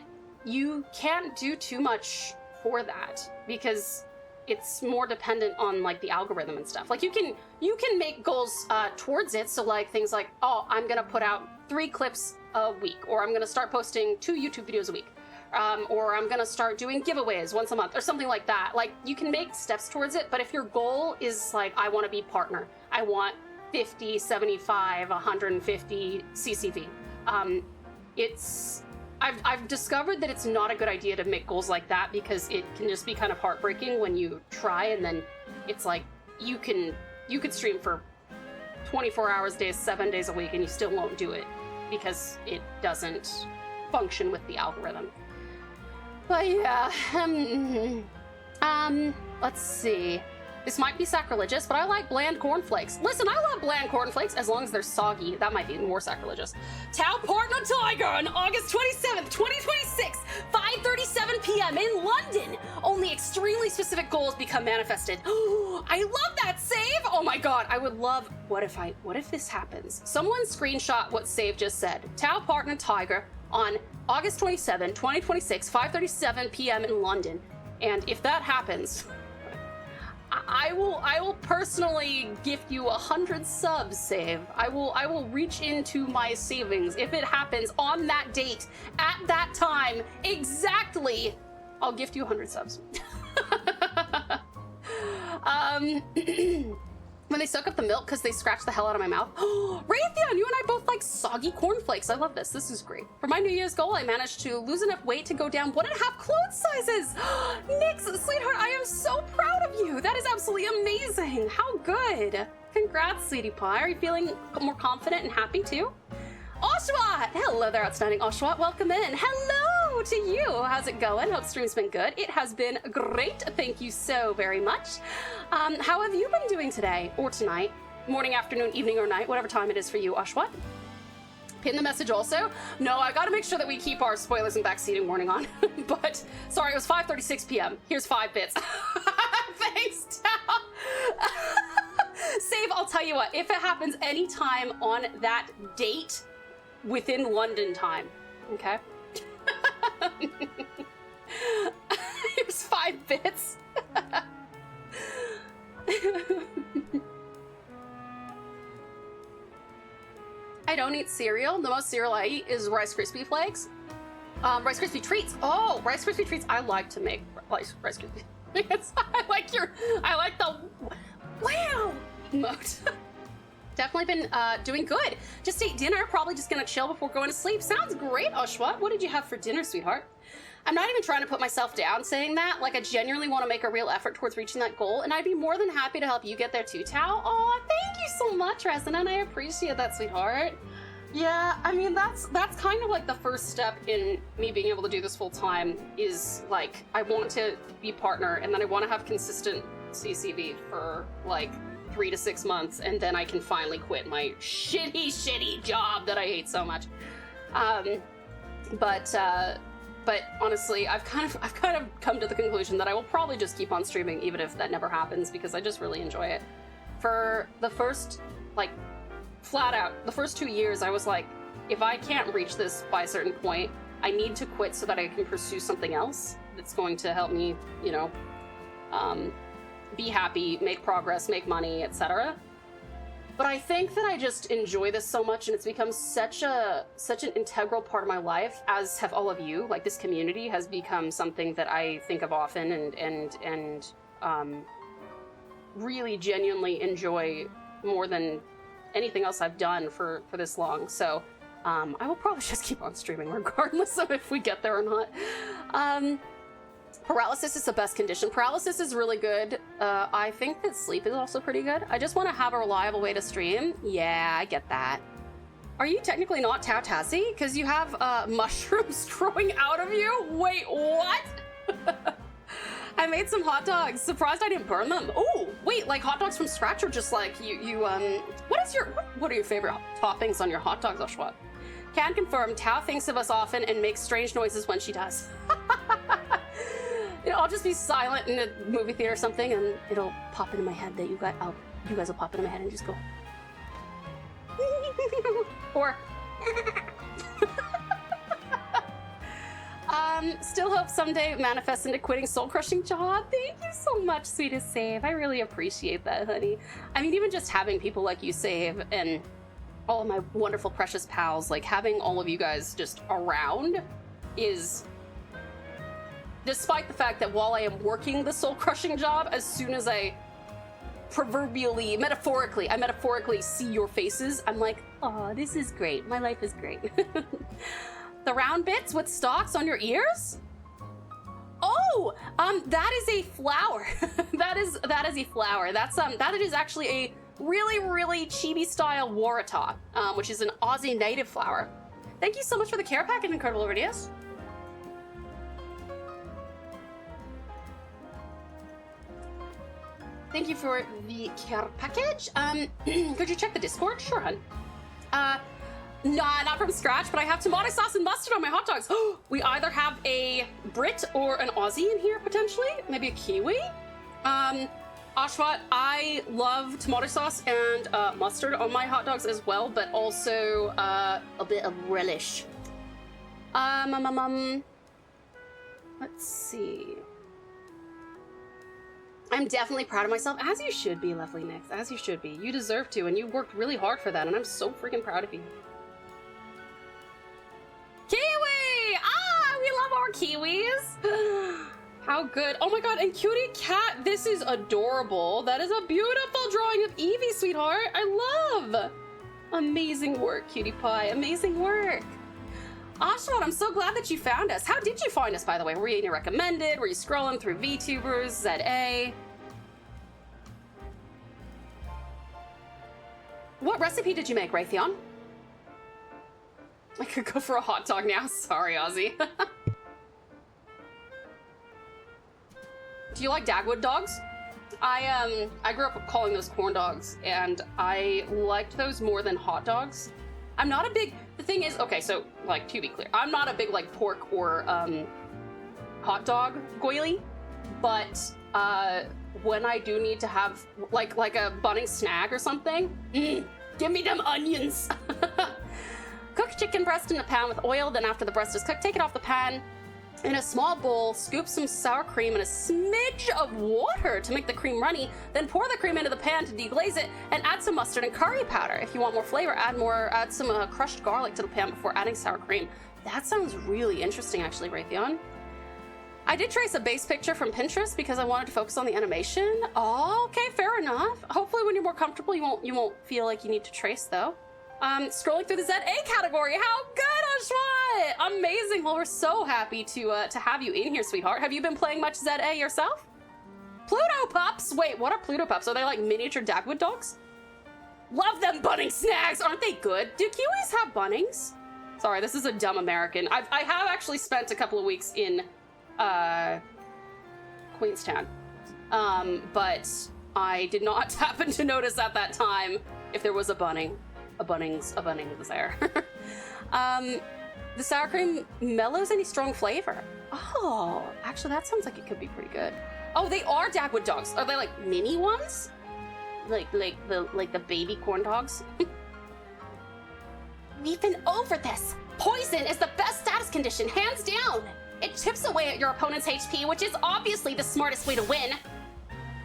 you can't do too much for that because it's more dependent on like the algorithm and stuff. Like you can make goals towards it. So like things like, oh, I'm gonna put out 3 clips a week, or I'm gonna start posting 2 YouTube videos a week, or I'm gonna start doing giveaways once a month or something like that. Like you can make steps towards it, but if your goal is like, I want to be partner, I want 50, 75, 150 CCV, I've discovered that it's not a good idea to make goals like that because it can just be kind of heartbreaking when you try and then it's like you could stream for 24 hours days, 7 days a week, and you still won't do it because it doesn't function with the algorithm. But yeah, let's see. This might be sacrilegious, but I like bland cornflakes. Listen, I love bland cornflakes as long as they're soggy. That might be more sacrilegious. TauTassieTiger on August 27th, 2026, 5:37 p.m. in London. Only extremely specific goals become manifested. I love that save. Oh my god, I would love. What if this happens? Someone screenshot what Save just said. TauTassieTiger on August 27, 2026, 5:37 p.m. in London. And if that happens, I will personally gift you 100 subs, Save. I will reach into my savings if it happens on that date, at that time, exactly. I'll gift you 100 subs. When they soak up the milk because they scratch the hell out of my mouth. Raytheon, you and I both like soggy cornflakes. I love this. This is great. For my New Year's goal, I managed to lose enough weight to go down 1.5 clothes sizes. Nix, sweetheart, I am so proud of you. That is absolutely amazing. How good. Congrats, sweetie pie. Are you feeling more confident and happy too? Oshawott! Hello there, outstanding Oshawott. Welcome in. Hello to you. How's it going? Hope stream's been good. It has been great. Thank you so very much. How have you been doing today or tonight? Morning, afternoon, evening, or night, whatever time it is for you, Oshawott. Pin the message also. No, I gotta make sure that we keep our spoilers and backseating warning on. But, sorry, it was 5:36 p.m. Here's 5 bits. Thanks, Tao. Save, I'll tell you what, if it happens anytime on that date, within London time, okay? Here's 5 bits. I don't eat cereal. The most cereal I eat is Rice Krispie Flakes. Rice Krispie Treats. Oh, Rice Krispie Treats. I like to make Rice Krispie Treats. I like the wow emote. Definitely been doing good. Just ate dinner, probably just gonna chill before going to sleep. Sounds great, Oshawott. What did you have for dinner, sweetheart? I'm not even trying to put myself down saying that. Like, I genuinely want to make a real effort towards reaching that goal, and I'd be more than happy to help you get there too, Tao. Aw, thank you so much, Resonant. I appreciate that, sweetheart. Yeah, I mean, that's kind of like the first step in me being able to do this full time is, like, I want to be partner, and then I want to have consistent CCV for, like, 3 to 6 months, and then I can finally quit my shitty job that I hate so much. But honestly, I've kind of come to the conclusion that I will probably just keep on streaming even if that never happens, because I just really enjoy it. For the first, like, flat out, the first 2 years, I was like, if I can't reach this by a certain point, I need to quit so that I can pursue something else that's going to help me, you know, be happy, make progress, make money, etc. But I think that I just enjoy this so much, and it's become such an integral part of my life, as have all of you. Like, this community has become something that I think of often and really genuinely enjoy more than anything else I've done for this long. So I will probably just keep on streaming regardless of if we get there or not. Paralysis is the best condition. Paralysis is really good. I think that sleep is also pretty good. I just want to have a reliable way to stream. Yeah, I get that. Are you technically not TauTassie? Because you have mushrooms growing out of you? Wait, what? I made some hot dogs. Surprised I didn't burn them. Oh, wait, like hot dogs from scratch, or just like what are your favorite toppings on your hot dogs, Oshawott? Can confirm, Tao thinks of us often and makes strange noises when she does. You know, I'll just be silent in a movie theater or something, and it'll pop into my head that you guys will pop into my head and just go. Or. Still hope someday manifest into quitting soul-crushing job. Thank you so much, sweetest Save. I really appreciate that, honey. I mean, even just having people like you, Save, and all of my wonderful, precious pals, like having all of you guys just around is. Despite the fact that while I am working the soul-crushing job, as soon as I metaphorically see your faces, I'm like, oh, this is great. My life is great. The round bits with stalks on your ears? Oh, that is a flower. that is a flower. That is actually a really, really chibi-style Waratah, which is an Aussie native flower. Thank you so much for the care pack and incredible videos. Thank you for the care package. Could you check the Discord? Sure, hun. Nah, not from scratch, but I have tomato sauce and mustard on my hot dogs. We either have a Brit or an Aussie in here, potentially. Maybe a Kiwi. Ashwat, I love tomato sauce and mustard on my hot dogs as well, but also a bit of relish. Let's see. I'm definitely proud of myself, as you should be, lovely Nix, as you should be. You deserve to, and you worked really hard for that, and I'm so freaking proud of you. Kiwi! Ah, we love our Kiwis. How good. Oh my god, and Cutie Cat, this is adorable. That is a beautiful drawing of Evie, sweetheart. I love. Amazing work, Cutie Pie. Amazing work. Ashwat, I'm so glad that you found us. How did you find us, by the way? Were you in your recommended? Were you scrolling through VTubers, ZA? What recipe did you make, Raytheon? I could go for a hot dog now. Sorry, Ozzy. Do you like Dagwood dogs? I grew up calling those corn dogs, and I liked those more than hot dogs. I'm not a big, the thing is, okay, so, like, to be clear, I'm not a big, like, pork or, hot dog goily, but, when I do need to have, like a Bunnings snag or something, give me them onions! Cook chicken breast in a pan with oil, then after the breast is cooked, take it off the pan. In a small bowl, scoop some sour cream and a smidge of water to make the cream runny, then pour the cream into the pan to deglaze it, and add some mustard and curry powder. If you want more flavor, add some crushed garlic to the pan before adding sour cream. That sounds really interesting, actually, Raytheon. I did trace a base picture from Pinterest because I wanted to focus on the animation. Oh, okay, fair enough. Hopefully when you're more comfortable, you won't feel like you need to trace, though. Scrolling through the ZA category. How good, Ashwat! Amazing. Well, we're so happy to have you in here, sweetheart. Have you been playing much ZA yourself? Pluto pups. Wait, what are Pluto pups? Are they like miniature Dagwood dogs? Love them Bunnings snags. Aren't they good? Do Kiwis have Bunnings? Sorry, this is a dumb American. I have actually spent a couple of weeks in Queenstown, but I did not happen to notice at that time if there was a Bunning. A Bunnings was there. The sour cream mellows any strong flavor. Oh, actually that sounds like it could be pretty good. Oh, they are Dagwood dogs. Are they like mini ones? Like the baby corn dogs? We've been over this. Poison is the best status condition, hands down. It chips away at your opponent's HP, which is obviously the smartest way to win.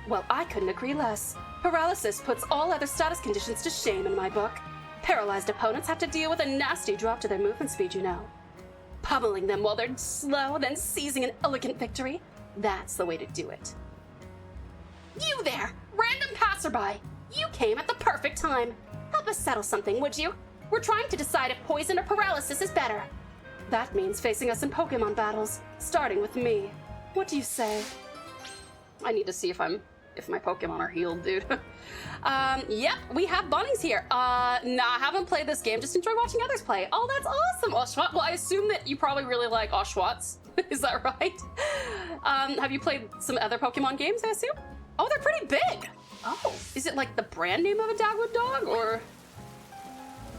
Well, I couldn't agree less. Paralysis puts all other status conditions to shame in my book. Paralyzed opponents have to deal with a nasty drop to their movement speed, you know. Pummeling them while they're slow, then seizing an elegant victory. That's the way to do it. You there, random passerby. You came at the perfect time. Help us settle something, would you? We're trying to decide if poison or paralysis is better. That means facing us in Pokemon battles, starting with me. What do you say? I need to see if my Pokemon are healed, dude. Yep, we have Bunnings here. Nah, I haven't played this game, just enjoy watching others play. Oh, that's awesome, Oshwat. Well, I assume that you probably really like Oshwats. Is that right? Have you played some other Pokemon games, I assume? Oh, they're pretty big. Oh, is it like the brand name of a Dagwood dog, or?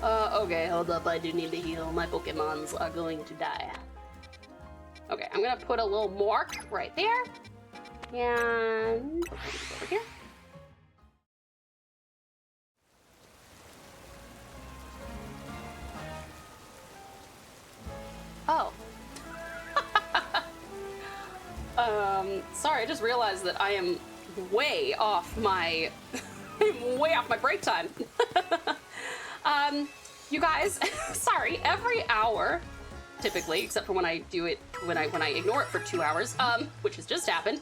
Okay, hold up, I do need to heal. My Pokemons are going to die. Okay, I'm gonna put a little mark right there. And over here. Oh. Sorry, I just realized that I am way off my break time. You guys, sorry, every hour, typically, except for when I do it, when I ignore it for 2 hours, which has just happened,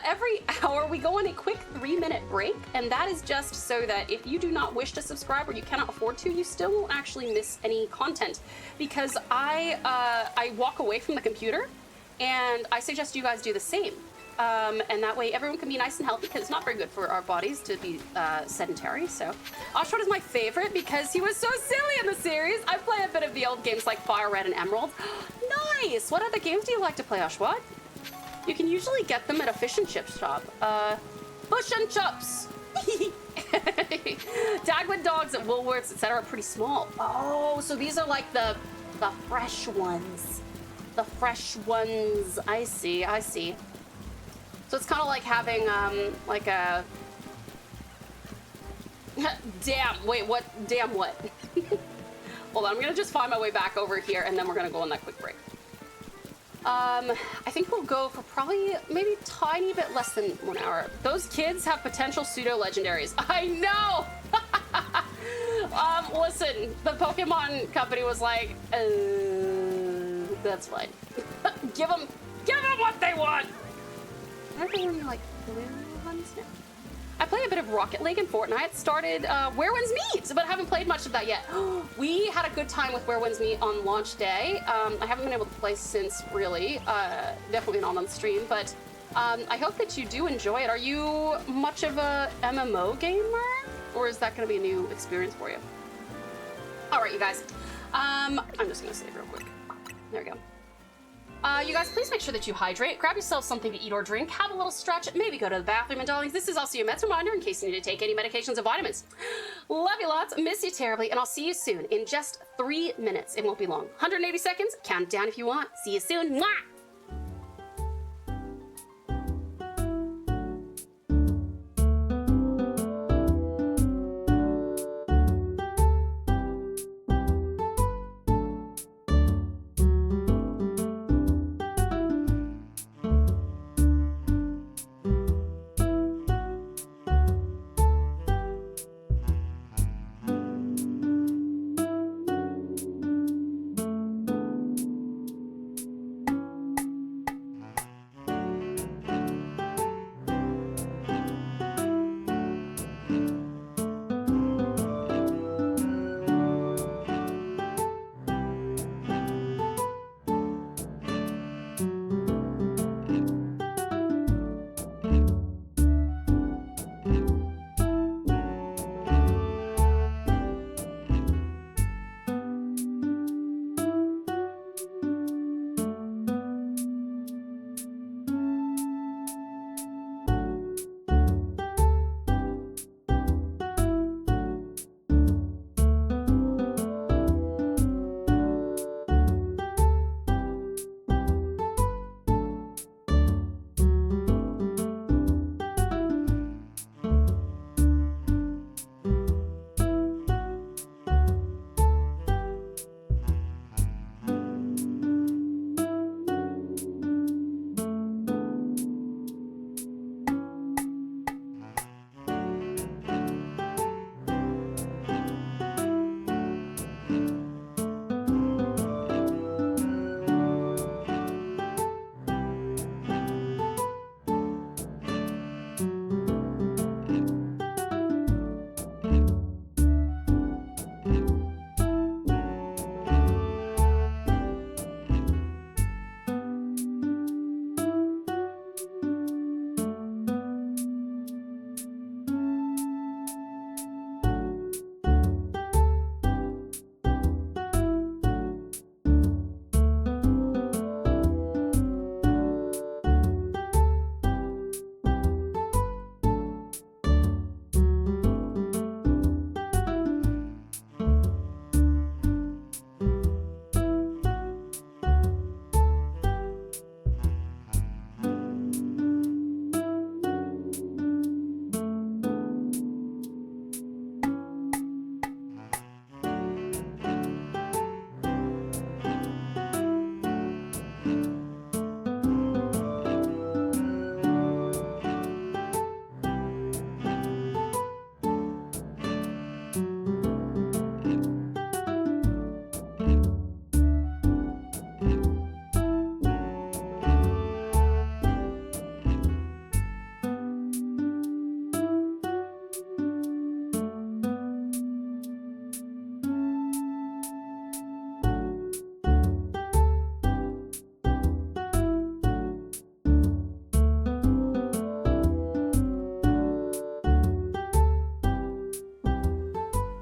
every hour we go on a quick 3-minute break, and that is just so that if you do not wish to subscribe or you cannot afford to, you still won't actually miss any content, because I walk away from the computer, and I suggest you guys do the same. And that way everyone can be nice and healthy, because it's not very good for our bodies to be sedentary. So Oshwat is my favorite because he was so silly in the series. I play a bit of the old games like Fire Red and Emerald. Nice! What other games do you like to play, Oshwat? You can usually get them at a fish and chip shop. Bush and chops. Dagwood dogs at Woolworths, etc. are pretty small. Oh, so these are like the fresh ones. The fresh ones. I see, I see. So it's kind of like having like a damn, wait, what? Damn what? Hold on, I'm gonna just find my way back over here and then we're gonna go on that quick break. I think we'll go for probably maybe a tiny bit less than 1 hour. Those kids have potential pseudo-legendaries. I know! Listen, the Pokemon company was like, that's fine. give them what they want! Are they wearing like blue ones now? I play a bit of Rocket League and Fortnite. Started Where Winds Meet, but haven't played much of that yet. We had a good time with Where Winds Meet on launch day. I haven't been able to play since, really. Definitely not on the stream, but I hope that you do enjoy it. Are you much of a MMO gamer? Or is that going to be a new experience for you? All right, you guys. I'm just going to save real quick. There we go. You guys, please make sure that you hydrate. Grab yourself something to eat or drink. Have a little stretch. Maybe go to the bathroom. And darlings, this is also your Meds reminder in case you need to take any medications or vitamins. Love you lots. Miss you terribly. And I'll see you soon in just 3 minutes. It won't be long. 180 seconds. Count it down if you want. See you soon. Mwah!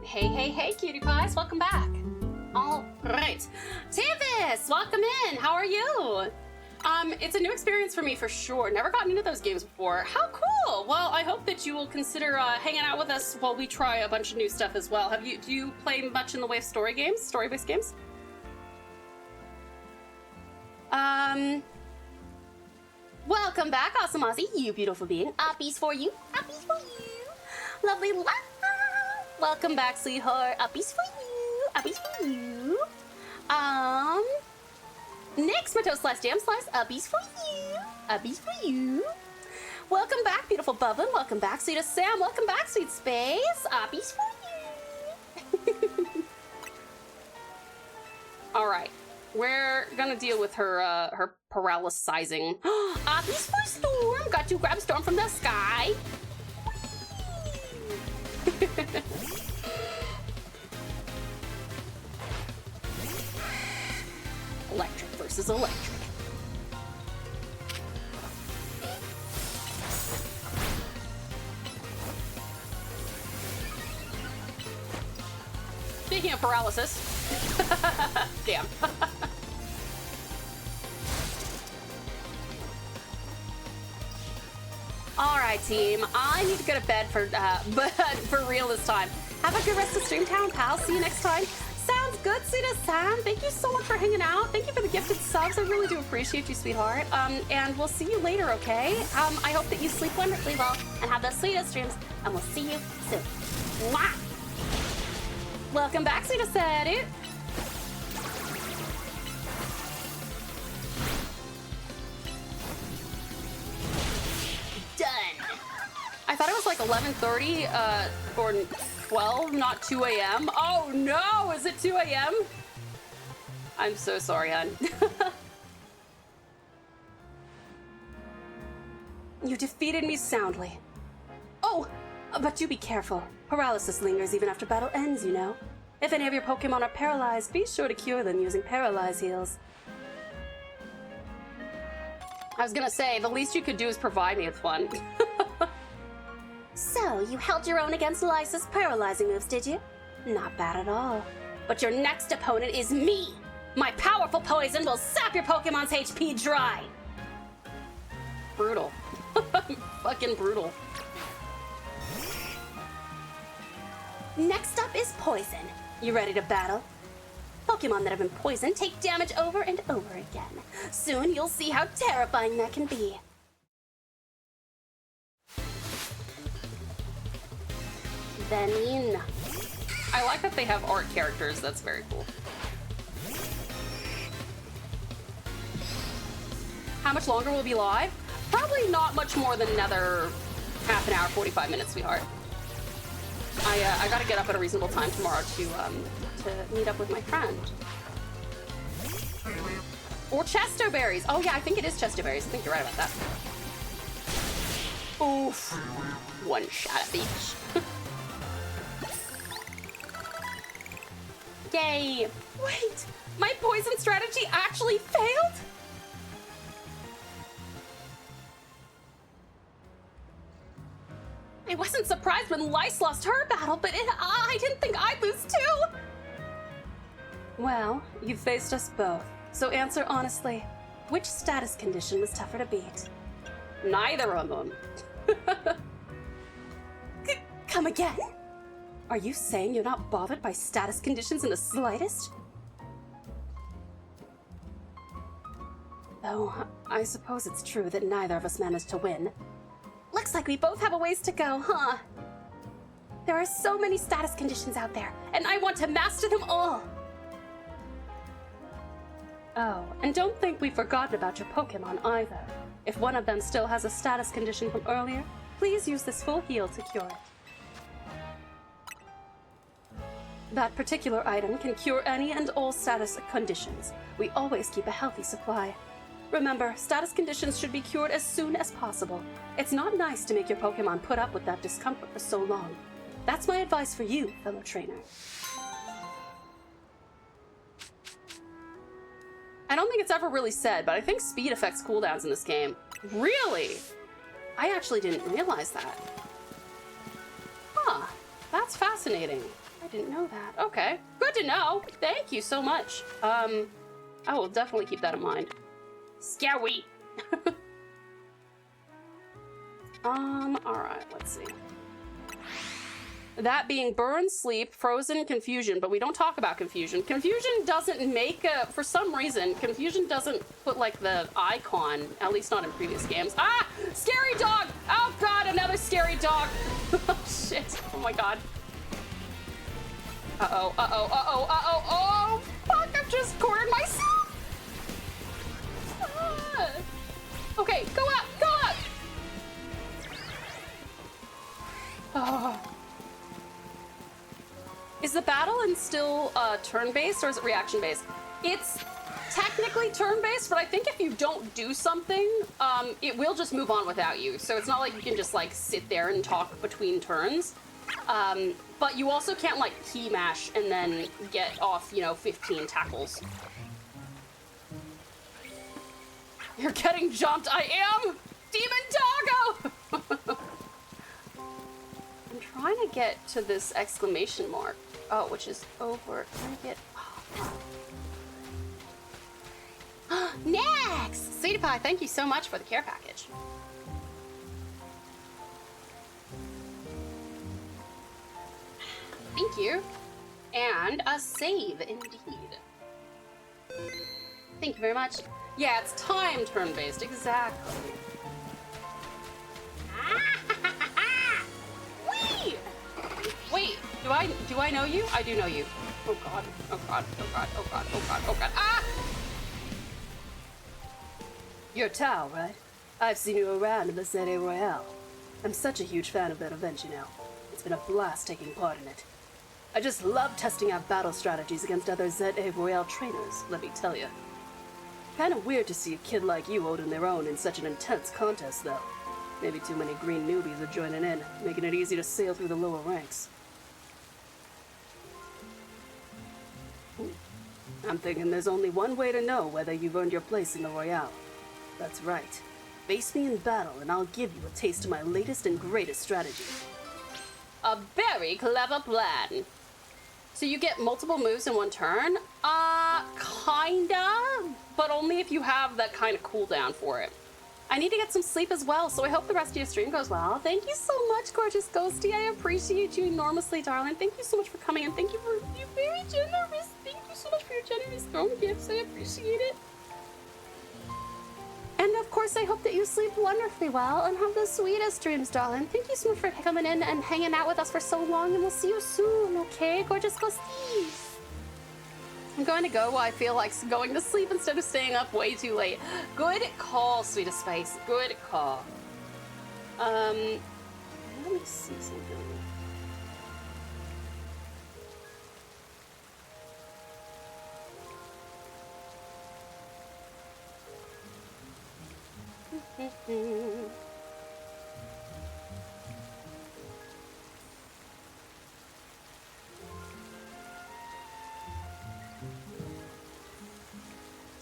Hey, cutie pies, welcome back. All right, Tavis, welcome in. How are you? It's a new experience for me for sure. Never gotten into those games before. How cool! Cool. Well, I hope that you will consider hanging out with us while we try a bunch of new stuff as well. Do you play much in the way of story-based games? Welcome back, Awesome Aussie, you beautiful being. Uppies for you. Uppies for you. Lovely love. Welcome back, sweetheart. Uppies for you. Uppies for you. Next, my toast slice jam slice. Uppies for you. Uppies for you. Welcome back, beautiful Bubbin. Welcome back, sweetest Sam. Welcome back, sweet Space. Uppies for you. All right. We're gonna deal with her paralysizing. Uppies for Storm. Got to grab Storm from the sky. Electric versus electric. Speaking of paralysis. Damn. All right, team. I need to go to bed but for real this time. Have a good rest of Streamtown, pal. See you next time. Sounds good, sweetest Sam. Thank you so much for hanging out. Thank you for the gifted subs. I really do appreciate you, sweetheart. And we'll see you later, okay? I hope that you sleep wonderfully well and have the sweetest dreams. And we'll see you soon. Mwah! Welcome back, sweetest Eddie. Done. I thought it was like 11:30 or 12, not 2 a.m. Oh no, is it 2 a.m.? I'm so sorry, hon. You defeated me soundly. Oh, but do be careful. Paralysis lingers even after battle ends, you know. If any of your Pokemon are paralyzed, be sure to cure them using Paralyze Heals. I was gonna say, the least you could do is provide me with one. So, you held your own against Lysa's paralyzing moves, did you? Not bad at all. But your next opponent is me! My powerful poison will sap your Pokemon's HP dry! Brutal. Fucking brutal. Next up is Poison. You ready to battle? Pokemon that have been poisoned take damage over and over again. Soon you'll see how terrifying that can be. Venin. I like that they have art characters. That's very cool. How much longer will be live? Probably not much more than another half an hour, 45 minutes, sweetheart. I gotta get up at a reasonable time tomorrow to meet up with my friend. Or Chesto Berries. Oh yeah, I think it is Chesto Berries. I think you're right about that. Oof. One shot at each. Yay. Wait, my poison strategy actually failed? I wasn't surprised when Lyse lost her battle, but I didn't think I'd lose too! Well, you faced us both, so answer honestly. Which status condition was tougher to beat? Neither of them. Come again? Are you saying you're not bothered by status conditions in the slightest? Though, I suppose it's true that neither of us managed to win. Looks like we both have a ways to go, huh? There are so many status conditions out there, and I want to master them all! Oh, and don't think we've forgotten about your Pokemon either. If one of them still has a status condition from earlier, please use this full heal to cure it. That particular item can cure any and all status conditions. We always keep a healthy supply. Remember, status conditions should be cured as soon as possible. It's not nice to make your Pokemon put up with that discomfort for so long. That's my advice for you, fellow trainer. I don't think it's ever really said, but I think speed affects cooldowns in this game. Really? I actually didn't realize that. Huh, that's fascinating. I didn't know that. Okay, good to know. Thank you so much. I will definitely keep that in mind. Scary. Alright, let's see. That being burn, sleep, frozen, confusion, but we don't talk about confusion. Confusion doesn't make for some reason, confusion doesn't put like the icon, at least not in previous games. Ah! Scary dog! Oh god, another scary dog! Oh shit, oh my god. Uh-oh, uh-oh, uh-oh, uh-oh, oh! Fuck, I've just cornered myself! Ah. Okay, go up, go up! Oh. Is the battle still turn-based or is it reaction-based? It's technically turn-based, but I think if you don't do something, it will just move on without you. So it's not like you can just like sit there and talk between turns. But you also can't like key mash and then get off, 15 tackles. You're getting jumped. I am! Demon Doggo! I'm trying to get to this exclamation mark. Oh, which is over. Can I get... Oh. Next! Sweetie Pie, thank you so much for the care package. Thank you. And a save, indeed. Thank you very much. Yeah, it's time turn-based, exactly. Wait! Wait, do I know you? I do know you. Oh god, oh god, oh god, oh god, oh god, oh god. Ah! You're Tao, right? I've seen you around in the City Royale. I'm such a huge fan of that event, It's been a blast taking part in it. I just love testing out battle strategies against other ZA Royale trainers, let me tell you. Kinda weird to see a kid like you holding their own in such an intense contest, though. Maybe too many green newbies are joining in, making it easy to sail through the lower ranks. I'm thinking there's only one way to know whether you've earned your place in the Royale. That's right. Face me in battle and I'll give you a taste of my latest and greatest strategy. A very clever plan. So you get multiple moves in one turn? Kinda, but only if you have that kind of cooldown for it. I need to get some sleep as well, so I hope the rest of your stream goes well. Thank you so much, gorgeous Ghosty. I appreciate you enormously, darling. Thank you so much for coming, and thank you for being very generous. Thank you so much for your generous throne gifts. I appreciate it. And of course, I hope that you sleep wonderfully well and have the sweetest dreams, darling. Thank you so much for coming in and hanging out with us for so long, and we'll see you soon, okay, gorgeous Ghosty? I'm going to go while I feel like going to sleep instead of staying up way too late. Good call, sweetest Spice. Good call. Let me see something.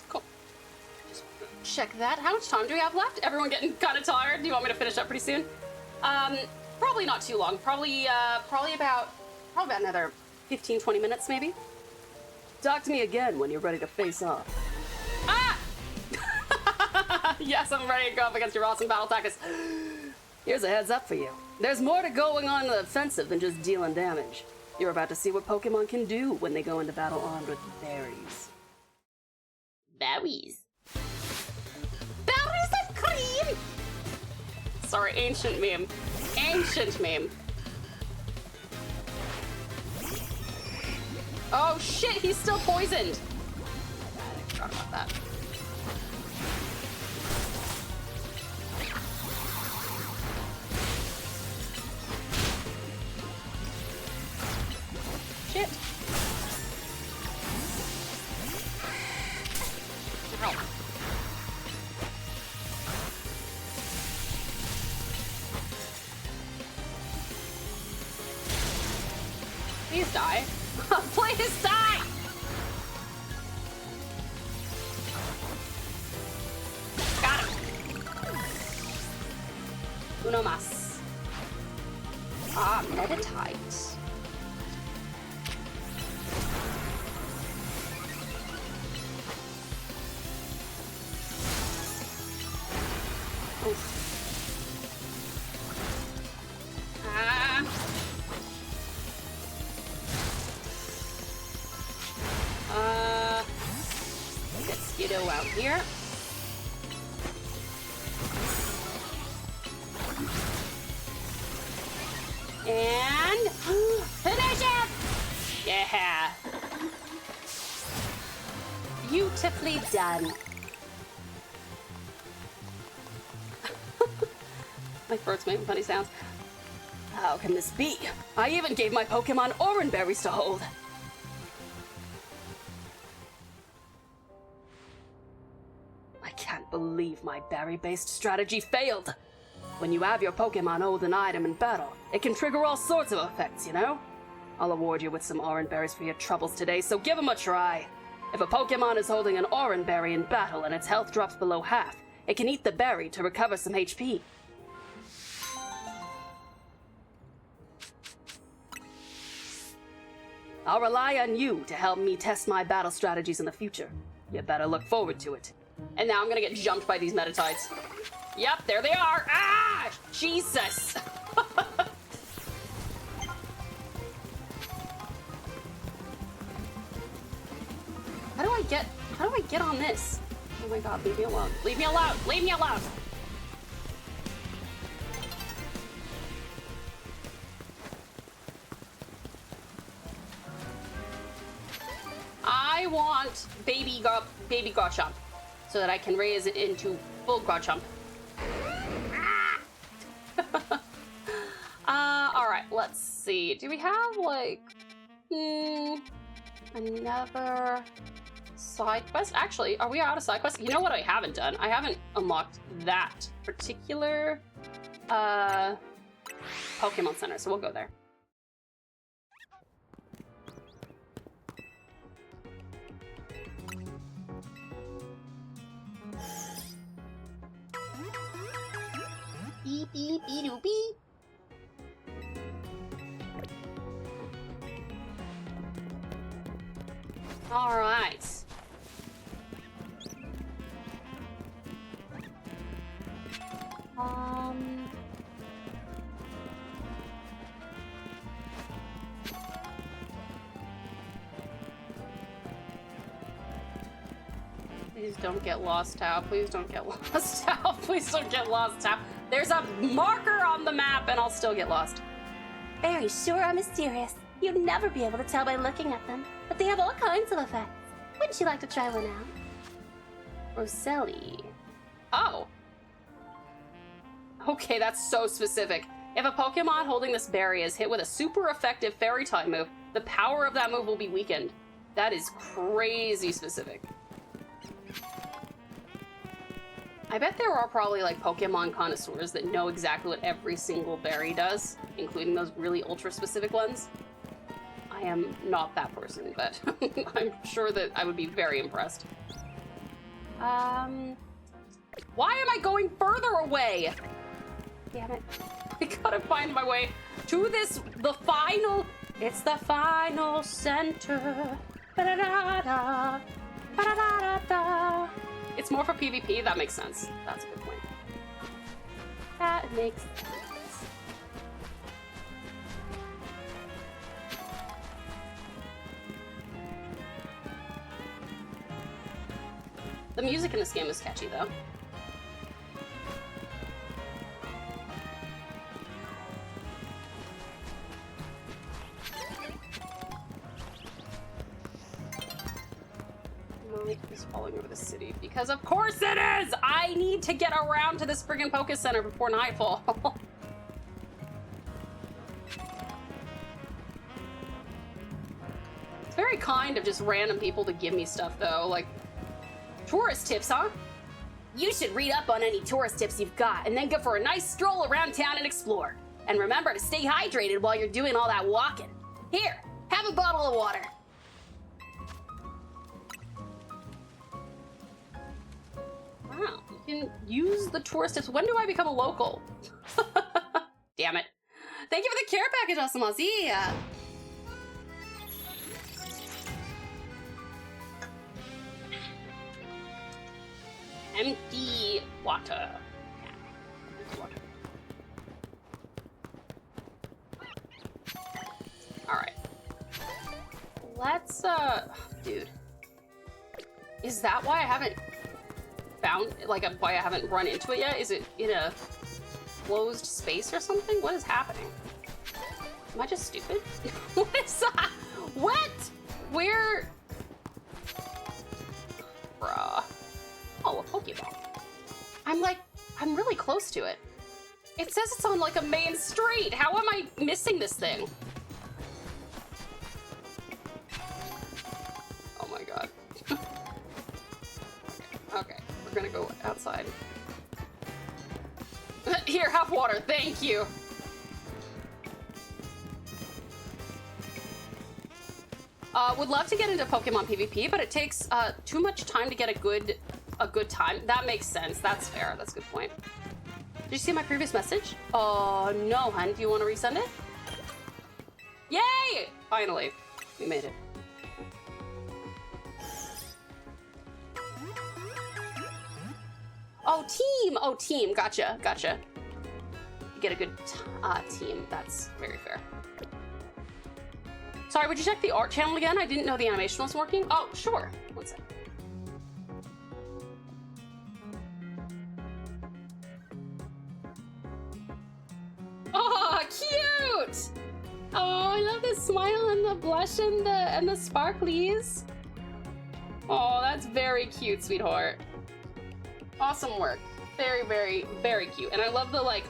Cool. Just check that. How much time do we have left? Everyone getting kind of tired? Do you want me to finish up pretty soon? Probably not too long. Probably about another 15-20 minutes, maybe. Talk to me again when you're ready to face off. Ah! Yes, I'm ready to go up against your awesome battle tactics. Here's a heads up for you. There's more to going on in the offensive than just dealing damage. You're about to see what Pokemon can do when they go into battle armed with berries. Berries. Berries and cream! Sorry, ancient meme. Ancient meme. Oh shit, he's still poisoned. I forgot about that. Shit. Ow. Please die. Please die! Got him. Uno mas. Ah, Meditite. tornado out here. And finish it! Yeah. Beautifully done. My throat's making funny sounds. How can this be? I even gave my Pokemon orange berries to hold. I can't believe my berry-based strategy failed. When you have your Pokemon hold an item in battle, it can trigger all sorts of effects, you know? I'll award you with some orange berries for your troubles today, so give them a try. If a Pokemon is holding an orange berry in battle and its health drops below half, it can eat the berry to recover some HP. I'll rely on you to help me test my battle strategies in the future. You better look forward to it. And now I'm gonna get jumped by these Metatides. Yep, there they are! Ah! Jesus! How do I get on this? Oh my god, leave me alone. Leave me alone! Leave me alone! I want baby Garchomp so that I can raise it into full Garchomp. Alright, let's see. Do we have, like, another side quest? Actually, are we out of side quests? You know what I haven't done? I haven't unlocked that particular, Pokemon Center, so we'll go there. Beep, beep, beep, beep. All right. Please don't get lost, Tau. Please don't get lost, Tau. Please don't get lost, Tau. There's a marker on the map and I'll still get lost. Berries sure are mysterious. You'd never be able to tell by looking at them, but they have all kinds of effects. Wouldn't you like to try one out? Roselli. Oh. Okay, that's so specific. If a Pokemon holding this berry is hit with a super effective fairy type move, the power of that move will be weakened. That is crazy specific. I bet there are probably like Pokemon connoisseurs that know exactly what every single berry does, including those really ultra specific ones. I am not that person, but I'm sure that I would be very impressed. Why am I going further away? Damn it. I gotta find my way to this, it's the final center. Ba-da-da-da. Ba-da-da-da-da. It's more for PvP, that makes sense. That's a good point. That makes sense. The music in this game is catchy, though. Mareep is falling over the city because of course it is! I need to get around to this friggin' Poké Center before nightfall. It's very kind of just random people to give me stuff, though. Like, tourist tips, huh? You should read up on any tourist tips you've got and then go for a nice stroll around town and explore. And remember to stay hydrated while you're doing all that walking. Here, have a bottle of water. Wow, you can use the tourist tips. When do I become a local? Damn it. Thank you for the care package, Asamazi. Empty water. Yeah, empty water. All right. Let's, dude. Is that why I haven't found, like, why I haven't run into it yet? Is it in a closed space or something? What is happening? Am I just stupid? What is that? What? Where? Bruh. Oh, a Pokeball. I'm really close to it. It says it's on like a main street. How am I missing this thing? Oh my god. Okay, we're gonna go outside. Here, have water, thank you. Would love to get into Pokemon PvP, but it takes too much time to get a good time. That makes sense. That's fair. That's a good point. Did you see my previous message? Oh no, hun. Do you want to resend it? Yay! Finally, we made it. Oh, team! Oh, team. Gotcha. Gotcha. You get a good team. That's very fair. Sorry, would you check the art channel again? I didn't know the animation was working. Oh, sure. One sec. Oh, cute! Oh, I love the smile and the blush and the sparklies. Oh, that's very cute, sweetheart. Awesome work. Very, very, very cute. And I love the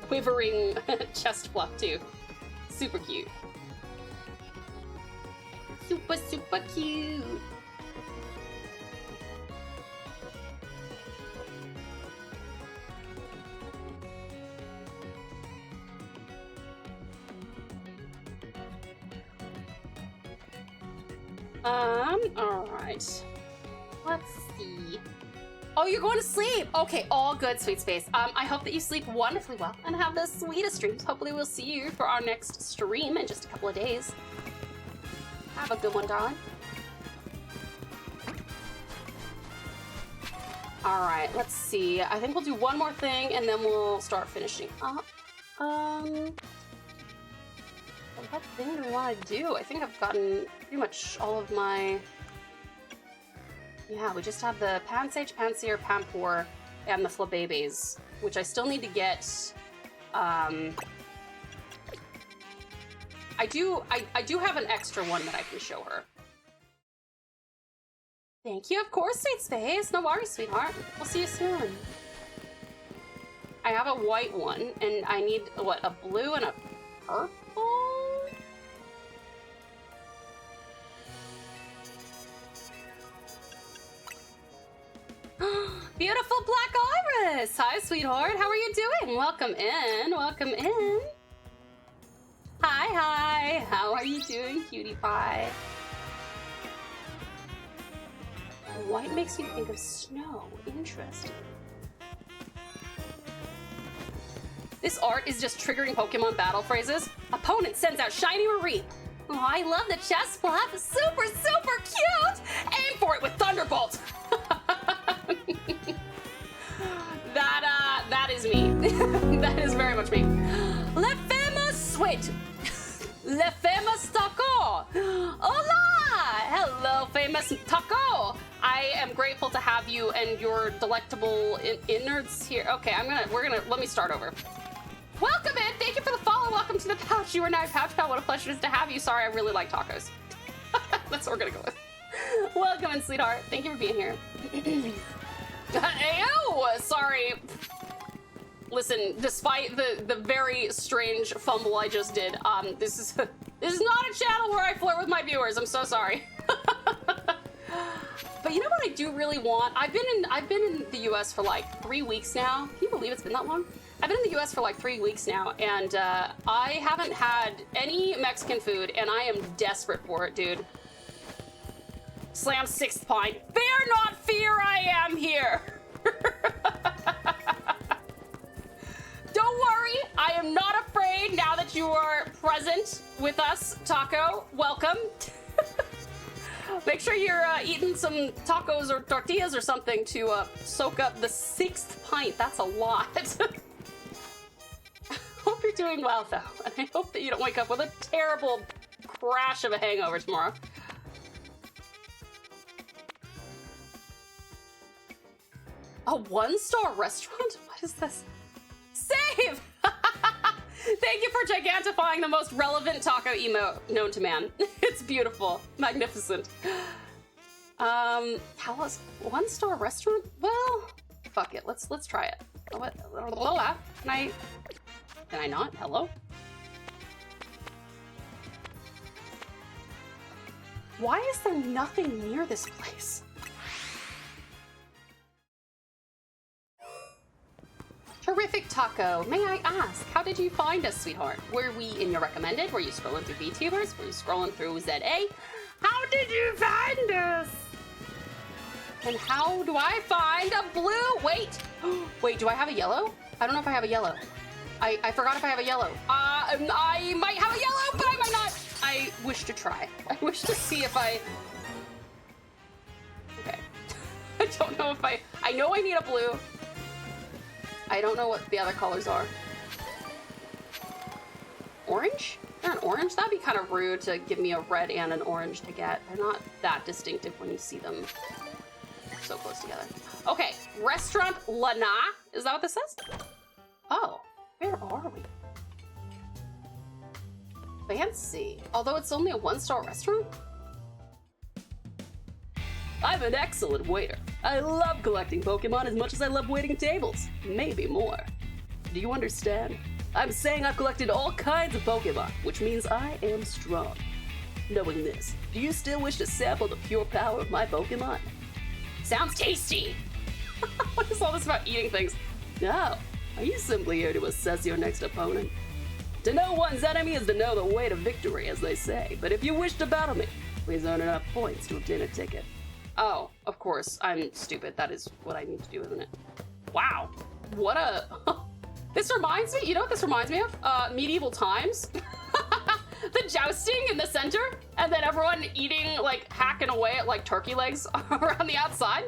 quivering chest fluff too. Super cute. Super, super cute. All right. Let's see. Oh, you're going to sleep. Okay, all good, sweet space. I hope that you sleep wonderfully well and have the sweetest dreams. Hopefully we'll see you for our next stream in just a couple of days. Have a good one, darling. All right, let's see. I think we'll do one more thing and then we'll start finishing up. What thing do we want to do? I think I've gotten pretty much all of my... Yeah, we just have the Pansage, Pansear, Pampor, and the Flabébés, which I still need to get. I do have an extra one that I can show her. Thank you, of course, sweet space. No worries, sweetheart. We'll see you soon. I have a white one, and I need, what, a blue and a purple? Beautiful Black Iris! Hi, sweetheart. How are you doing? Welcome in. Welcome in. Hi, hi. How are you doing, cutie pie? White makes you think of snow. Interesting. This art is just triggering Pokemon battle phrases. Opponent sends out shiny Mareep. Oh, I love the chest flap. Super, super cute! Aim for it with Thunderbolt! That is me. That is very much me. Le famous, wait. Le famous taco. Hola! Hello, famous taco. I am grateful to have you and your delectable innards here. Okay, let me start over. Welcome in. Thank you for the follow. Welcome to the pouch. You are now Pouch Pal. What a pleasure it is to have you. Sorry, I really like tacos. That's what we're gonna go with. Welcome in, sweetheart. Thank you for being here. Ew! Sorry. Listen, despite the very strange fumble I just did, this is not a channel where I flirt with my viewers. I'm so sorry. But you know what I do really want? I've been in the US for like 3 weeks now. Can you believe it's been that long? I've been in the US for like 3 weeks now, and I haven't had any Mexican food, and I am desperate for it, dude. Slam 6th pint. Fear not, fear, I am here. Don't worry, I am not afraid now that you are present with us, Taco. Welcome. Make sure you're eating some tacos or tortillas or something to soak up the 6th pint. That's a lot. Hope you're doing well, though. And I hope that you don't wake up with a terrible crash of a hangover tomorrow. A 1-star restaurant? What is this? Save! Thank you for gigantifying the most relevant taco emote known to man. It's beautiful. Magnificent. How was 1-star restaurant? Well, fuck it. Let's try it. What? Can I not? Hello? Why is there nothing near this place? Terrific taco. May I ask, how did you find us, sweetheart? Were we in your recommended? Were you scrolling through VTubers? Were you scrolling through ZA? How did you find us? And how do I find a blue? Wait. Wait, do I have a yellow? I don't know if I have a yellow. I forgot if I have a yellow. I might have a yellow, but I might not. I wish to try. I wish to see if I... Okay. I don't know if I know I need a blue. I don't know what the other colors are. Orange? They're an orange? That'd be kind of rude to give me a red and an orange to get. They're not that distinctive when you see them so close together. Okay, Restaurant Lana. Is that what this says? Oh, where are we? Fancy. Although it's only a 1-star restaurant? I'm an excellent waiter. I love collecting Pokemon as much as I love waiting tables. Maybe more. Do you understand? I'm saying I've collected all kinds of Pokemon, which means I am strong. Knowing this, do you still wish to sample the pure power of my Pokemon? Sounds tasty! What is all this about eating things? No, are you simply here to assess your next opponent? To know one's enemy is to know the way to victory, as they say. But if you wish to battle me, please earn enough points to obtain a ticket. Oh, of course, I'm stupid. That is what I need to do, isn't it? Wow, what a... This reminds me, you know what this reminds me of? Medieval times. The jousting in the center, and then everyone eating, like, hacking away at, like, turkey legs around the outside.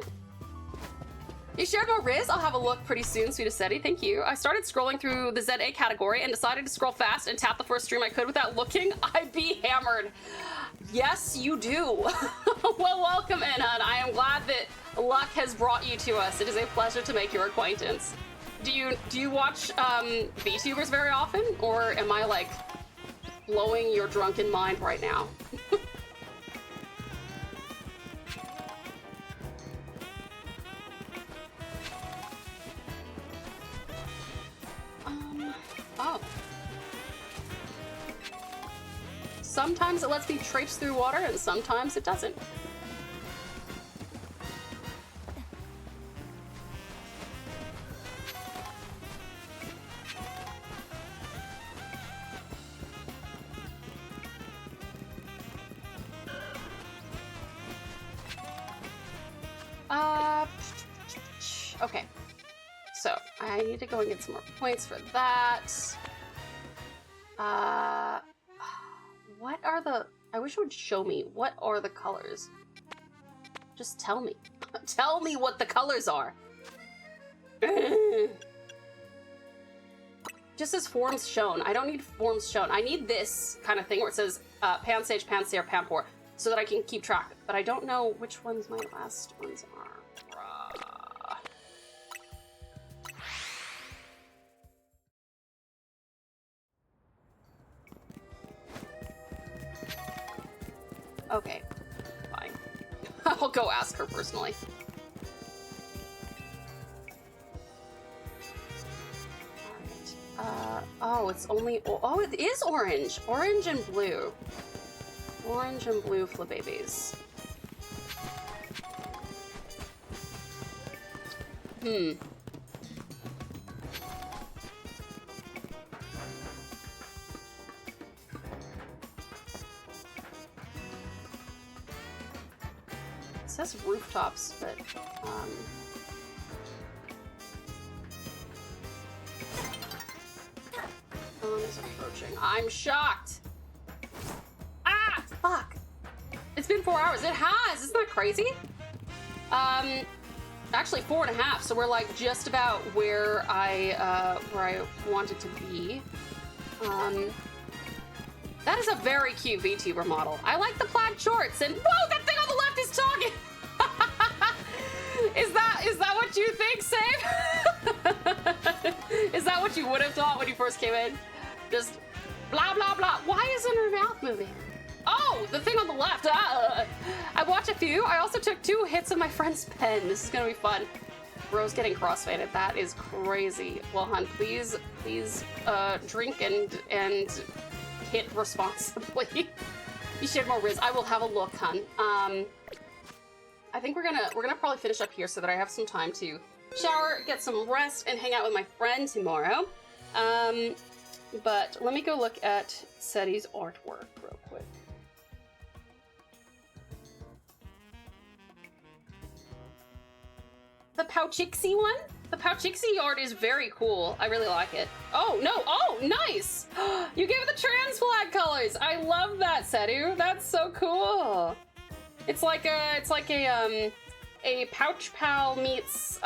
You shared more Riz? I'll have a look pretty soon, sweetest Seti. Thank you. I started scrolling through the ZA category and decided to scroll fast and tap the first stream I could without looking. I'd be hammered. Yes, you do. Well, welcome in, and I am glad that luck has brought you to us. It is a pleasure to make your acquaintance. Do you watch VTubers very often, or am I like blowing your drunken mind right now? Oh. Sometimes it lets me traipse through water, and sometimes it doesn't. Okay. So, I need to go and get some more points for that. What are the... I wish it would show me. What are the colors? Just tell me. Tell me what the colors are. Just as forms shown. I don't need forms shown. I need this kind of thing where it says Pansage, Pansear, Pampor, so that I can keep track. But I don't know which ones my last ones are. Okay, fine. I'll go ask her personally. Alright. Oh, it's only... Oh, it is orange! Orange and blue. Orange and blue Flababies. It says rooftops, but, Dawn is approaching. I'm shocked! Ah! Fuck! It's been 4 hours. It has! Isn't that crazy? Actually 4.5, so we're like just about where I wanted to be. That is a very cute VTuber model. I like the plaid shorts, and whoa, that thing on the left is talking! Is that what you think, what you would have thought when you first came in. Just blah, blah, blah. Why isn't her mouth moving? Oh, the thing on the left. I watched a few. I also took 2 hits of my friend's pen. This is gonna be fun. Bro's getting crossfaded. That is crazy. Well, hun, please drink and hit responsibly. You should have more Riz. I will have a look, hun. I think we're gonna probably finish up here so that I have some time to shower, get some rest, and hang out with my friend tomorrow. But let me go look at Seti's artwork real quick. The Pouchixie one? The Pouchixie art is very cool. I really like it. Oh, no. Oh, nice. You gave it the trans flag colors. I love that, Setu. That's so cool. It's like a Pouch Pal meets,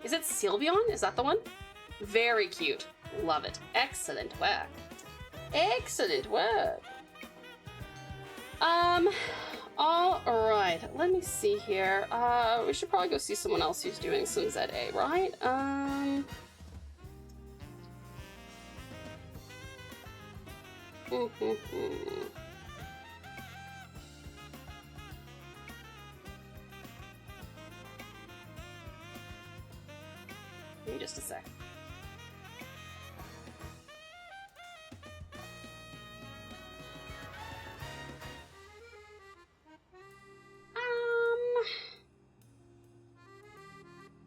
is it Sylveon? Is that the one? Very cute. Love it. Excellent work. Excellent work. All right. Let me see here. We should probably go see someone else who's doing some ZA, right? Give me just a sec.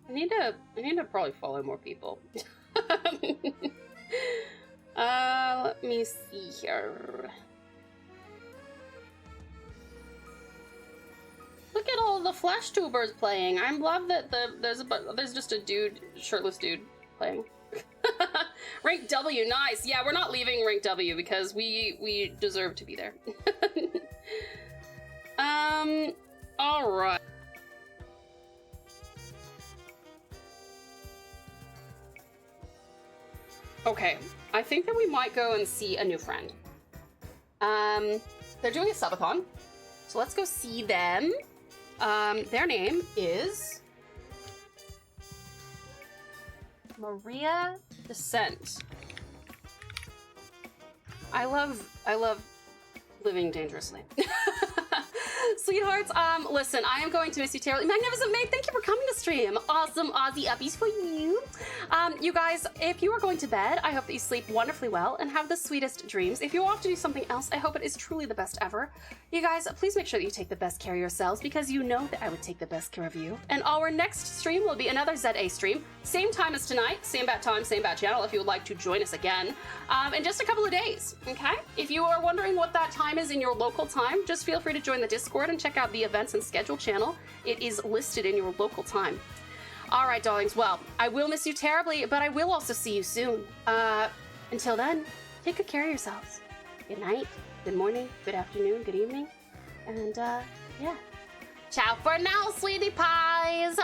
I need to probably follow more people. Let me see here. Look at all the flash tubers playing. I love that there's just a dude, shirtless dude playing. Rank W, nice. Yeah, we're not leaving rank W because we deserve to be there. All right. Okay, I think that we might go and see a new friend. They're doing a subathon, so let's go see them. Their name is Maria Descent. I love living dangerously. Sweethearts, listen, I am going to miss you terribly. Magnificent Maid, thank you for coming to stream. Awesome Aussie uppies for you. You guys, if you are going to bed, I hope that you sleep wonderfully well and have the sweetest dreams. If you're off to do something else, I hope it is truly the best ever. You guys, please make sure that you take the best care of yourselves because you know that I would take the best care of you. And our next stream will be another ZA stream. Same time as tonight, same bat time, same bat channel if you would like to join us again. In just a couple of days, okay? If you are wondering what that time is in your local time, just feel free to join the Discord and check out the events and schedule channel. It is listed in your local time. All right, darlings. Well, I will miss you terribly, but I will also see you soon. Until then, take good care of yourselves. Good night, good morning, good afternoon, good evening, and yeah. Ciao for now, sweetie pies.